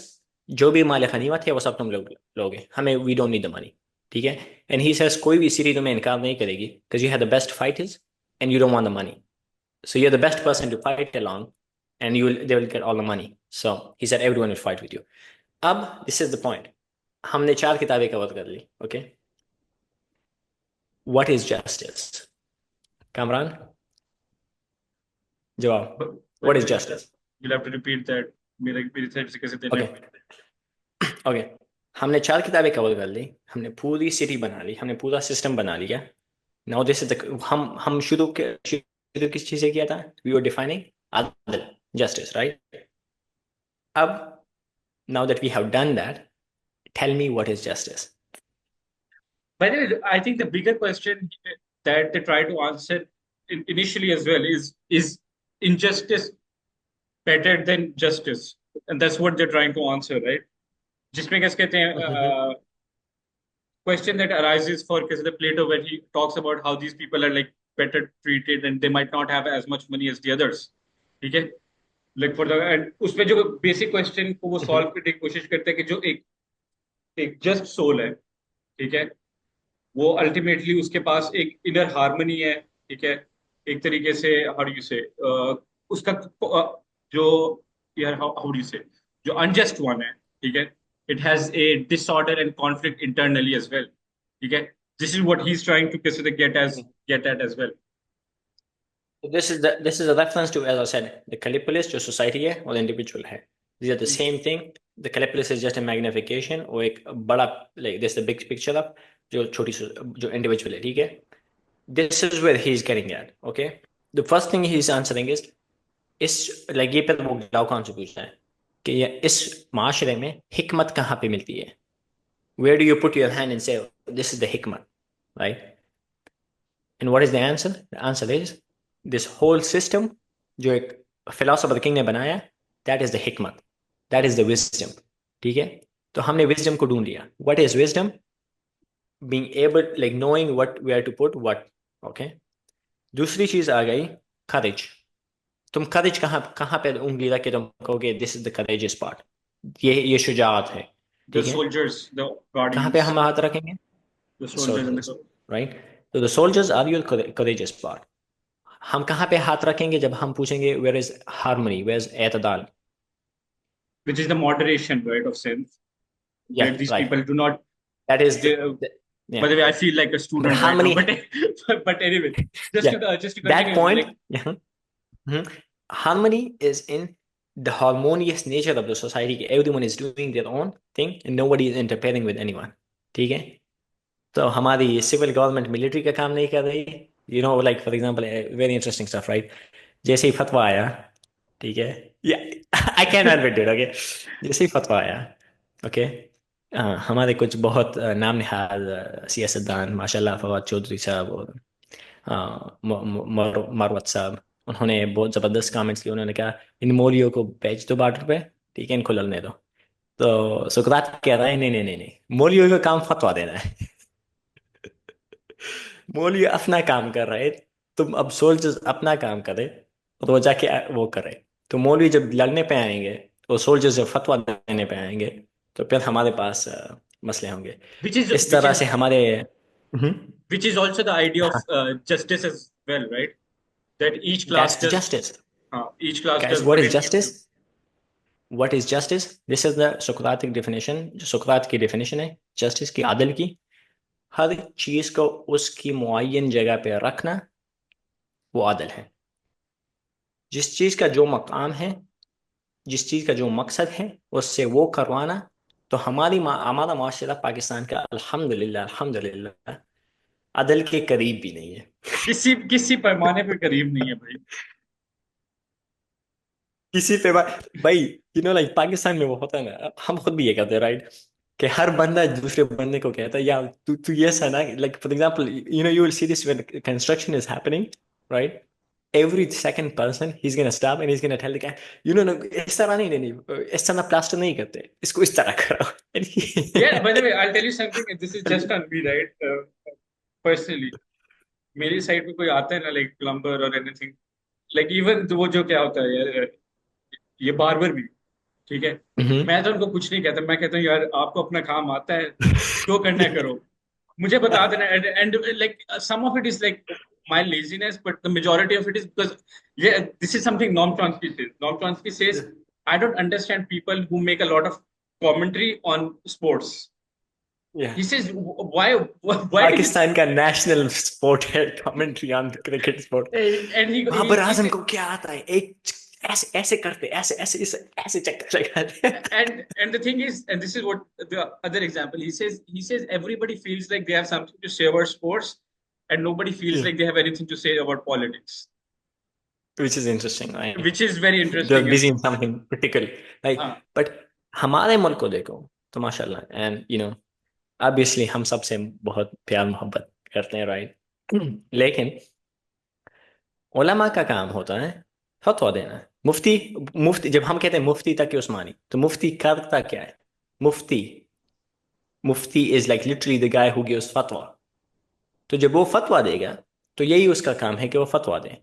जो भी माल गनीमत है वो सब तुम लोग लोगे, हमें we don't need the money, ठीक है। एंड ही सेज कोई भी सिटी तुम्हें इनकार नहीं करेगी, because you have the best fighters and you don't want the money, so you're the best person to fight along, and they will get all the money. So he said everyone will fight with you. अब this is the point, हमने 4 किताबें cover कर ली, okay. What is justice, Kamran, जवाब, But by what the is way, justice? you'll have to repeat that. मेरी side से कैसे देना ओके, है? ओके, हमने 4 किताबें कवर कर ली, हमने पूरी सिटी बना ली, हमने पूरा सिस्टम बना लिया। नाउ दिस इज द, हम शुरू किस चीज से किया था, वी वर डिफाइनिंग आदल, जस्टिस, राइट। अब now that we have done that, tell me what is justice. By the way, I think the bigger question that they try to answer initially as well is injustice better than justice? And that's what they're trying to answer, right? जिसमें कैसे कहते हैं, question that arises for कैसे the Plato when he talks about how these people are like better treated and they might not have as much money as the others. ठीक है? Like for the and उसमें जो basic question को वो solve करने की कोशिश करते हैं कि जो एक just soul है, ठीक है, वो अल्टीमेटली उसके पास एक इनर हार्मनी है, ठीक है, एक तरीके से हाउ डू यू से उसका जो यार हाउ डू यू से जो अनजस्ट वन है, ठीक है, it has a disorder and conflict internally as well, ठीक है, this is what he is trying to get at as well. So this is a reference to, as I said, the capitalist जो society है और individual है, these are the same thing. The capitalist is just a magnification, और एक बड़ा, like this is the big picture of जो छोटी जो individual है, ठीक है। This is where he is getting at, okay। The first thing he is answering is, इस like ये पे वो ग्लाउकॉन से पूछना है कि ये इस माशरे में हिकमत कहाँ पे मिलती है, where do you put your hand and say this is the hikmah, right? And what is the answer? The answer is this whole system जो एक philosopher किंग ने बनाया, that is the hikmat, that is the wisdom, ठीक है। तो हमने wisdom को ढूंढ लिया, what is wisdom? Being able, like knowing what, where to put what, okay। दूसरी चीज आ गई courage। तुम courage कहाँ कहाँ पे उंगली रख के तुम कहोगे this is the courageous part, ये शुजाअत है, द ठीक है। सोल्जर्स, द कहाँ पे गार्डियंस, हम हाथ रखेंगे? The The soldiers and soldiers, right? So the soldiers are your courageous part। हम कहाँ पे हाथ रखेंगे जब हम पूछेंगे where is harmony, where is एतदाल? which is the moderation, right, of sense, या, where these right, people do not. That is या, By the way, I feel like a but student right now, harmony, but anyway, या, just to that continue, point, like harmony is in the harmonious nature of the society, everyone is doing their own thing and nobody is interfering with anyone, ठीक है। तो हमारी civil government military का काम नहीं कर रही, like for example, very interesting stuff, right. जैसे ही फतवा आया, ठीक है, या, I can admit it, okay. जैसे ही फतवा आया, ओके, हमारे कुछ बहुत नाम नहाद सियासतदान, माशाल्लाह, फवाद चौधरी साहब और मारवत साहब, उन्होंने बहुत जबरदस्त कमेंट्स किए। उन्होंने कहा इन मौलियों को बेच दो बार्टर पे, ठीक है, इनको लड़ने दो। तो सुकरात कह रहा है नहीं नहीं नहीं नहीं, मौलियों का काम फतवा देना है। मौलवी अपना काम कर रहे, तुम अब सोल्जर्स अपना काम करे, और वो जाके वो करे। तो मौलवी जब लड़ने पे आएंगे, तो सोल्जर्स जब फतवा देने पे आएंगे, तो फिर हमारे पास मसले होंगे। which is इस which तरह is से हमारे हम्म, which is also the idea of हाँ, justice as well, right? That each class that's does justice. each class Guys, does what what is it needs to. justice? What is justice? This is the Socratic definition, जो सुकरात की definition है justice की, आदल की। हर चीज को उसकी मुअय्यन जगह पे रखना, वो आदल है। जिस चीज का जो मकाम है, जिस चीज का जो मकसद है, उससे वो करवाना। तो हमारा माशरा पाकिस्तान का अल्हम्दुलिल्लाह अल्हम्दुलिल्लाह अदल के करीब भी नहीं है। किसी किसी पैमाने पे करीब नहीं है भाई। किसी पे भाई, लाइक पाकिस्तान में वो होता है ना, हम खुद भी ये करते हैं, राइट? कि हर बंदा दूसरे बंदे को कहता है यार तू तू ये सा ना, like for example, you will see this when construction is happening, right? Every second person he's gonna stop and he's gonna tell the guy, no, इस तरह नहीं, नहीं नहीं, इस तरह प्लास्टर नहीं करते, इसको इस तरह करो। Yeah, by the way, I'll tell you something. This is just on me, right? Personally, मेरी साइड पे कोई आता है ना, लाइक प्लम्बर और एनीथिंग, लाइक इवन वो जो क्या होता है यार, ये बार्बर भी, ठीक है। हम्म। मैं तो उनको कुछ नहीं कहता, मैं कहता हूँ यार आपको अपना काम आता है, जो करना है करो, मुझे बता देना। And like some of it is like my laziness, but the majority of it is because ये this is something Noam Chomsky says. Noam Chomsky says I don't understand people who make a lot of commentary on sports. Yeah. He says, why do you? Pakistan का national sport है commentary on cricket sport. And Babar he Azam says, को क्या आता है, एक ऐसे ऐसे करते, ऐसे ऐसे ऐसे चक्कर लगाते। and the thing is, and this is what the other example, he says everybody feels like they have something to say about sports, and nobody feels Yeah. like they have anything to say about politics, Which is interesting, right? which is very They're interesting. busy in something particular, like, Uh, but हमारे मुल्क को देखो तो माशाल्लाह, and obviously हम सबसे बहुत प्यार मोहब्बत करते हैं, राइट? लेकिन उलमा का काम होता है फतवा देना। मुफ्ती, मुफ्ती जब हम कहते हैं मुफ्ती तक उस्मानी, तो मुफ्ती करता क्या है? मुफ्ती, मुफ्ती is like literally the guy who gives फतवा। तो जब वो फतवा देगा, तो यही उसका काम है कि वो फतवा दे।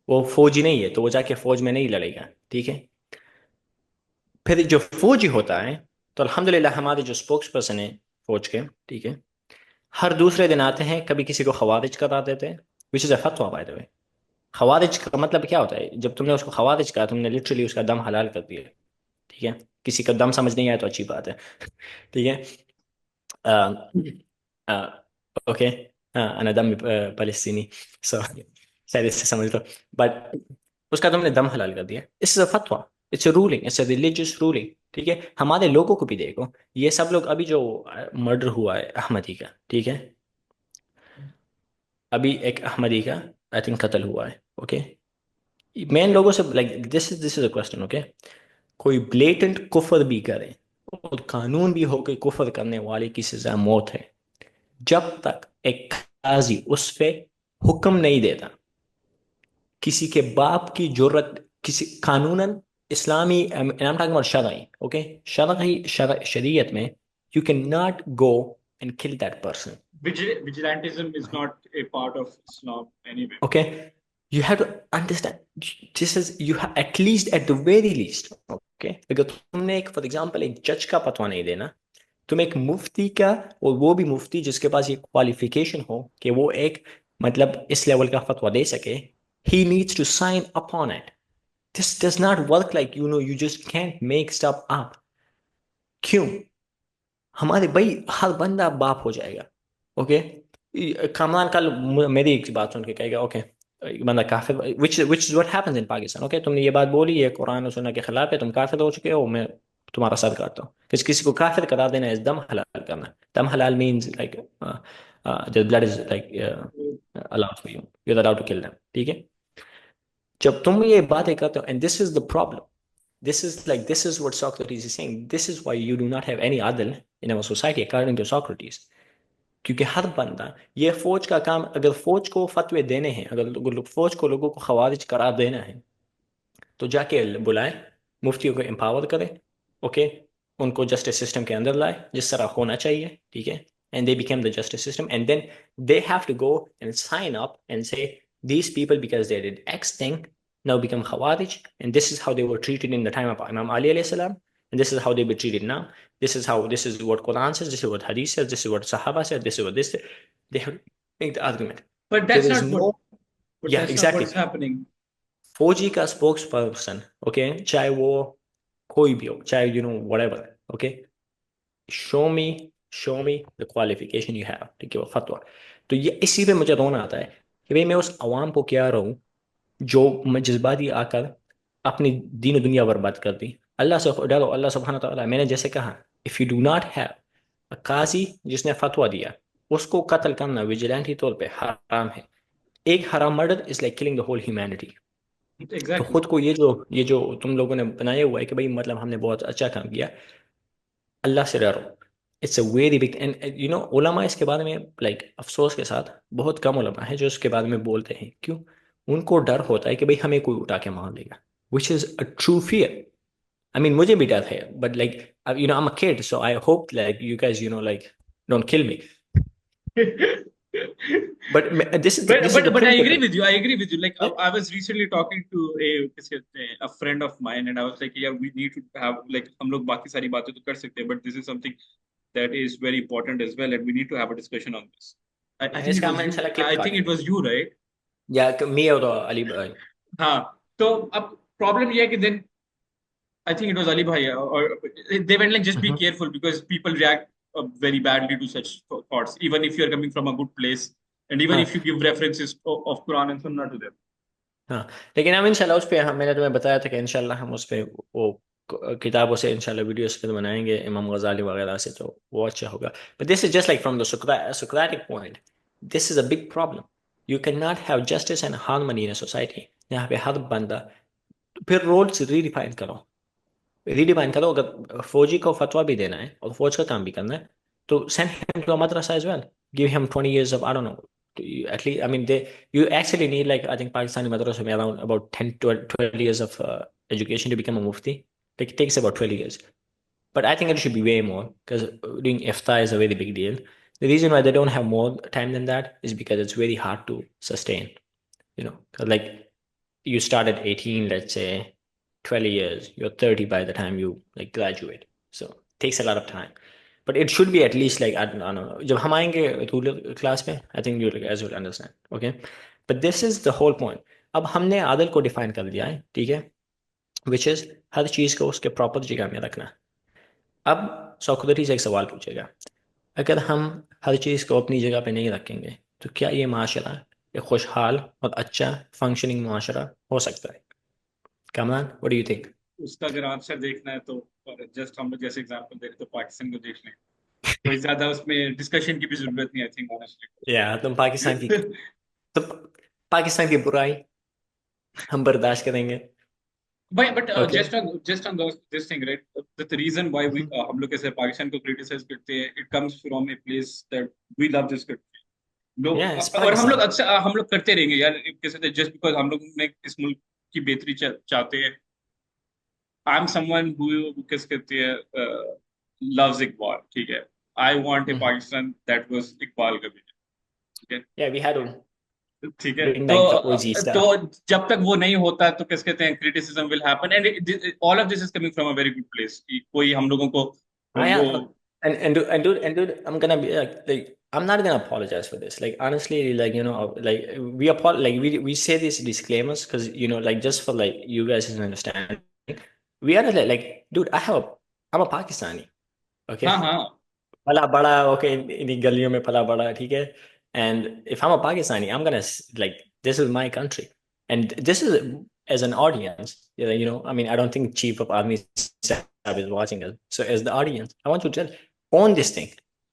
वो फौजी नहीं है, तो वो जाके फौज में नहीं लड़ेगा, ठीक है? फिर जो फौजी होता है, तो अल्हम्दुलिल्लाह हमारे जो स्पोक्स पर्सन है फौज के, ठीक है, हर दूसरे दिन आते हैं, कभी किसी को खवारिज करा देते हैं, विच इज अ फतवा बाय द वे। खवारिज का मतलब क्या होता है? जब तुमने उसको खवारिज कहा, तुमने लिटरली उसका दम हलाल कर दिया, ठीक है? किसी का दम समझ नहीं आया तो अच्छी बात है, ठीक है? ओके, अना दम फलस्तीनी, सो शायद इससे समझ लो। बट उसका तुमने दम हलाल कर दिया, इट्स अ फतवा, it's a ruling, it's a religious ruling, ठीक है? हमारे लोगों को भी देखो, ये सब लोग अभी जो मर्डर हुआ है अहमदी का, ठीक है, अभी एक अहमदी का आई थिंक कत्ल हुआ है, ओके? मैं इन लोगों से like this is a question, okay? कोई ब्लेटेंट कुफर भी करे, और कानून भी हो कि कुफर करने वाले की सजा मौत है, जब तक एक काजी उस पे हुक्म नहीं देता, किसी के बाप की जुर्रत, किसी कानूनन इस्लामी, I'm talking about शरई, ओके? शरीयत में you can not go and kill that person, vigilantism is not a part of Islam anyway. okay? You have to understand, this is, you have at least, at the very least, okay? अगर तुमने एक for example एक जज का फतवा नहीं देना, तुम एक मुफ्ती का, और वो भी मुफ्ती जिसके पास ये क्वालिफिकेशन हो कि वो एक मतलब इस लेवल का फतवा दे सके, he needs to sign upon it. This does not work like, you just can't make stuff up. क्यों? हमारे भाई हर बंदा बाप हो जाएगा, ओके? कमरान कल मेरी एक बात सुन के कहेगा, ओके, बंदा काफिर, which is what happens in Pakistan, okay? तुमने ये बात बोली, ये कुरान और सुन्नत के खिलाफ है, तुम काफिर हो चुके हो, मैं तुम्हारा सर काटता हूँ। किसी को काफिर करार देना इज दम हलाल करना। दम हलाल means like the blood is like allowed for you, you are allowed to kill them, ठीक है? जब तुम ये बातें करते हो, and this is the problem, this is what Socrates is saying. This is why you do not have any adl in our society, according to Socrates. क्योंकि हर बंदा, ये फौज का काम, अगर फौज को फतवे देने हैं, अगर फौज को लोगों को खवारिज करार देना है, तो जाके बुलाए, मुफ्तियों को एम्पावर करे, ओके, उनको जस्टिस सिस्टम के अंदर लाए जिस तरह होना चाहिए, ठीक है, and they became the justice system, and then they have to go and sign up and say these people because they did X thing now become Khawarij, and this is how they were treated in the time of Imam Ali alayhi salam, and this is how they be treated now. This is what Quran says, this is what Hadith says, this is what Sahaba said, this is what this. They have to make the argument. But There that's is not what. no, But yeah, that's not exactly. what's happening. फौजी का spokes person, okay, चाहे वो कोई भी हो, चाहे whatever, okay, show me show me the qualification you have, ठीक है, वो फतवा। तो ये इसी पे मुझे रोना आता है कि भाई मैं उस अवाम को क्या रहूं जो मैं जज्बाती आकर अपनी दीन और दुनिया बर्बाद कर दी। अल्लाह से डरो, अल्लाह सुब्हानहू व तआला, मैंने जैसे कहा, if you do not have a काजी जिसने फतवा दिया, उसको कत्ल करना विजिलेंटी तौर पे हराम है। एक हराम murder is like killing the whole humanity. तो Exactly. खुद को ये जो तुम लोगों ने बनाया हुआ है कि भाई मतलब हमने बहुत अच्छा काम किया, अल्लाह से डरो। It's a very big, and उलमा इसके बारे में लाइक अफसोस के साथ बहुत कम उलमा है जो इसके बारे में बोलते हैं। क्यों? उनको डर होता है कि भाई हमें कोई उठा के मार देगा, which is a true fear. I mean मुझे भी डर है, but like I am a kid, so I hope like you guys like don't kill me, but this is the But I agree principle. with you. I agree with you. Like I was recently talking to a friend of mine, and I was like, yeah, we need to have like हम लोग बाकी सारी बातें तो कर सकते हैं, but this is something that is very important as well, and we need to have a discussion on this. I think it इसका हम was you. इंशाल्लाह क्लिप I think it काटेंगे, was you, right? या मी और अली भाई। हाँ. तो अब प्रॉब्लम ये है कि then I think it was Ali Bhai, or they went like just be Mhm. careful because people react very badly to such thoughts, even if you're coming from a good place, and even हाँ if you give references of Quran and Sunnah to them. हाँ, लेकिन हम इंशाल्लाह उस पे, हम मैंने तुम्हें बताया था कि इंशाल्लाह हम उस पे वो किताबों से इंशाल्लाह वीडियोस फिर बनाएंगे इमाम गजाली वगैरह से, तो वो अच्छा होगा। But this is just like from the Socratic point, this is a big problem. You can not have justice and harmony in a society. यहाँ पे हर बंदा, फिर रोल्स रीडिफाइन करो, रीडिफाइन करो। अगर फौजी को फतवा भी देना है और फौज का काम भी करना है, तो सेंड हिम टू अ मदरसा as well, give him 20 years of, I don't know, at least, I mean, they, you actually need, like, I think Pakistani madrasa में around about 10 12 years of education to become a mufti. Like, it takes about 12 years, but I think it should be way more, because doing ifta is a very big deal. The reason why they don't have more time than that is because it's very hard to sustain, 'cause, like, you start at 18, let's say, 20 years, you're 30 by the time you like graduate. So it takes a lot of time. But it should be at least like, I don't know. जब हम आएंगे ruler class में, I think you guys will understand. Okay? But this is the whole point. अब हमने आदल को define कर दिया है, ठीक है? Which is हर चीज को उसके प्रॉपर जगह में रखना। अब सॉक्रेटिस से एक सवाल पूछेगा, अगर हम हर चीज को अपनी जगह पे नहीं रखेंगे, तो क्या ये माशरा एक खुशहाल और अच्छा फंक्शनिंग माशरा हो सकता है? Kamran, what do you think? उसका अगर आंसर देखना है तो जस्ट हम लोग जैसे एग्जांपल देख तो पाकिस्तान को देख लें. कोई ज्यादा उसमें डिस्कशन की भी जरूरत नहीं, आई थिंक या तुम पाकिस्तान की, ऑनेस्टली. तो पाकिस्तान की बुराई हम बर्दाश्त करेंगे, But okay. just on this thing, right? The reason why we हम लोग कैसे पाकिस्तान को क्रिटिसाइज करते हैं, it comes from a place that we love this country. या लोग इट्स और हम लोग पाकिस्तान। अक्सर हम लोग करते रहेंगे यार, कैसे जस्ट बिकॉज हम लोग ने इस मुल्क की बेहतरी चाहते हैं. आई एम समवन हु किस कहते हैं लव्स इकबाल, ठीक है. I want a Pakistan that was Iqbal का vision, ठीक है. या वी हैड टू ठीक है. ब्रिंग तो बैक द ओजी तो स्टाफ। जब तक वो नहीं होता तो किस कहते हैं criticism will happen, and all of this is coming from a very good place कि कोई हम लोगों को हाँ वो. यार, and dude, I'm gonna be like I'm not gonna apologize for this. Like honestly, like like we say these disclaimers because like just for like you guys to understand, we are like dude, I'm a Pakistani, okay? हाँ हाँ. पला बड़ा, okay, इन गलियों में पला बड़ा, ठीक है? And if I'm a Pakistani, I'm gonna like, this is my country, and this is as an audience, I mean, I don't think Chief of Army Staff is watching us. So as the audience, I want to tell, own this thing.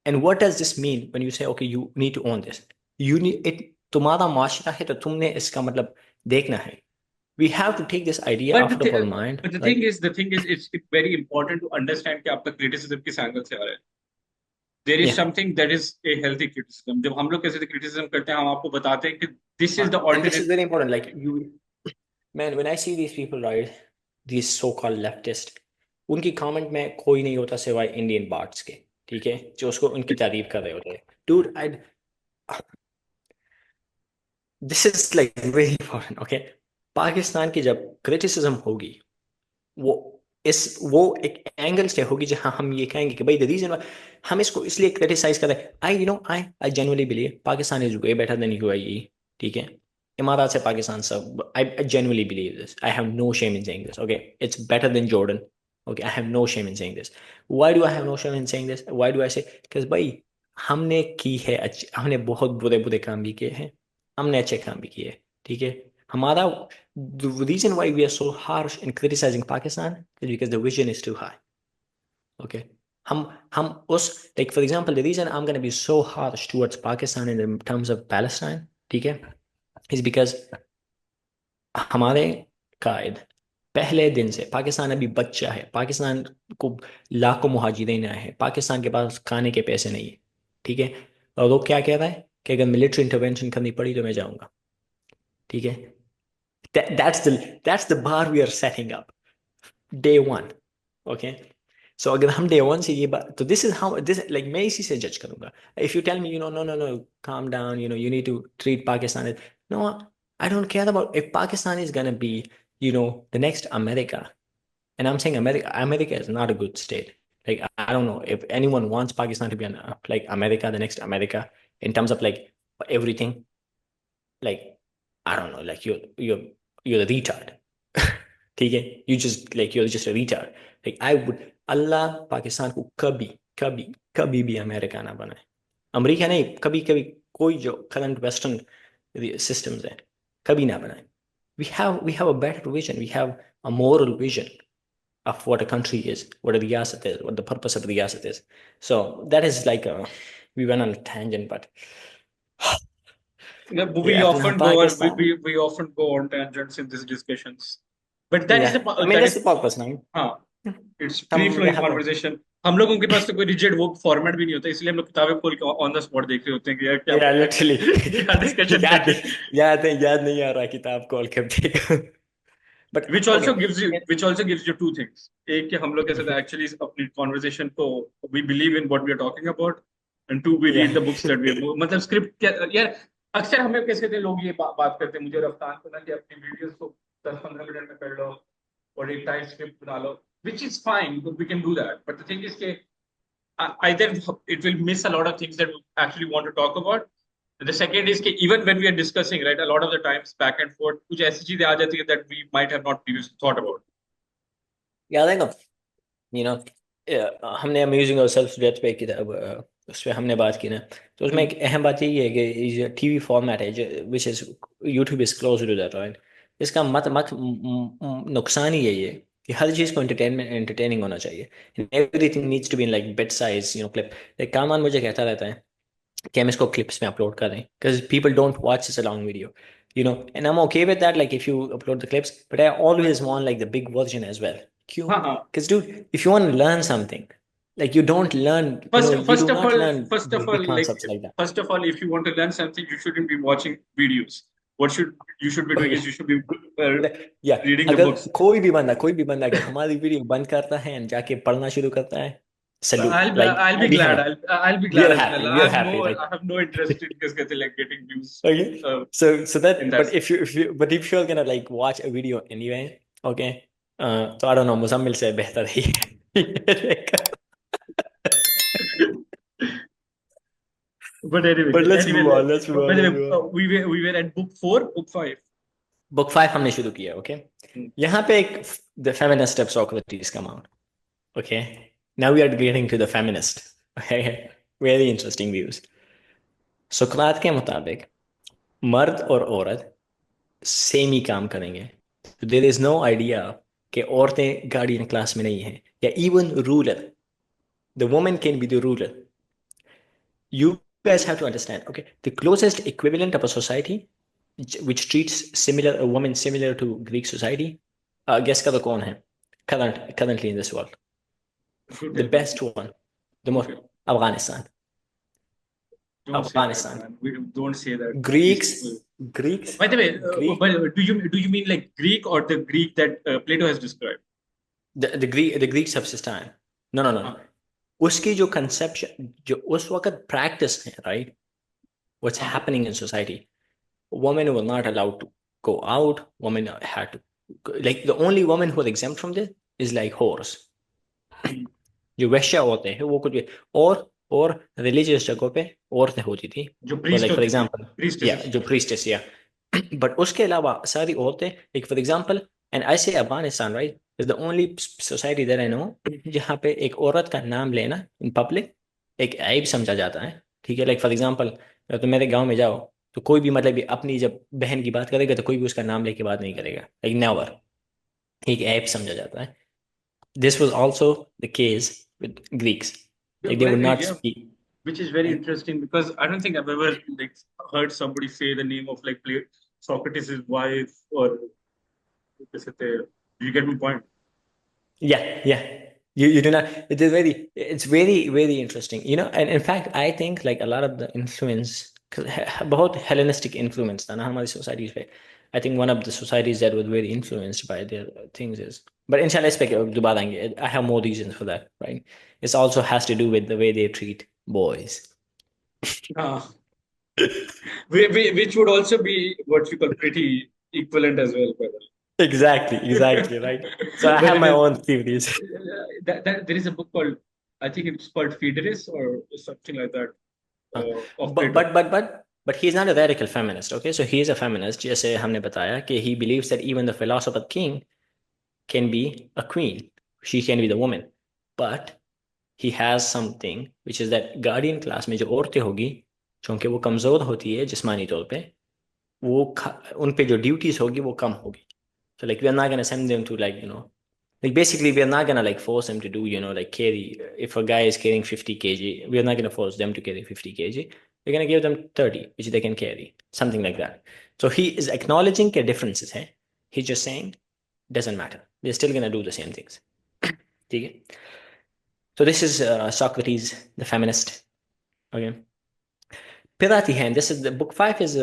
And what does this mean when you say, okay, you need to own this? You need it. तुम्हारा माशरा है तो तुमने इसका मतलब देखना है. We have to take this idea But out of our mind. but the Like, thing is, it's very important to understand कि आपका क्रिटिसिज्म किस एंगल से आ रहा है. There is Yeah. Something that is a healthy criticism. जब हम लोग कैसे क्रिटिसिज्म करते हैं, हम आपको बताते हैं कि this is the And this is alternate. very important. Like you, man, when I see these people, right, these so-called leftist, उनकी कमेंट में कोई नहीं होता सिवाय इंडियन बार्ड्स के, ठीक है, जो उसको उनकी तारीफ कर रहे होते हैं. Dude, I this is like very important. Okay, Pakistan की जब क्रिटिसिज्म होगी, वो वो एक एंगल से होगी जहां हम ये कहेंगे कि भाई द रीजन हम इसको इसलिए क्रिटिसाइज कर रहे हैं. I you know I genuinely believe Pakistan is way better than UAE. ठीक है, इमारात से पाकिस्तान सब, I genuinely believe this. I have no shame in saying this. Okay, it's better than Jordan. Okay, I have no shame in saying this. Why do I have no shame in saying this? Why do I say? Because भाई हमने की है हमने बहुत बुरे बुरे काम भी किए हैं, हमने अच्छे काम भी किए. ठीक है, हमारा the reason why we are so harsh in criticizing Pakistan is because the vision is too high. Okay, हम उस, like for example, the reason I'm going to be so harsh towards Pakistan in terms of Palestine, ठीक है, is because हमारे कायद पहले दिन से, पाकिस्तान अभी बच्चा है, पाकिस्तान को लाखों मुहाजिरीन आए हैं, पाकिस्तान के पास खाने के पैसे नहीं है. ठीक है, और वो क्या कह रहा है कि अगर मिलिट्री इंटरवेंशन करनी पड़ी तो मैं जाऊंगा. ठीक है, that's the bar we are setting up day one. Okay, so अगर हम day one से ये बात, तो this is how this, like मैं इसी से judge करूंगा. If you tell me, no, calm down, you need to treat Pakistan as, no, I don't care about if Pakistan is gonna be, the next America. And I'm saying America is not a good state. Like I don't know if anyone wants Pakistan to be like America, the next America, in terms of like everything. Like I don't know, like you're a retard. ठीक है, you're just a retard. Like I would, अल्लाह पाकिस्तान को कभी कभी कभी भी America ना बनाए, America नहीं, कभी कभी कोई जो करंट वेस्टर्न सिस्टम्स है कभी ना बनाए. We have a better vision, we have a moral vision of what a country is, what a riyasat is, what the purpose of the riyasat is. So that is like we went on a tangent, but We अपना often go on Pakistan. we often go on tangents in these discussions, but Yeah, I mean that that's is the purpose now. हाँ, it's free हम flowing यहाँ पे, conversation. हम लोगों के पास तो कोई रिजिड वो फॉर्मेट भी नहीं होता, इसलिए हम लोग किताबें खोल के ऑन द स्पॉट देख रहे होते हैं कि यार क्या या लिटरली क्या डिस्कशन याद करते नहीं, हैं. याद नहीं आ रहा किताब कॉल कब देगा. But okay. Which also gives you two things. एक कि हम लोग कैसे एक्चुअली अपनी कॉन्वर्सेशन को we believe in what we are talking about, and two we या read the books that we have. मतलब स्क्रिप्ट क्या यार, अक्सर हमें कैसे कहते हैं लोग ये बात करते हैं मुझे और अफसान को ना कि अपनी वीडियोस को 10-15 मिनट में कर लो और एक टाइट स्क्रिप्ट बना लो, which is fine, we can do that, but the thing is कि either it will miss a lot of things that we actually want to talk about. The second is that even when we are discussing, right, a lot of the times back and forth, कुछ ऐसी चीजें आ जाती है that we might have not previously thought about. याद है ना, you know, हमने amusing और सेल्फ डेथ पे किताब, उस पर हमने बात की ना, तो उसमें Hmm. एक अहम बात यही है कि टीवी फॉर्मेट है जो which is YouTube is close to that, right. इसका मत मत नुकसान ही यही है कि हर चीज़ को एंटरटेनिंग होना चाहिए. Everything needs to be in like bite size clip. एक कामान मुझे कहता रहता है कि हम इसको क्लिप्स में अपलोड करें because people don't watch this a long video, and I'm okay with that, like if you upload the clips, but I always want like the big version as well. क्यों? हाँ हाँ. Because dude, if you want to learn something, like you don't learn, you do not learn big concepts like that. First of all, if you want to learn something, you shouldn't be watching videos. What should you should be doing Okay. is you should be या reading the अगर books. कोई भी बंदा अगर हमारी video बंद करता है and जाके पढ़ना शुरू करता है, salute. Like I'll be we glad. have I'll be we glad are as well. happy, we are happy, right? I have no interest in just getting views. Okay. Uh, So in that, that. but if you're gonna like watch a video anyway, okay. So I don't know, Muzammil से बेहतर ही है. But anyway, But let's move on. Let's move on. Let's move on. we were at book 4, book 5. Book 5 हमने शुरू किया. Okay, Hmm. यहाँ पे एक the feminist of Socrates come out. Okay, now we are getting to the feminist. Very interesting views. सुकरात के मुताबिक मर्द और औरत सेम ही काम करेंगे. देयर इज नो आइडिया कि औरतें गार्डियन क्लास में नहीं हैं या even ruler. The woman can be the ruler. You guys have to understand, okay? The closest equivalent of a society which treats similar a woman similar to Greek society, guess करो कौन है currently in this world? You The tell me. best one, the most, Okay. Afghanistan. Don't say that, Afghanistan. man. We don't say that. These Greeks, people. Greeks, By the way, Greek, but do you mean like Greek or the Greek that Plato has described? The Greek subsistence, no no no, Huh. उसकी जो conception जो उस वक्त practice है, right, what's Uh-huh. Happening in society, women were not allowed to go out, women had to, like the only women who are exempt from this is like whores, Hmm. जो वैश्या होते हैं वो कुछ भी, और रिलीजियस जगहों पे औरतें होती थी, जो फॉर प्रीस्ट लाइक फॉर होती थी, एग्जांपल, या प्रीस्टेसेस। जो प्रीस्टेस या बट उसके अलावा सारी औरतें, like for example, and I say Afghanistan, right, is the only society that I know जहाँ पे एक औरत का नाम लेना इन पब्लिक एक ऐब समझा जाता है, ठीक है, लाइक फॉर एग्जांपल, तो मेरे गांव में जाओ तो कोई भी मतलब भी अपनी जब बहन की बात करेगा तो कोई भी उसका नाम लेके बात नहीं करेगा, लाइक नेवर, एक ऐब समझा जाता है. This was also the case with Greeks. Like they would not Yeah, speak. which is very Right? interesting because I don't think I've ever like heard somebody say the name of like Socrates' wife or do you get my point? Yeah, yeah. You do not. It is very. It's very very interesting. You know, and in fact, I think like a lot of the influence, बहुत Hellenistic influence था ना हमारी societies पे. I think one of the societies that was very influenced by their things is. But inshallah, इस पे दोबारा आएंगे. I have more reasons for that, right? It also has to do with the way they treat boys. Uh, which would also be what you call pretty equivalent as well, by the way. Exactly, exactly, right. So I have Whether it my is own theories. that there is a book called, I think it's called Phaedrus or something like that, हाँ, of but Plato. but but but but he's not a radical feminist. Okay, so he is a feminist. जैसे हमने बताया कि he believes that even the philosopher king can be a queen. She can be the woman, but he has something which is that guardian class में जो औरतें होगी, चूंकि वो कमजोर होती है जिस्मानी तौर पे, वो उन पे जो ड्यूटीज होगी वो कम होगी. So like we are not gonna send them to like like basically we are not gonna like force them to do like carry. If a guy is carrying 50 kg, we are not gonna force them to carry 50 kg. We're gonna give them 30, which they can carry, something like that. So he is acknowledging the differences. Hai? He's just saying doesn't matter. They're still gonna do the same things. ठीक है? So this is Socrates, the feminist. Okay. Piratihan, this is the book five is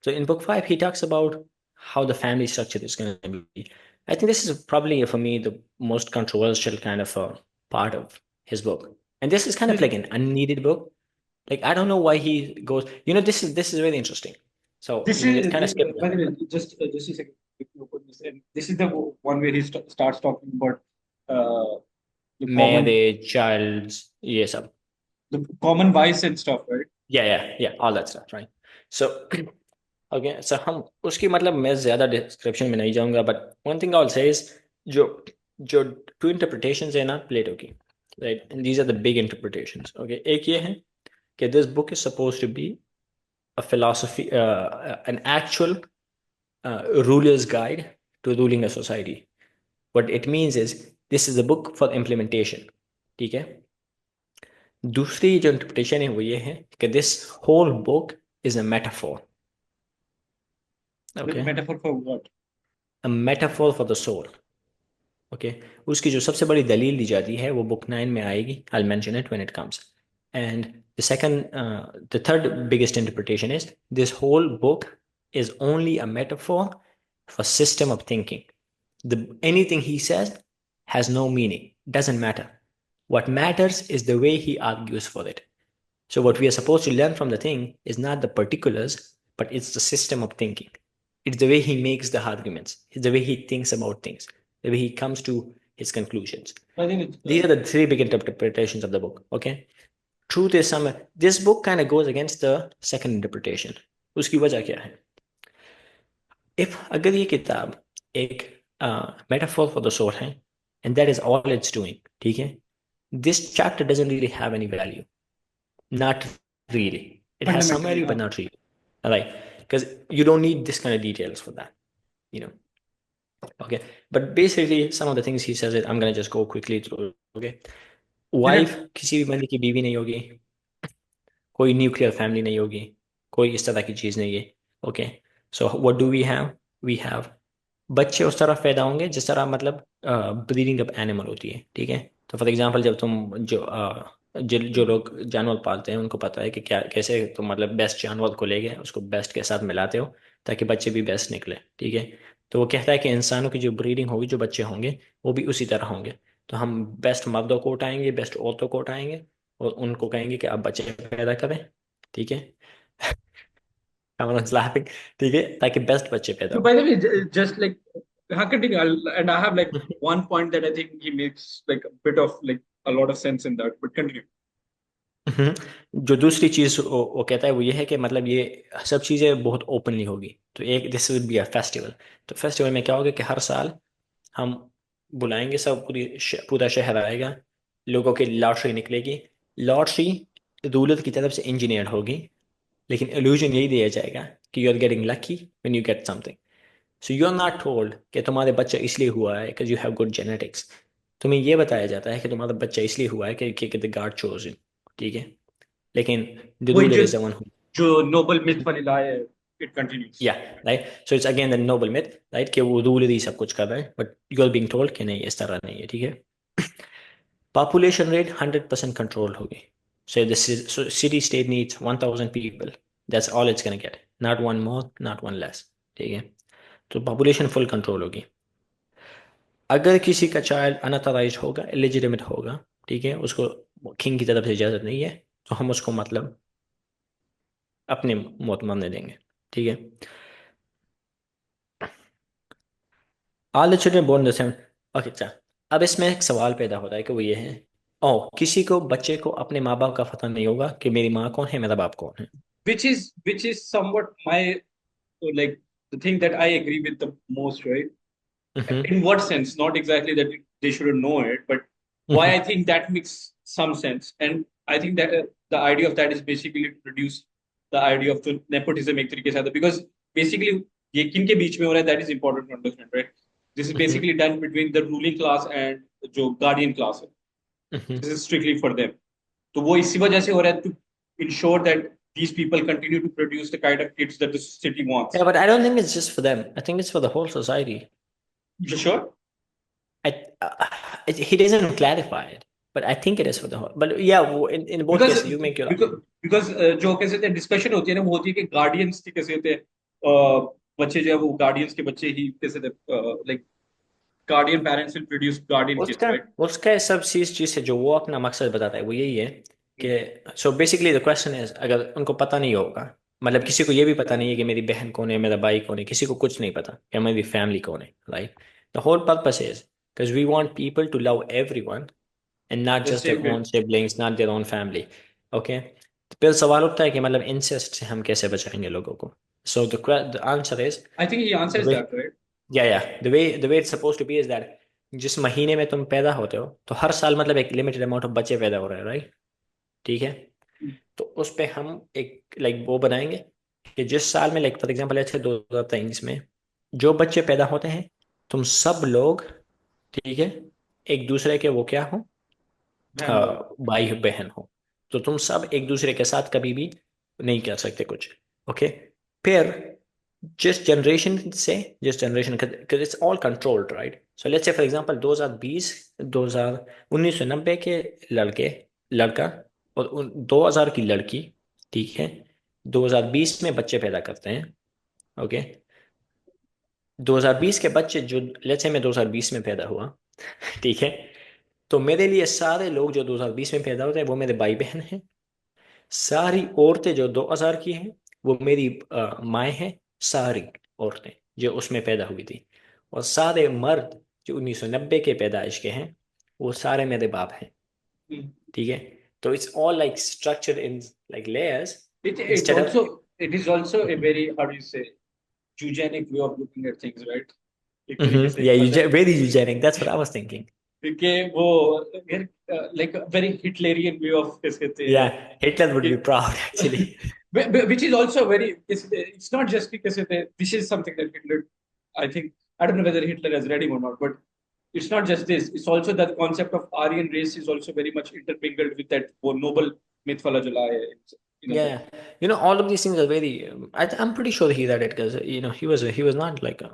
so in book five he talks about how the family structure is going to be. I think this is probably for me the most controversial kind of part of his book, and this is kind of like an unneeded book. Like I don't know why he goes. This is really interesting. So This we'll is, kind of skip by that. the way, just a second. If you open this, and this is the one where he starts talking about uh, the common Marriage, childs, yes, the common vice and stuff, right? yeah, all that stuff, right? So okay sir हम उसकी मतलब मैं ज़्यादा description में नहीं जाऊंगा but one thing I से is जो जो टू इंटरप्रिटेशंस है ना प्लेटो की, right, and these are the big interpretations. Okay, एक ये है कि this book is suppose to be a philosophy, an actual ruler's guide to ruling a society. What it means is this is a book for implementation. ठीक है. दूसरी जो interpretation है वो ये है कि this whole book is a metaphor. The okay, metaphor for what? A metaphor for the soul. Okay, उसकी जो सबसे बड़ी दलील दी जाती है वो बुक 9 में आएगी. I mention it when it comes. And the third biggest interpretation is this whole book is only a metaphor for system of thinking. Anything he says has no meaning, doesn't matter. What matters is the way he argues for it. So what we are supposed to learn from the thing is not the particulars, but it's the system of thinking. It's the way he makes the arguments. It's the way he thinks about things, the way he comes to his conclusions. I think it's These are the three big interpretations of the book. Okay. Truth is some. This book kind of goes against the second interpretation. उसकी वजह क्या है? If अगर ये किताब एक metaphor for the soul है, and that is all it's doing, ठीक है? This chapter doesn't really have any value. Not really. It has some fundamentally, value, but huh? not really. Right? Because you don't need this kind of details for that. You know. Okay. But basically, some of the things he says it, I'm gonna just go quickly through. Okay. There Wife किसी भी बंदे की बीवी नहीं होगी, कोई nuclear family नहीं होगी, कोई इस तरह की चीज नहीं है. Okay. So what do we have? We have बच्चे उस तरह पैदा होंगे जिस तरह मतलब ब्रीडिंग अप एनिमल होती है. ठीक है. तो फॉर एग्जांपल जब तुम जो जो लोग जानवर पालते हैं उनको पता है कि क्या कैसे तो मतलब बेस्ट जानवर को ले गए उसको बेस्ट के साथ मिलाते हो ताकि बच्चे भी बेस्ट निकले, ठीक है। तो वो कहता है कि इंसानों की जो ब्रीडिंग होगी, जो बच्चे होंगे वो भी उसी तरह होंगे। तो हम बेस्ट मर्दों को उठाएंगे, बेस्ट औरतों को उठाएंगे और उनको कहेंगे कि आप बच्चे पैदा करें, ठीक है। everyone's laughing, ठीक है, ताकि बेस्ट बच्चे पैदा So हो। by the way, just like continue, and I have like one point that I think he makes like a bit of like a lot of sense in that. But continue. जो दूसरी चीज वो कहता है वो ये है कि मतलब ये सब चीजें बहुत ओपनली होगी। तो एक this will be a festival. तो फेस्टिवल में क्या होगा कि हर साल हम बुलाएंगे सब, पूरा शहर आएगा, लोगों की लॉटरी निकलेगी। लॉटरी दौलत की तरफ से इंजीनियर्ड होगी, लेकिन इल्यूजन यही दिया जाएगा कि you are getting lucky when you get something. So you are not told कि तुम्हारे बच्चा इसलिए हुआ है because you have good genetics. तुम्हें यह बताया जाता है कि तुम्हारा बच्चा इसलिए हुआ है कि द गॉड चोज यू, ठीक है। लेकिन द वही रूलर जो इज द वन हु, जो नोबल मिथ वाली ला है, it continues. या right. So it's again the noble myth, right, कि वो रूलर ही सब कुछ कर रहा है, but you are being told कि नहीं इस तरह नहीं है, ठीक है। पॉपुलेशन रेट 100% कंट्रोल होगी। So the city state needs 1000 people. That's all it's gonna get. Not one more, not one less. ठीक है। तो पॉपुलेशन फुल कंट्रोल होगी। अगर किसी का चाइल्ड अनऑथराइज होगा, इलिजिटिमेट होगा, ठीक है, उसको किंग की तरफ से इजाजत नहीं है, तो हम उसको मतलब अपने मौत मरने देंगे, ठीक है। All the children born the same. Okay, अच्छा। अब इसमें एक सवाल पैदा होता है कि वो ये है, ओ किसी को बच्चे को अपने माँ बाप का पता नहीं होगा कि मेरी माँ कौन है, मेरा बाप कौन है। Which is somewhat my like the thing that I agree with the most, right? Hmm. In what sense? Not exactly that they shouldn't know it, but why I hmm. think that makes some sense. And I think that the idea of that is basically to reduce the idea of the nepotism एक तरीके से आता है, because basically ये किन के बीच में हो रहा है, that is important to understand, right? This is hmm. basically done between the ruling class and जो guardian class है. हम्म। This is strictly for them. तो वो इसी वजह से हो रहा है, to ensure that these people continue to produce the kind of kids that the city Yeah, wants. but I don't think it's just for them. I think it's for the whole society. You sure? He doesn't clarify it, but I think it is for the whole. But yeah, in both because cases, you make your because argument. Because जो कैसे होते हैं discussion होती है ना, वो होती है कि गार्डियंस के कैसे होते हैं, बच्चे जो है वो गार्डियंस के बच्चे ही कैसे like guardian parents will produce guardian kids, उसका राइट? उसका सब चीज से जो वो अपना मकसद बताता है वो यही है कि so basically the question is, अगर उनको पता नहीं होगा, मतलब किसी को ये भी पता नहीं है कि मेरी बहन कौन है, मेरा भाई कौन है, किसी को कुछ नहीं पता कि मेरी फैमिली कौन है, right. The whole purpose is because we want people to love everyone and not the just their same way. Own siblings, not their own family. Okay. फिर सवाल उठता है कि मतलब इंसेस्ट से हम कैसे बचाएंगे लोगों को। So the answer is, I think he answers that, right? या the way it's suppose to be is that जिस महीने में तुम पैदा होते हो तो हर साल मतलब एक लिमिटेड अमाउंट ऑफ बच्चे पैदा हो रहे हैं, राइट, ठीक है। तो उस पे हम एक लाइक वो बनाएंगे कि जिस साल में लाइक फॉर एग्जांपल ऐसे 2023 में जो बच्चे पैदा होते हैं, तुम सब लोग, ठीक है, एक दूसरे के वो क्या हो, बहन भाई। भाई बहन हो। तो तुम सब एक दूसरे के साथ कभी भी नहीं कर सकते कुछ, ओके। फिर जिस generation it's all controlled, right. So let's say for example 2020 2000 1990 के लड़के लड़का और 2000 की लड़की, ठीक है, 2020 में बच्चे पैदा करते हैं, ओके। 2020 के बच्चे जो लेट्स से मैं 2020 में पैदा हुआ, ठीक है, तो मेरे लिए सारे लोग जो 2020 में पैदा होते हैं वो मेरे भाई बहन हैं। सारी औरतें जो 2000 की हैं वो मेरी माएँ हैं, सारी औरतें जो उसमें पैदा हुई थी। और सारे मर्द जो 1990 के पैदाइश के हैं वो सारे मेरे बाप हैं, ठीक है। तो it's all like structure in like layers It's instead of, also, it is also a very, how do you say, eugenic way of looking at things, right? एक तरीके से या मतलब very eugenic, that's what I was thinking. कि वो like very हिटलेरियन way of कैसे कहते या हैं हिटलर वुड कि be proud actually. which is also very it's not just because this is something that Hitler, I think, I don't know whether Hitler has read him or not, but it's not just this, it's also that concept of Aryan race is also very much intermingled with that वो noble myth वाला जो लाया है in a Yeah, sense. all of these things are very. I'm pretty sure he read it because he was not like a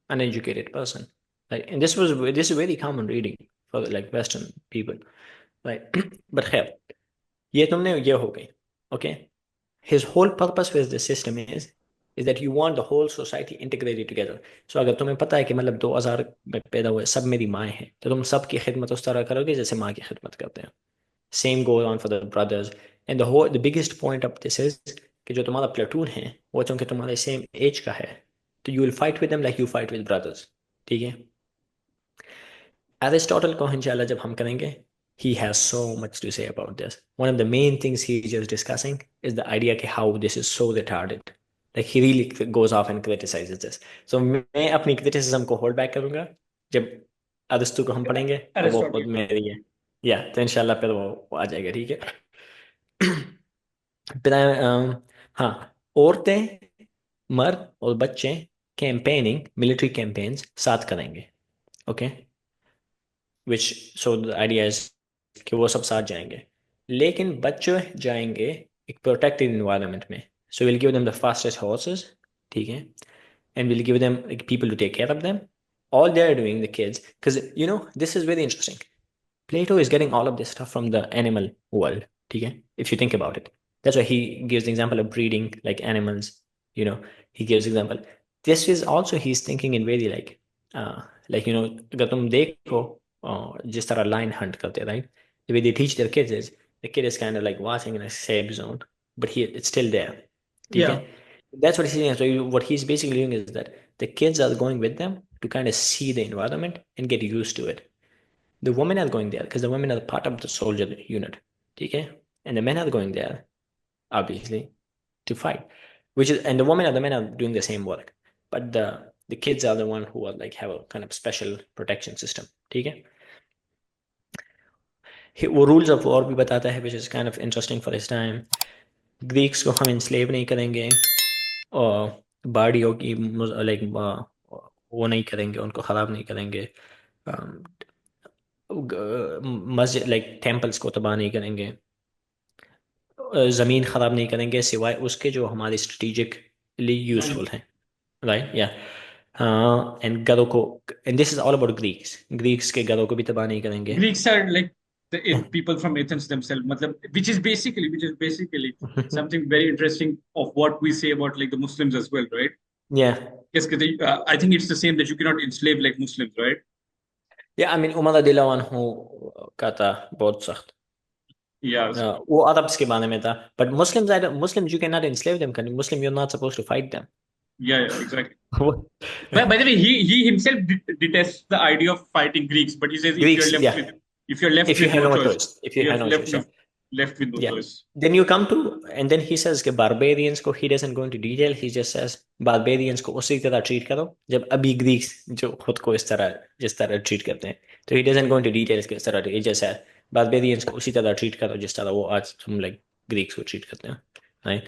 uneducated person. Like, and this is very common reading for like Western people. Right. But खैर, ये तुमने ये हो गई। Okay. his whole purpose with the system is that you want the whole society integrated together. So अगर तुम्हें पता है कि मतलब 2000 में पैदा हुए सब मेरी माँ हैं, तो तुम सबकी खिदमत उस तरह करोगे जैसे माँ की खिदमत करते हैं। Same goes on for the brothers. And the biggest point of this is कि जो तुम्हारा प्लेटून है वो चूंकि तुम्हारे सेम एज का है, तो you will fight with them like you fight with brothers। ठीक है। Aristotle को इंशाल्लाह जब हम करेंगे, he has so much to say about this. One of the main things he is just discussing is the idea कि how this is so retarded. Like he really goes off and criticizes this. So मैं अपनी criticism को hold back करूंगा जब अरस्तु को हम पढ़ेंगे, और वो अरिस्टोटल खुद को। मेरी है। या तो इंशाल्लाह फिर वो आ जाएगा, ठीक है। फिर हाँ, औरतें, मर्द और बच्चे कैंपेनिंग, मिलिट्री कैंपेन्स साथ करेंगे। Okay. Which so the idea is कि वो सब साथ जाएंगे, लेकिन बच्चे जाएंगे एक प्रोटेक्टेड इन्वायरमेंट में। So will give them the fastest horses. ठीक है। And will give them people to take care of them. All they are doing the kids, because this is very interesting. Plato is getting all of this stuff from the animal world. ठीक है? If you think about it, that's why he gives the example of breeding like animals. You know, he gives example. This is also he's thinking in very uh, अगर तुम देखो जिस तरह lion hunt करते हैं, right? The way they teach their kids is the kid is kind of like watching in a safe zone, but it's still there. ठीक है? Yeah, That's what he's saying. So what he's basically doing is that the kids are going with them to kind of see the environment and get used to it. The women are going there because the women are part of the soldier unit. Okay? And the men are going there, obviously, to fight. And the women and the men are doing the same work. But the kids are the one who are like have a kind of special protection system. Okay? वो rules of war भी बताता है, which is kind of interesting for his time. Greeks को हम enslave नहीं करेंगे, और बाड़ियों की लाइक वो नहीं करेंगे, उनको खराब नहीं करेंगे। मस्जिद लाइक टेम्पल्स को तबाह नहीं करेंगे, ज़मीन ख़राब नहीं करेंगे सिवाय उसके जो हमारे स्ट्रेटेजिकली यूजफुल हैं। राइट, या हाँ। एंड घरों को, and this is all about Greeks, Greeks के घरों को भी तबाह नहीं करेंगे। Greeks are like people from Athens themselves, matlab, which is basically something very interesting of what we say about like the Muslims as well, right? या Yes, 'cause I think it's the same that you cannot enslave like Muslims, right? या I mean Umar रदियल्लाहु अन्हु का था बहुत सख्त। Yeah, वो Arabs के बारे में था, but Muslims you can not enslave them, Muslim you are not supposed to fight them. yeah, exactly. By the way, he himself detests the idea of fighting Greeks, but he says Greeks, या if you're left if you with have no no choice, choice, if you you're have no left choice, yeah. with left with no Yeah. choice. Then you come to, and then he says कि barbarians को, he doesn't go into detail, he just says barbarians को उसी तरह treat करो जब अभी Greeks जो खुद को इस तरह जिस तरह treat करते हैं। तो he doesn't go into details कि इस तरह, ये जैसा है barbarians को उसी तरह treat करो जिस तरह वो आज हम like ग्रीक्स को treat करते हैं, right?